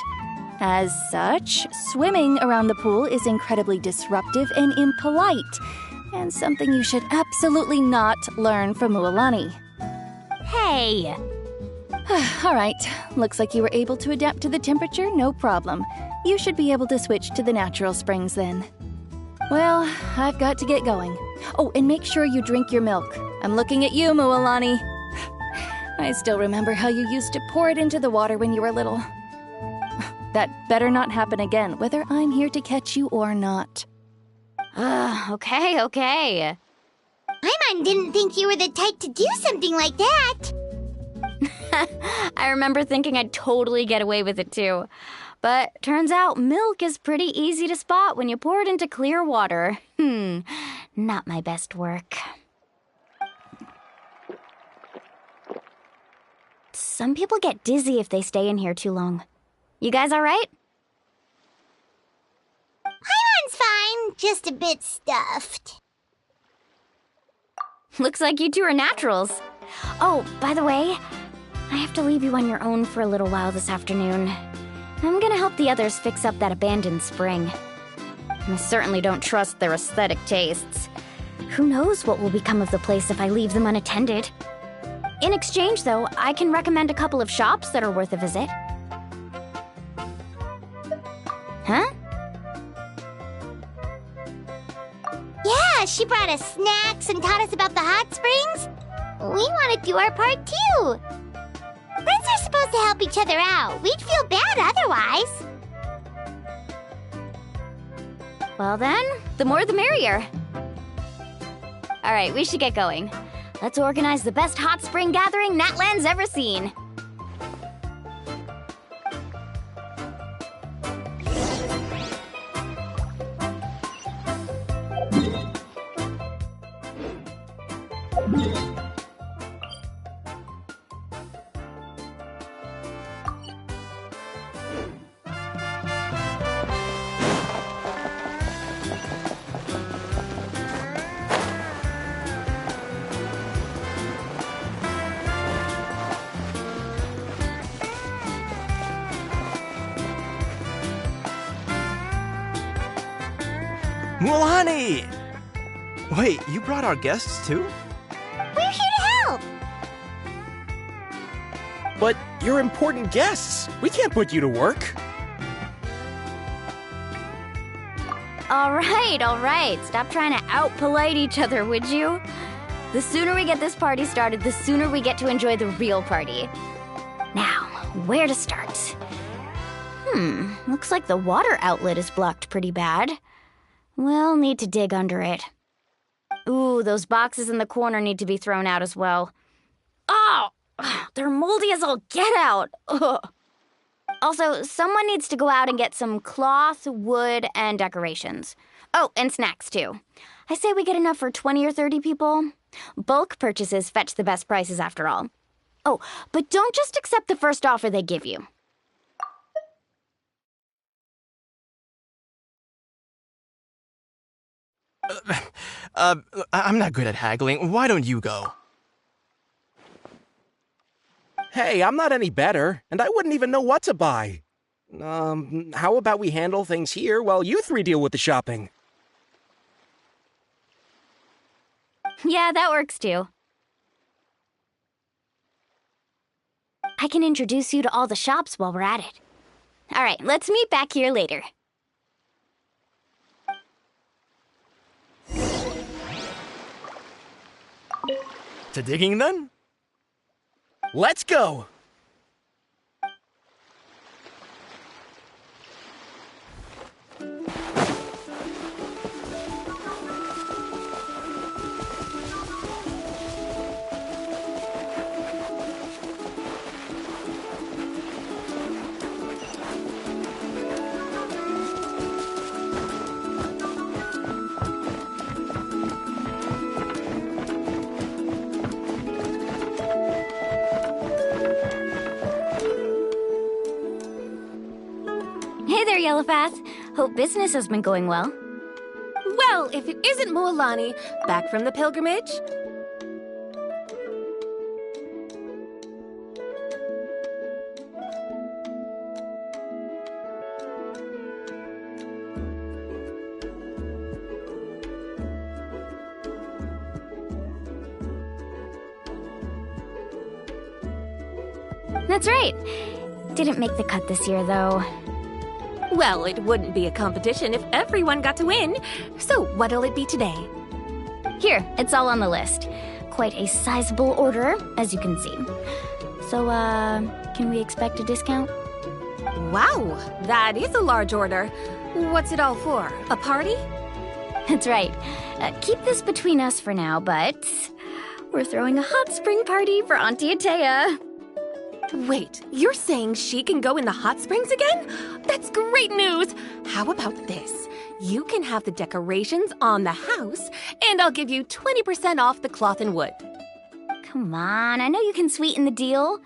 As such, swimming around the pool is incredibly disruptive and impolite, and something you should absolutely not learn from Mualani. Hey! All right, looks like you were able to adapt to the temperature, no problem. You should be able to switch to the natural springs then. Well, I've got to get going. Oh, and make sure you drink your milk. I'm looking at you, Mualani. I still remember how you used to pour it into the water when you were little. That better not happen again, whether I'm here to catch you or not. Okay. Paimon didn't think you were the type to do something like that. I remember thinking I'd totally get away with it too. But turns out milk is pretty easy to spot when you pour it into clear water. Not my best work. Some people get dizzy if they stay in here too long. You guys all right? Paimon's fine, just a bit stuffed. Looks like you two are naturals. Oh, by the way, I have to leave you on your own for a little while this afternoon. I'm gonna help the others fix up that abandoned spring. I certainly don't trust their aesthetic tastes. Who knows what will become of the place if I leave them unattended? In exchange, though, I can recommend a couple of shops that are worth a visit. Huh? Yeah, she brought us snacks and taught us about the hot springs. We want to do our part too. Friends are supposed to help each other out. We'd feel bad otherwise. Well then, the more the merrier. All right, we should get going. Let's organize the best hot spring gathering Natland's ever seen. Mulani! Wait, you brought our guests too? We're here to help. But you're important guests. We can't put you to work. All right. Stop trying to out-polite each other, would you? The sooner we get this party started, the sooner we get to enjoy the real party. Now, where to start? Looks like the water outlet is blocked pretty bad. We'll need to dig under it. Ooh, those boxes in the corner need to be thrown out as well. Oh! They're moldy as all get out! Ugh. Also, someone needs to go out and get some cloth, wood, and decorations. Oh, and snacks, too. I say we get enough for 20 or 30 people. Bulk purchases fetch the best prices after all. Oh, but don't just accept the first offer they give you. I'm not good at haggling. Why don't you go? Hey, I'm not any better, and I wouldn't even know what to buy. How about we handle things here while you three deal with the shopping? Yeah, that works too. I can introduce you to all the shops while we're at it. All right, let's meet back here later. To digging then? Let's go! Hey there, Yellowfast. Hope business has been going well. Well, if it isn't Moalani, back from the pilgrimage? That's right. Didn't make the cut this year, though. Well, it wouldn't be a competition if everyone got to win. So what'll it be today? Here, it's all on the list. Quite a sizable order, as you can see. So, can we expect a discount? Wow, that is a large order. What's it all for? A party? That's right. Keep this between us for now, but we're throwing a hot spring party for Auntie Atea. Wait, you're saying she can go in the hot springs again? That's great news! How about this? You can have the decorations on the house, and I'll give you 20% off the cloth and wood. Come on, I know you can sweeten the deal.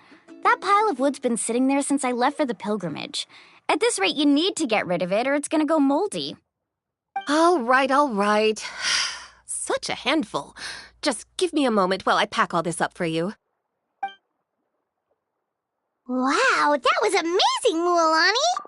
That pile of wood's been sitting there since I left for the pilgrimage. At this rate, you need to get rid of it or it's gonna go moldy. All right. Such a handful. Just give me a moment while I pack all this up for you. Wow, that was amazing, Mualani!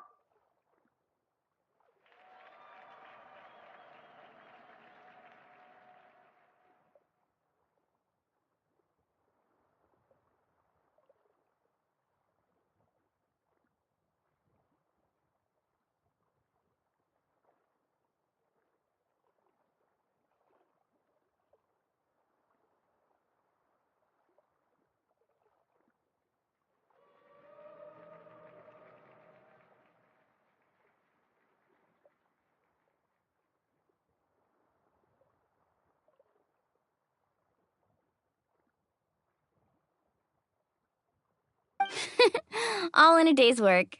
All in a day's work.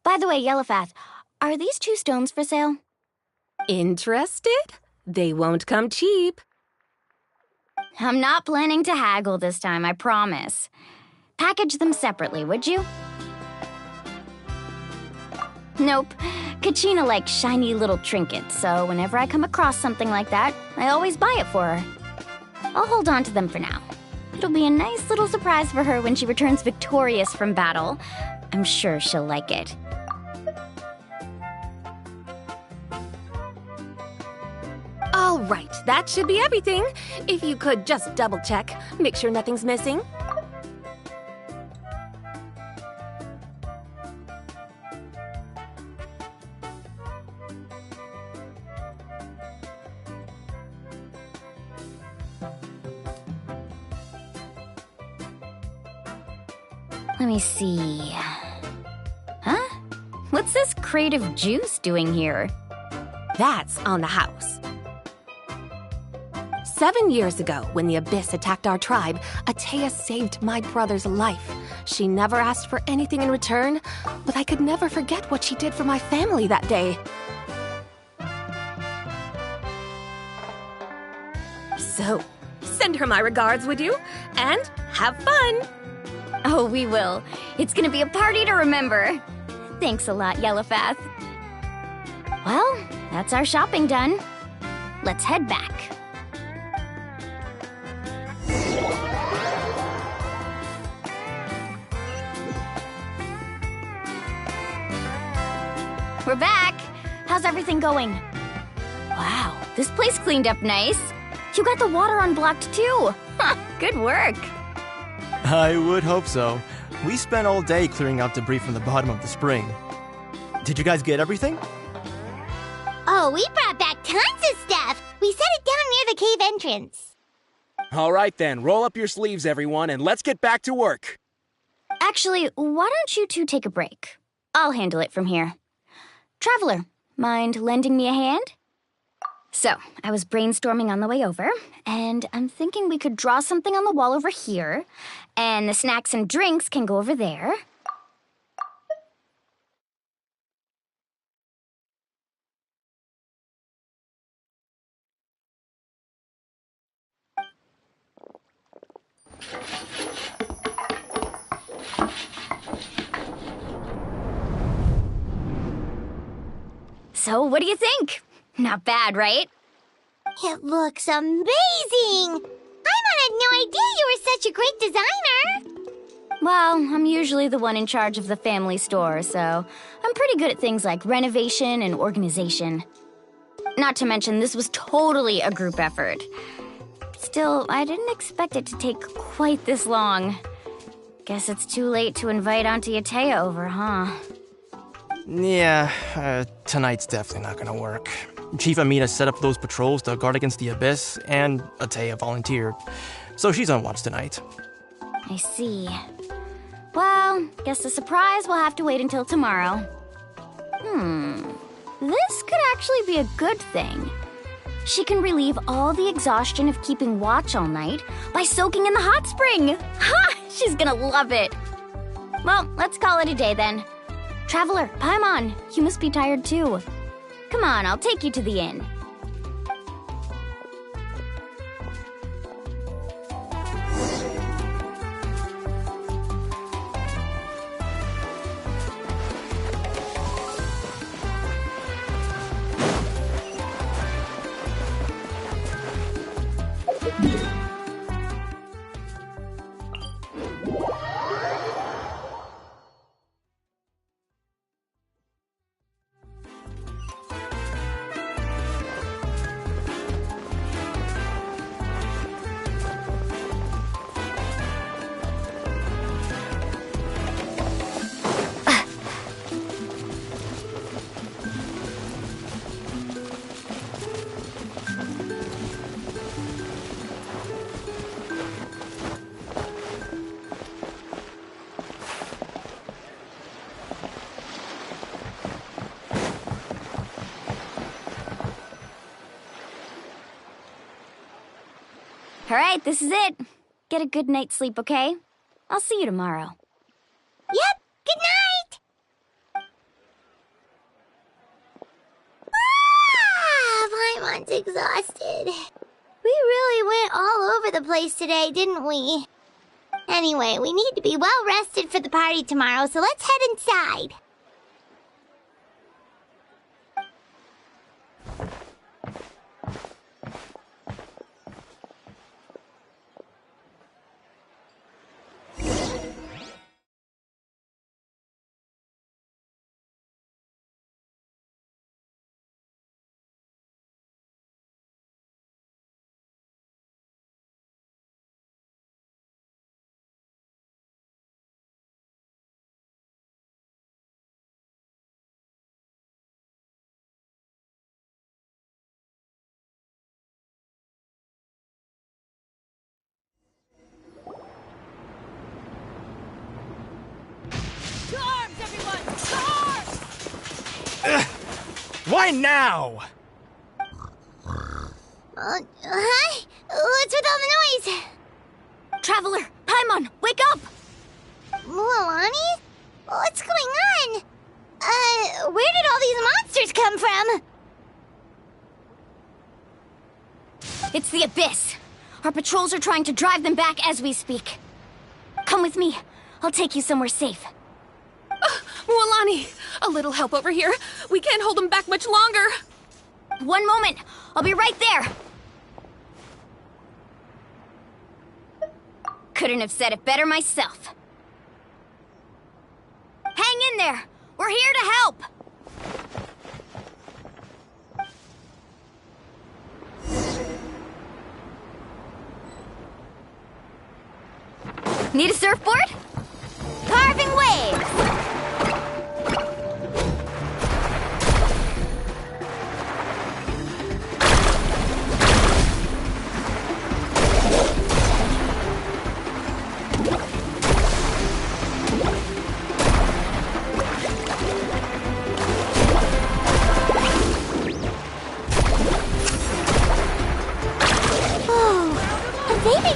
By the way, Yellowfath, are these 2 stones for sale? Interested? They won't come cheap. I'm not planning to haggle this time, I promise. Package them separately, would you? Nope. Kachina likes shiny little trinkets, so whenever I come across something like that, I always buy it for her. I'll hold on to them for now. It'll be a nice little surprise for her when she returns victorious from battle. I'm sure she'll like it. All right, that should be everything. If you could just double check, make sure nothing's missing. Let me see. Huh? What's this crate of juice doing here? That's on the house. 7 years ago, when the Abyss attacked our tribe, Atea saved my brother's life. She never asked for anything in return, but I could never forget what she did for my family that day. So, send her my regards, would you? And have fun! Oh, we will. It's gonna be a party to remember. Thanks a lot, Yellowfath. Well, that's our shopping done. Let's head back. We're back. How's everything going? Wow, this place cleaned up nice. You got the water unblocked too. Good work. I would hope so. We spent all day clearing out debris from the bottom of the spring. Did you guys get everything? Oh, we brought back tons of stuff! We set it down near the cave entrance. All right then, roll up your sleeves, everyone, and let's get back to work. Actually, why don't you 2 take a break? I'll handle it from here. Traveler, mind lending me a hand? So, I was brainstorming on the way over, and I'm thinking we could draw something on the wall over here, and the snacks and drinks can go over there. So, what do you think? Not bad, right? It looks amazing! Paimon had no idea you were such a great designer! Well, I'm usually the one in charge of the family store, so I'm pretty good at things like renovation and organization. Not to mention, this was totally a group effort. Still, I didn't expect it to take quite this long. Guess it's too late to invite Auntie Atea over, huh? Yeah, tonight's definitely not gonna work. Chief Amina set up those patrols to guard against the Abyss, and Atea volunteered. So she's on watch tonight. I see. Well, guess the surprise will have to wait until tomorrow. This could actually be a good thing. She can relieve all the exhaustion of keeping watch all night by soaking in the hot spring. Ha! She's gonna love it. Well, let's call it a day then. Traveler, Paimon, you must be tired too. Come on, I'll take you to the inn. All right, this is it. Get a good night's sleep, okay? I'll see you tomorrow. Yep, good night! Paimon's exhausted. We really went all over the place today, didn't we? Anyway, we need to be well rested for the party tomorrow, so let's head inside. Why now? Huh? What's with all the noise? Traveler, Paimon, wake up! Mualani? What's going on? Where did all these monsters come from? It's the Abyss. Our patrols are trying to drive them back as we speak. Come with me. I'll take you somewhere safe. Mualani, a little help over here. We can't hold them back much longer. One moment. I'll be right there. Couldn't have said it better myself. Hang in there. We're here to help. Need a surfboard? Carving waves!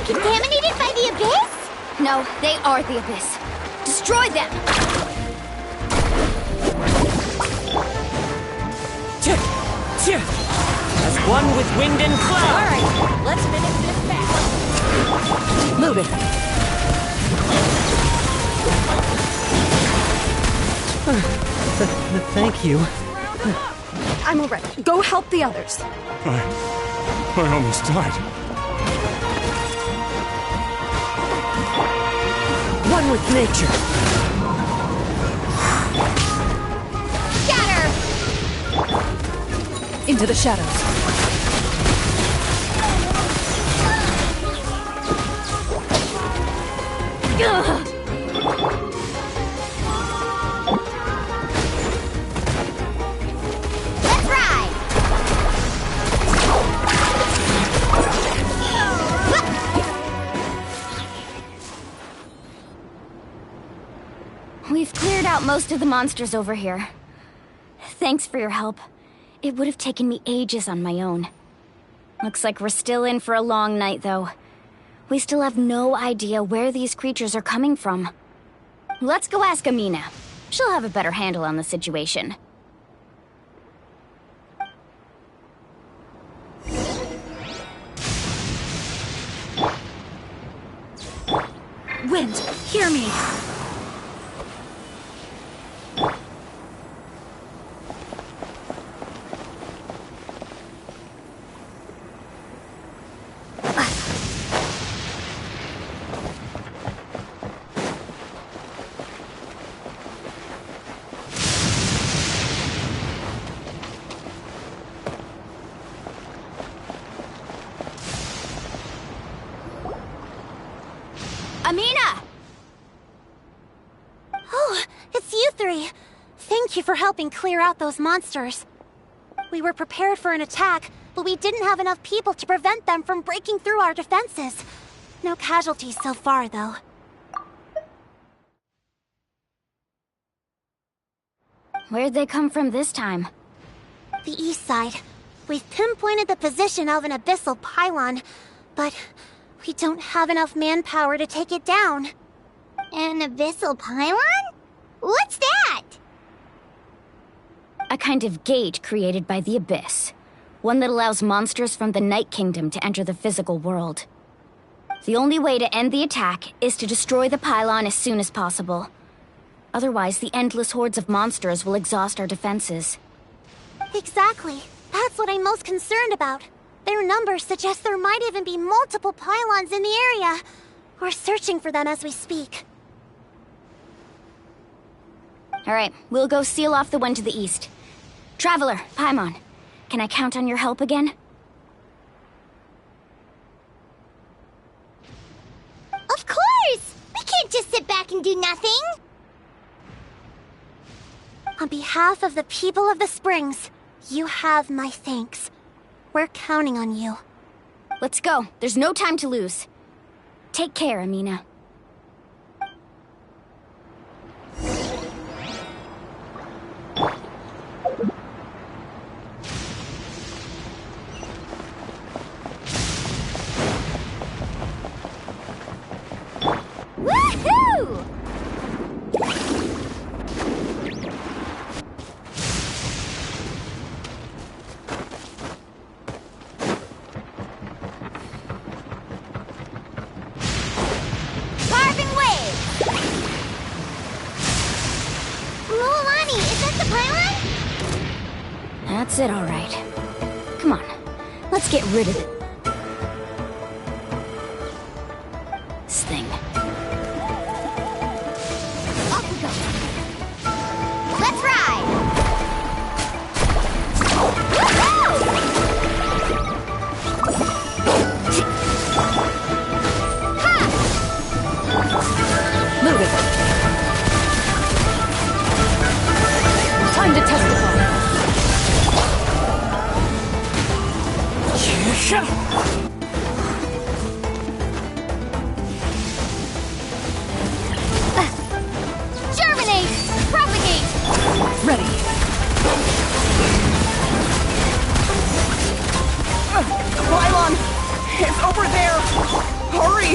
Contaminated by the Abyss? No, they are the Abyss. Destroy them! As one with wind and cloud! Alright, let's finish this fast. Move it. Thank you. I'm alright. Go help the others. I almost died. One with nature. Shatter! Into the shadows. Ugh. Let's ride! We've cleared out most of the monsters over here. Thanks for your help. It would have taken me ages on my own. Looks like we're still in for a long night, though. We still have no idea where these creatures are coming from. Let's go ask Amina. She'll have a better handle on the situation. Wind, hear me. Amina! Oh, it's you three. Thank you for helping clear out those monsters. We were prepared for an attack, but we didn't have enough people to prevent them from breaking through our defenses. No casualties so far, though. Where'd they come from this time? The east side. We've pinpointed the position of an abyssal pylon, but we don't have enough manpower to take it down. An abyssal pylon? What's that? A kind of gate created by the Abyss. One that allows monsters from the Night Kingdom to enter the physical world. The only way to end the attack is to destroy the pylon as soon as possible. Otherwise, the endless hordes of monsters will exhaust our defenses. Exactly. That's what I'm most concerned about. Their numbers suggest there might even be multiple pylons in the area. We're searching for them as we speak. Alright, we'll go seal off the one to the east. Traveler, Paimon, can I count on your help again? Of course! We can't just sit back and do nothing! On behalf of the people of the Springs, you have my thanks. We're counting on you. Let's go. There's no time to lose. Take care, Amina. Woohoo! That's it, all right. Come on, let's get rid of it. This thing. Off we go. Let's ride! Move it. Time to testify. Germinate! Propagate! Ready. The pylon! It's over there! Hurry!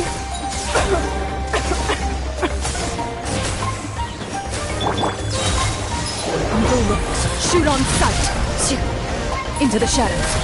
Eagle looks. Shoot on sight! Shoot! Into the shadows.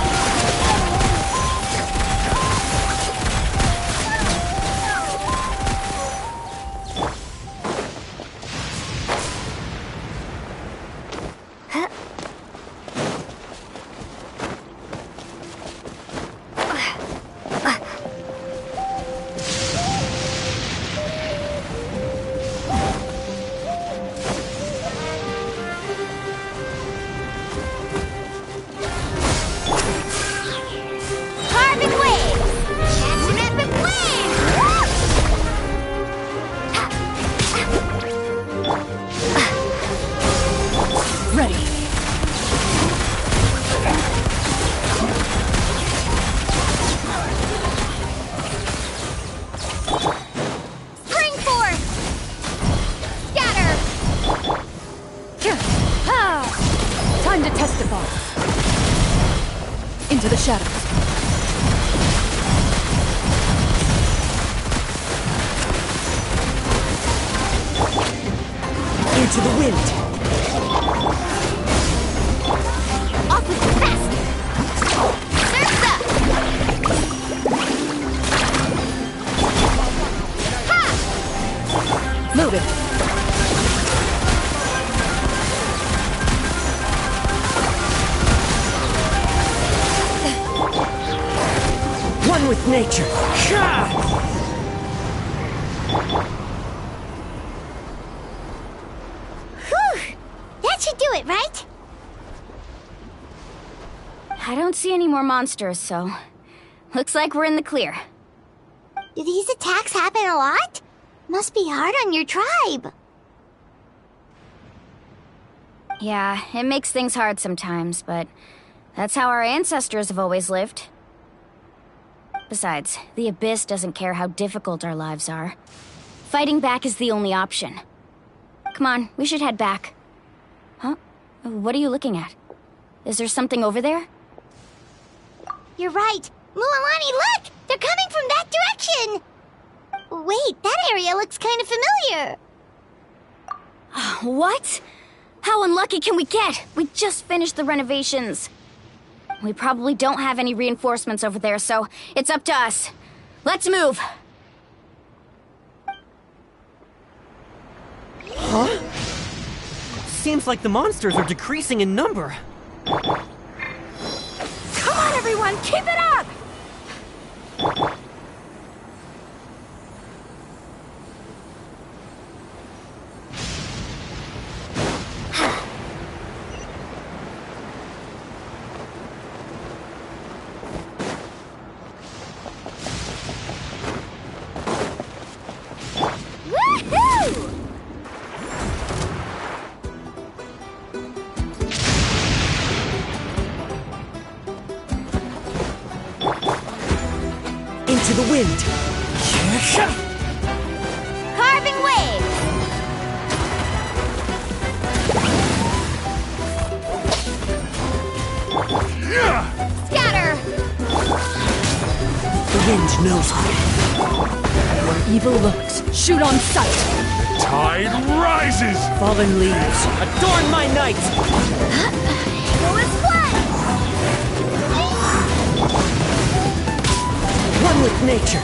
Time to testify. Into the shadows. Into the wind! Off with the fast! Surf's up! Ha! Move it! One with nature! Whew! That should do it, right? I don't see any more monsters, so looks like we're in the clear. Do these attacks happen a lot? Must be hard on your tribe. Yeah, it makes things hard sometimes, but that's how our ancestors have always lived. Besides, the Abyss doesn't care how difficult our lives are. Fighting back is the only option. Come on, we should head back. Huh? What are you looking at? Is there something over there? You're right. Mualani, look! They're coming from that direction! Wait, that area looks kind of familiar. What? How unlucky can we get? We just finished the renovations. We probably don't have any reinforcements over there, so it's up to us. Let's move! Huh? Seems like the monsters are decreasing in number. Come on, everyone! Keep it up! Into the wind! Carving waves! Scatter! The wind knows me. Where evil looks, shoot on sight! Tide rises! Fallen leaves, adorn my night! Go as one! One with nature!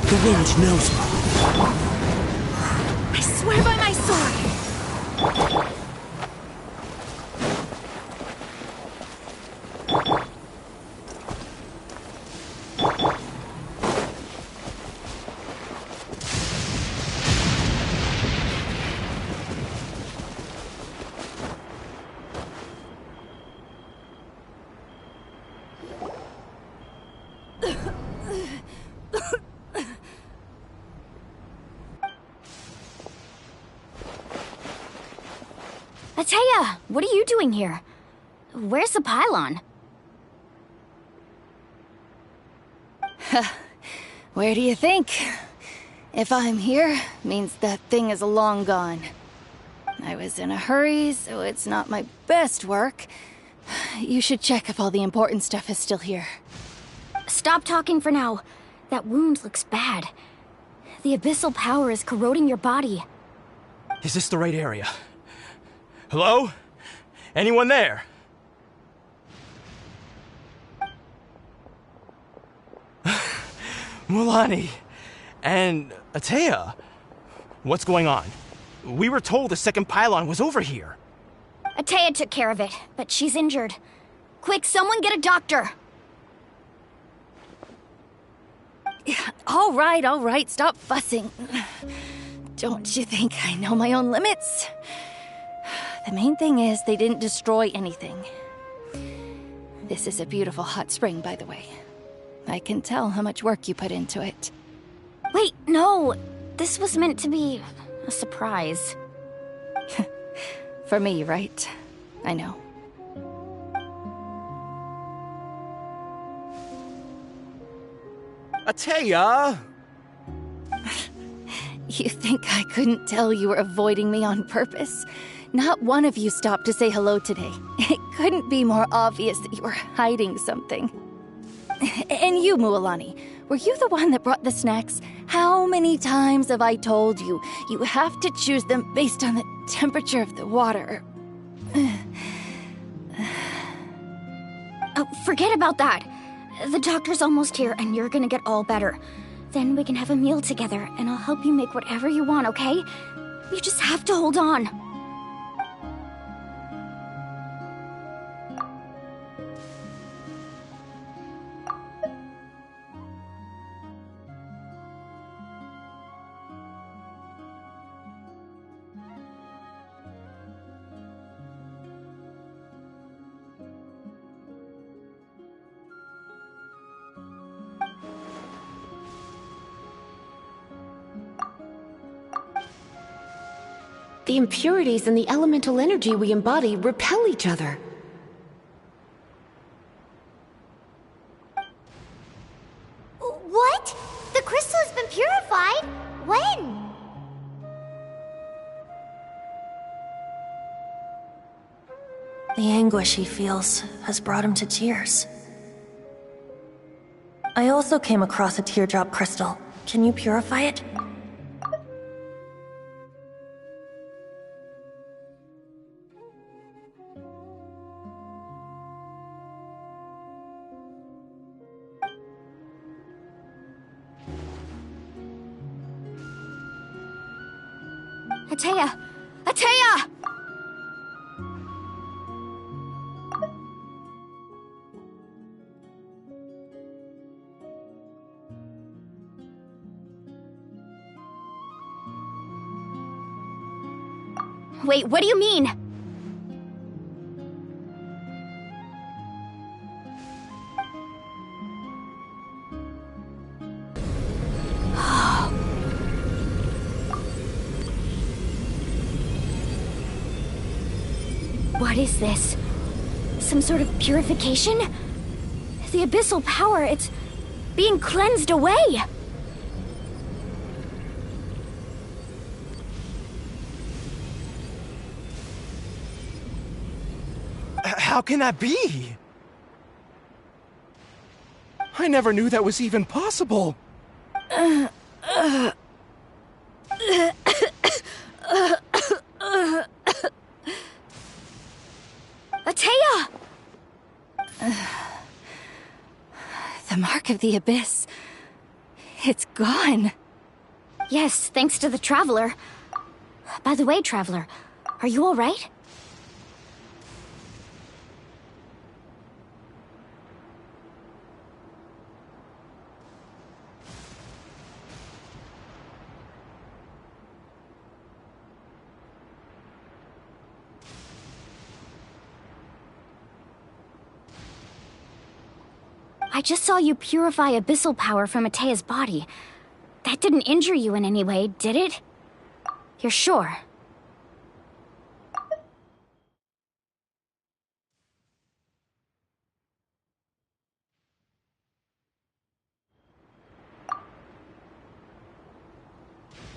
The wind knows me. I swear by my sword! Ateya, what are you doing here? Where's the pylon? Where do you think? If I'm here, means that thing is long gone. I was in a hurry, so it's not my best work. You should check if all the important stuff is still here. Stop talking for now. That wound looks bad. The abyssal power is corroding your body. Is this the right area? Hello? Anyone there? Mualani and Ateya. What's going on? We were told the second pylon was over here. Ateya took care of it, but she's injured. Quick, someone get a doctor! All right, stop fussing. Don't you think I know my own limits? The main thing is they didn't destroy anything. This is a beautiful hot spring, by the way. I can tell how much work you put into it. Wait, no! This was meant to be a surprise. For me, right? I know. Ateya! You think I couldn't tell you were avoiding me on purpose? Not one of you stopped to say hello today. It couldn't be more obvious that you were hiding something. And you, Mualani, were you the one that brought the snacks? How many times have I told you, you have to choose them based on the temperature of the water? Oh, forget about that. The doctor's almost here, and you're gonna get all better. Then we can have a meal together, and I'll help you make whatever you want, okay? You just have to hold on. The impurities and the elemental energy we embody repel each other. What? The crystal has been purified? When? The anguish he feels has brought him to tears. I also came across a teardrop crystal. Can you purify it? Ateya! Ateya! Wait, what do you mean? What is this? Some sort of purification? The abyssal power, it's being cleansed away! How can that be? I never knew that was even possible. Ateya! The mark of the abyss. It's gone. Yes, thanks to the Traveler. By the way, Traveler, are you alright? I just saw you purify abyssal power from Atea's body. That didn't injure you in any way, did it? You're sure?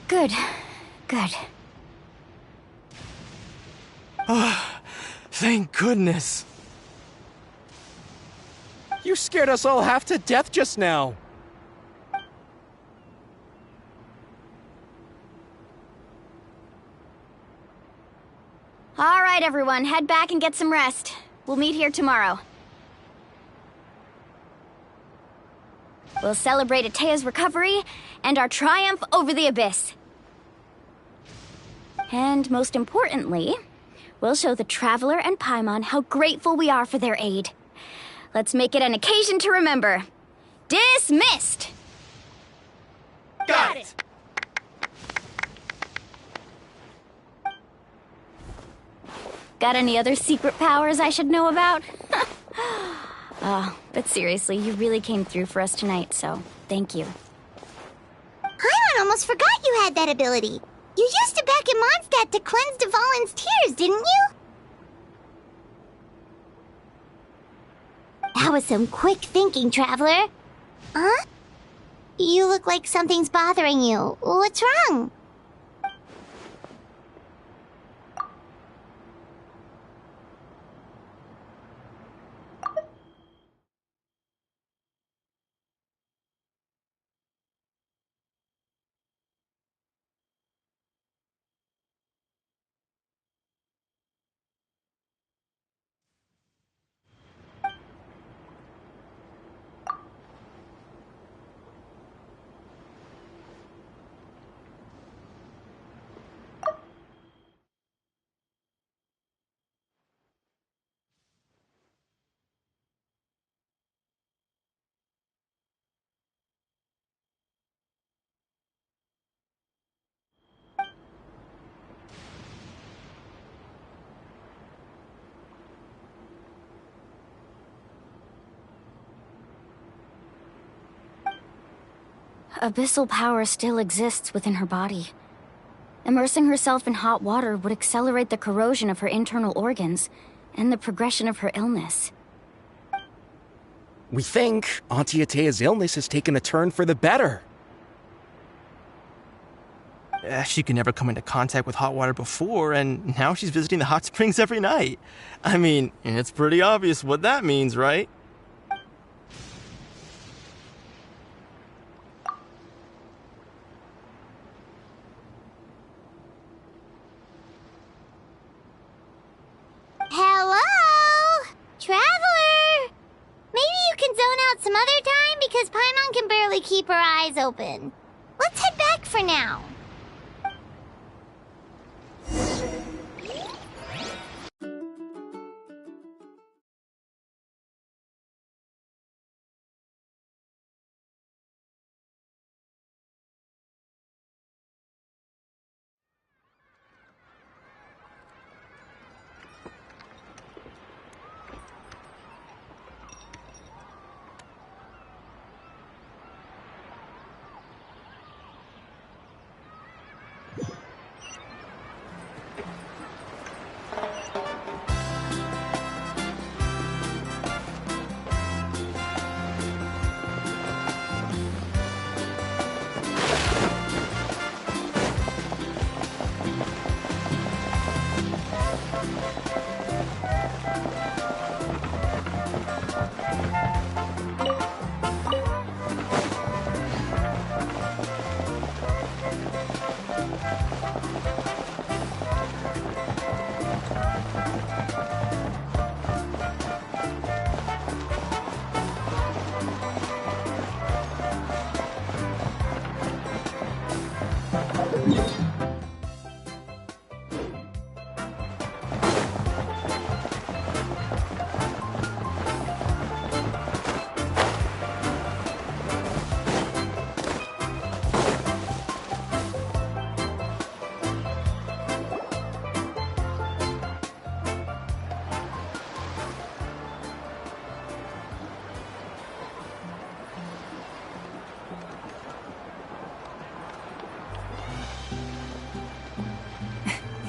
Good. Good. Thank goodness. You scared us all half to death just now. All right, everyone, head back and get some rest. We'll meet here tomorrow. We'll celebrate Atea's recovery and our triumph over the abyss. And most importantly, we'll show the Traveler and Paimon how grateful we are for their aid. Let's make it an occasion to remember. Dismissed! Got it! Got any other secret powers I should know about? But seriously, you really came through for us tonight, so thank you. Paimon almost forgot you had that ability. You used it back in Mondstadt to cleanse Dvalin's tears, didn't you? That was some quick thinking, Traveler. Huh? You look like something's bothering you. What's wrong? abyssal power still exists within her body. Immersing herself in hot water would accelerate the corrosion of her internal organs and the progression of her illness. We think Auntie Atea's illness has taken a turn for the better. She could never come into contact with hot water before, and now she's visiting the hot springs every night. I mean, it's pretty obvious what that means, right? Hello? Traveler? Maybe you can zone out some other time because Paimon can barely keep her eyes open. Let's head back for now.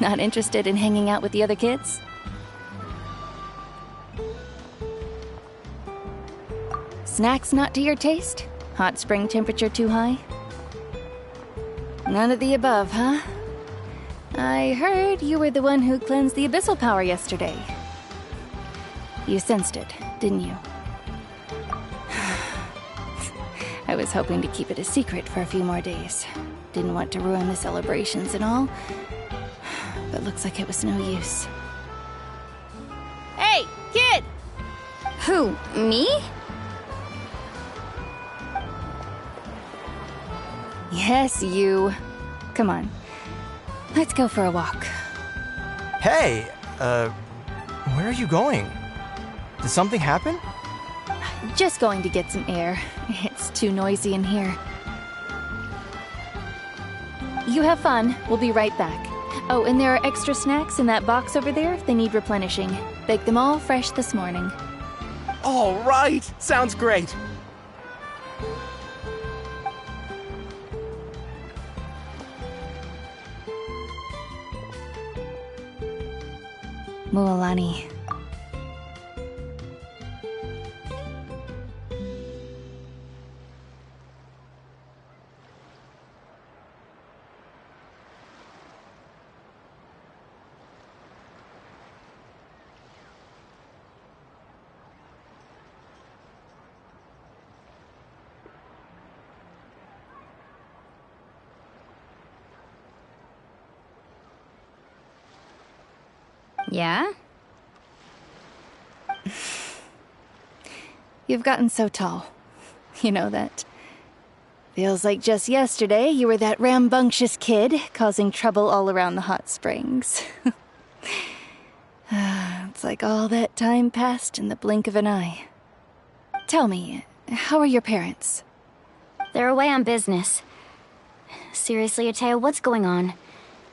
Not interested in hanging out with the other kids? Snacks not to your taste? Hot spring temperature too high? None of the above, huh? I heard you were the one who cleansed the abyssal power yesterday. You sensed it, didn't you? I was hoping to keep it a secret for a few more days. Didn't want to ruin the celebrations and all. But looks like it was no use. Hey, kid! Who, me? Yes, you. Come on. Let's go for a walk. Hey, where are you going? Did something happen? Just going to get some air. It's too noisy in here. You have fun. We'll be right back. Oh, and there are extra snacks in that box over there if they need replenishing. Baked them all fresh this morning. All right! Sounds great! Mualani. Yeah? You've gotten so tall. You know that. Feels like just yesterday you were that rambunctious kid causing trouble all around the hot springs. It's like all that time passed in the blink of an eye. Tell me, how are your parents? They're away on business. Seriously, Atea, what's going on?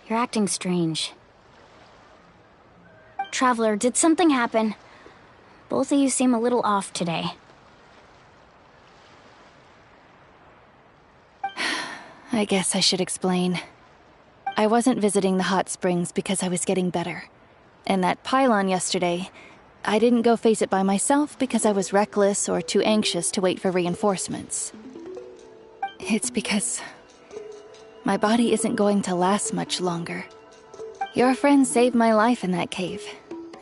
You're acting strange. Traveler, did something happen? Both of you seem a little off today. I guess I should explain. I wasn't visiting the hot springs because I was getting better. And that pylon yesterday, I didn't go face it by myself because I was reckless or too anxious to wait for reinforcements. It's because my body isn't going to last much longer. Your friend saved my life in that cave,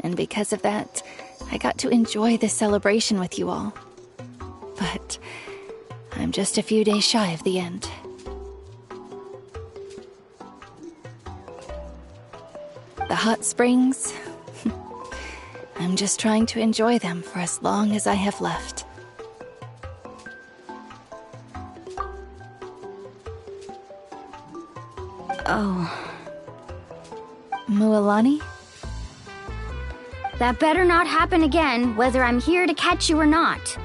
and because of that, I got to enjoy this celebration with you all. But I'm just a few days shy of the end. The hot springs, I'm just trying to enjoy them for as long as I have left. Oh. Mualani? That better not happen again, whether I'm here to catch you or not.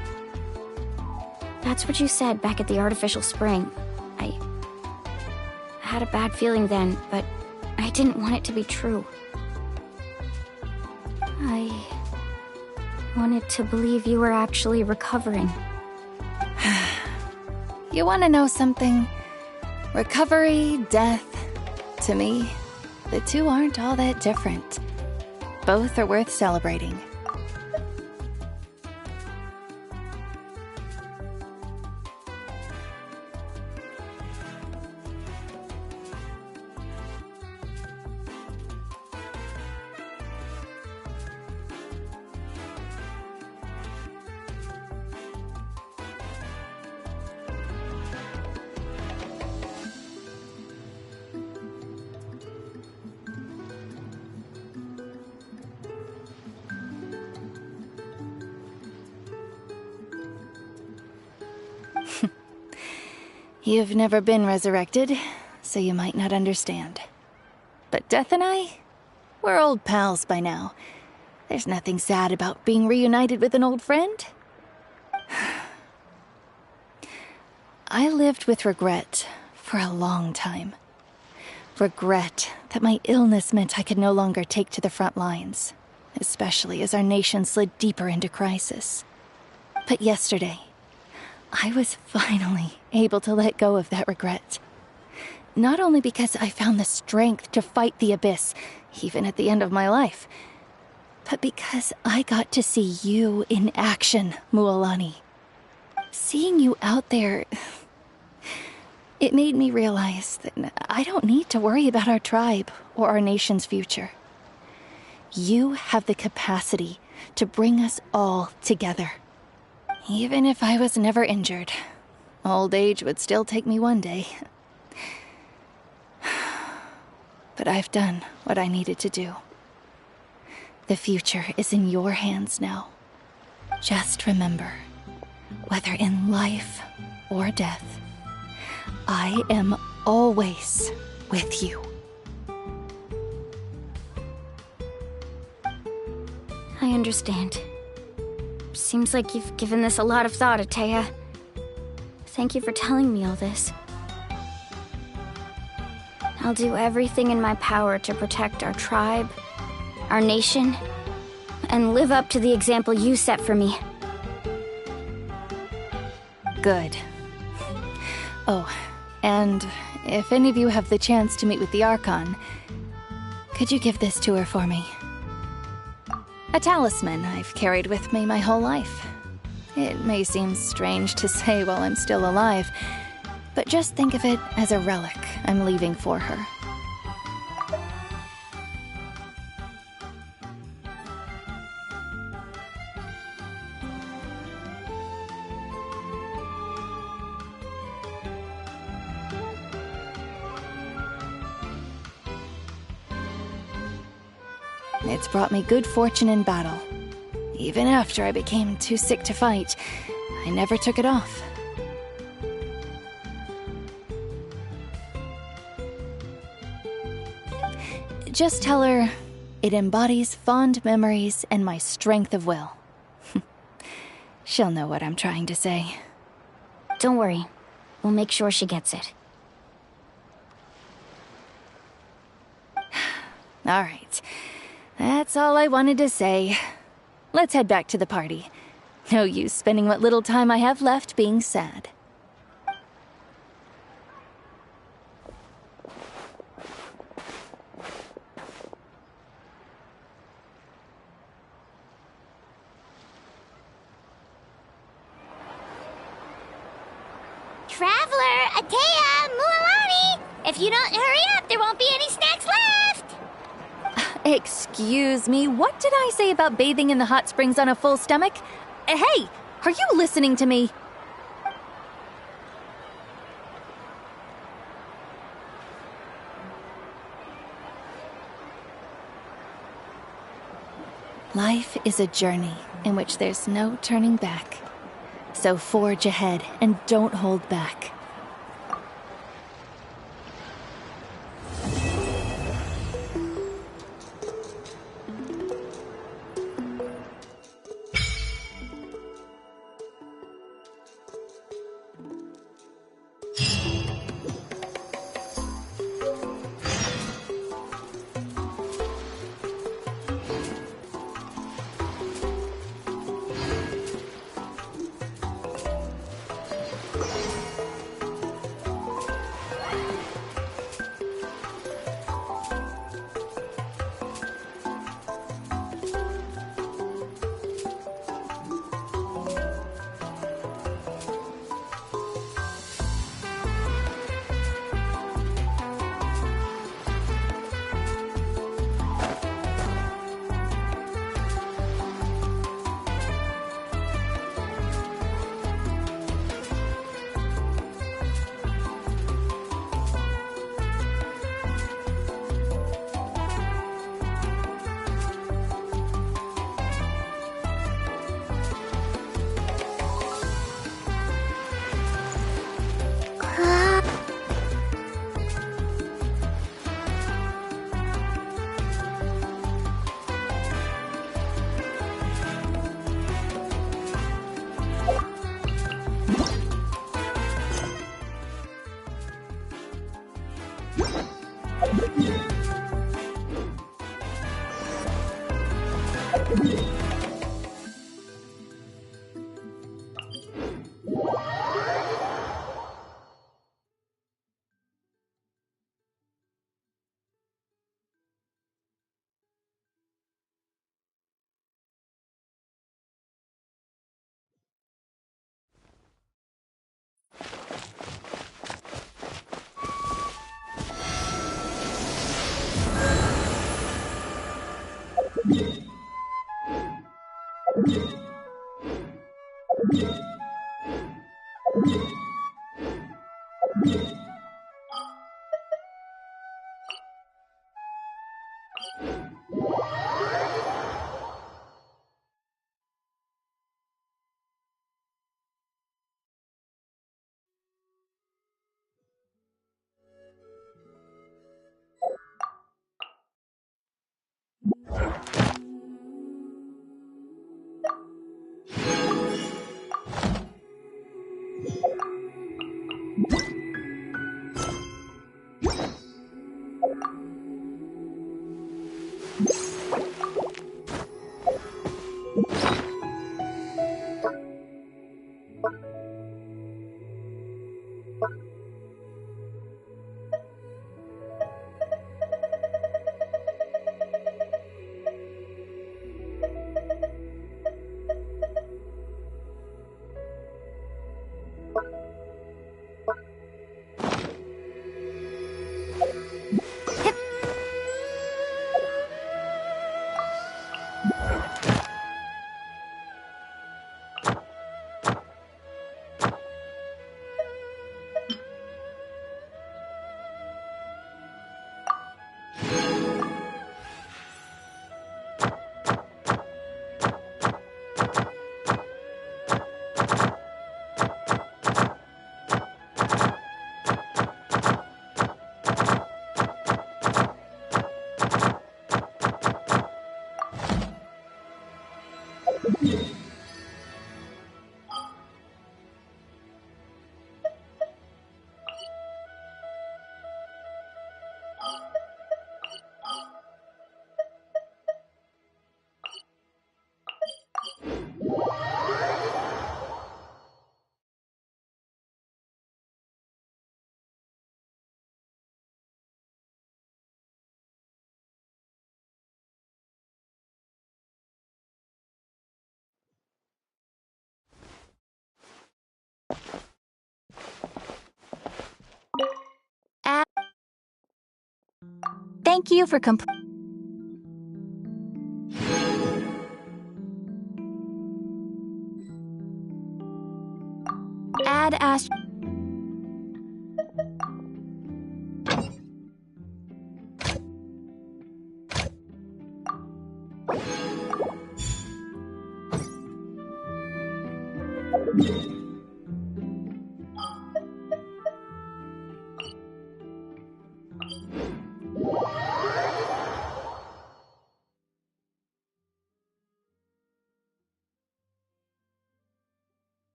That's what you said back at the artificial spring. I had a bad feeling then, but I didn't want it to be true. I wanted to believe you were actually recovering. You want to know something? Recovery, death, to me, the two aren't all that different. Both are worth celebrating. You've never been resurrected, so you might not understand. But Death and I, we're old pals by now. There's nothing sad about being reunited with an old friend. I lived with regret for a long time. Regret that my illness meant I could no longer take to the front lines, especially as our nation slid deeper into crisis. But yesterday, I was finally able to let go of that regret. Not only because I found the strength to fight the abyss, even at the end of my life, but because I got to see you in action, Mualani. Seeing you out there, it made me realize that I don't need to worry about our tribe or our nation's future. You have the capacity to bring us all together. Even if I was never injured, old age would still take me one day. But I've done what I needed to do. The future is in your hands now. Just remember, whether in life or death, I am always with you. I understand. Seems like you've given this a lot of thought, Atea. Thank you for telling me all this. I'll do everything in my power to protect our tribe, our nation, and live up to the example you set for me. Good. Oh, and if any of you have the chance to meet with the Archon, could you give this to her for me? A talisman I've carried with me my whole life. It may seem strange to say while I'm still alive, but just think of it as a relic I'm leaving for her. It's brought me good fortune in battle. Even after I became too sick to fight, I never took it off. Just tell her it embodies fond memories and my strength of will. She'll know what I'm trying to say. Don't worry. We'll make sure she gets it. All right. That's all I wanted to say. Let's head back to the party. No use spending what little time I have left being sad. Traveler, Atea, Mualani! If you don't hurry up, there won't be any snacks left! Excuse me, what did I say about bathing in the hot springs on a full stomach? Hey, are you listening to me? Life is a journey in which there's no turning back. So forge ahead and don't hold back. Thank you for Add Ast.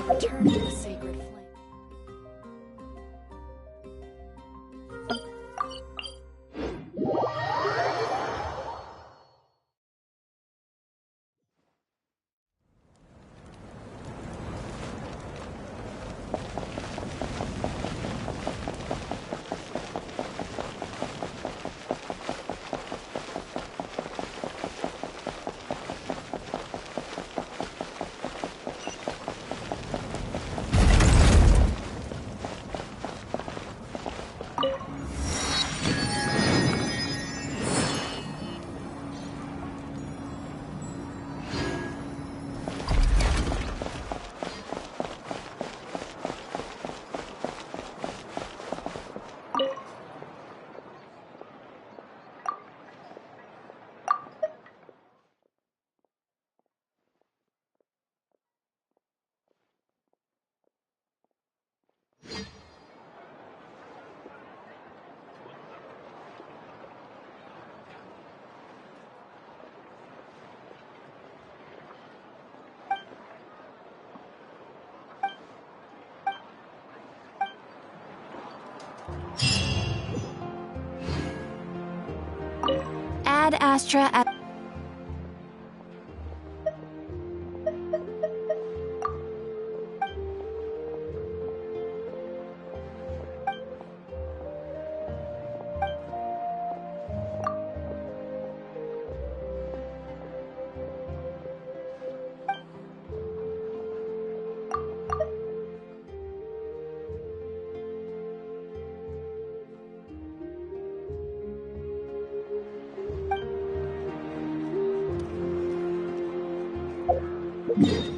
Return to the sacred flame. Ad Astra at You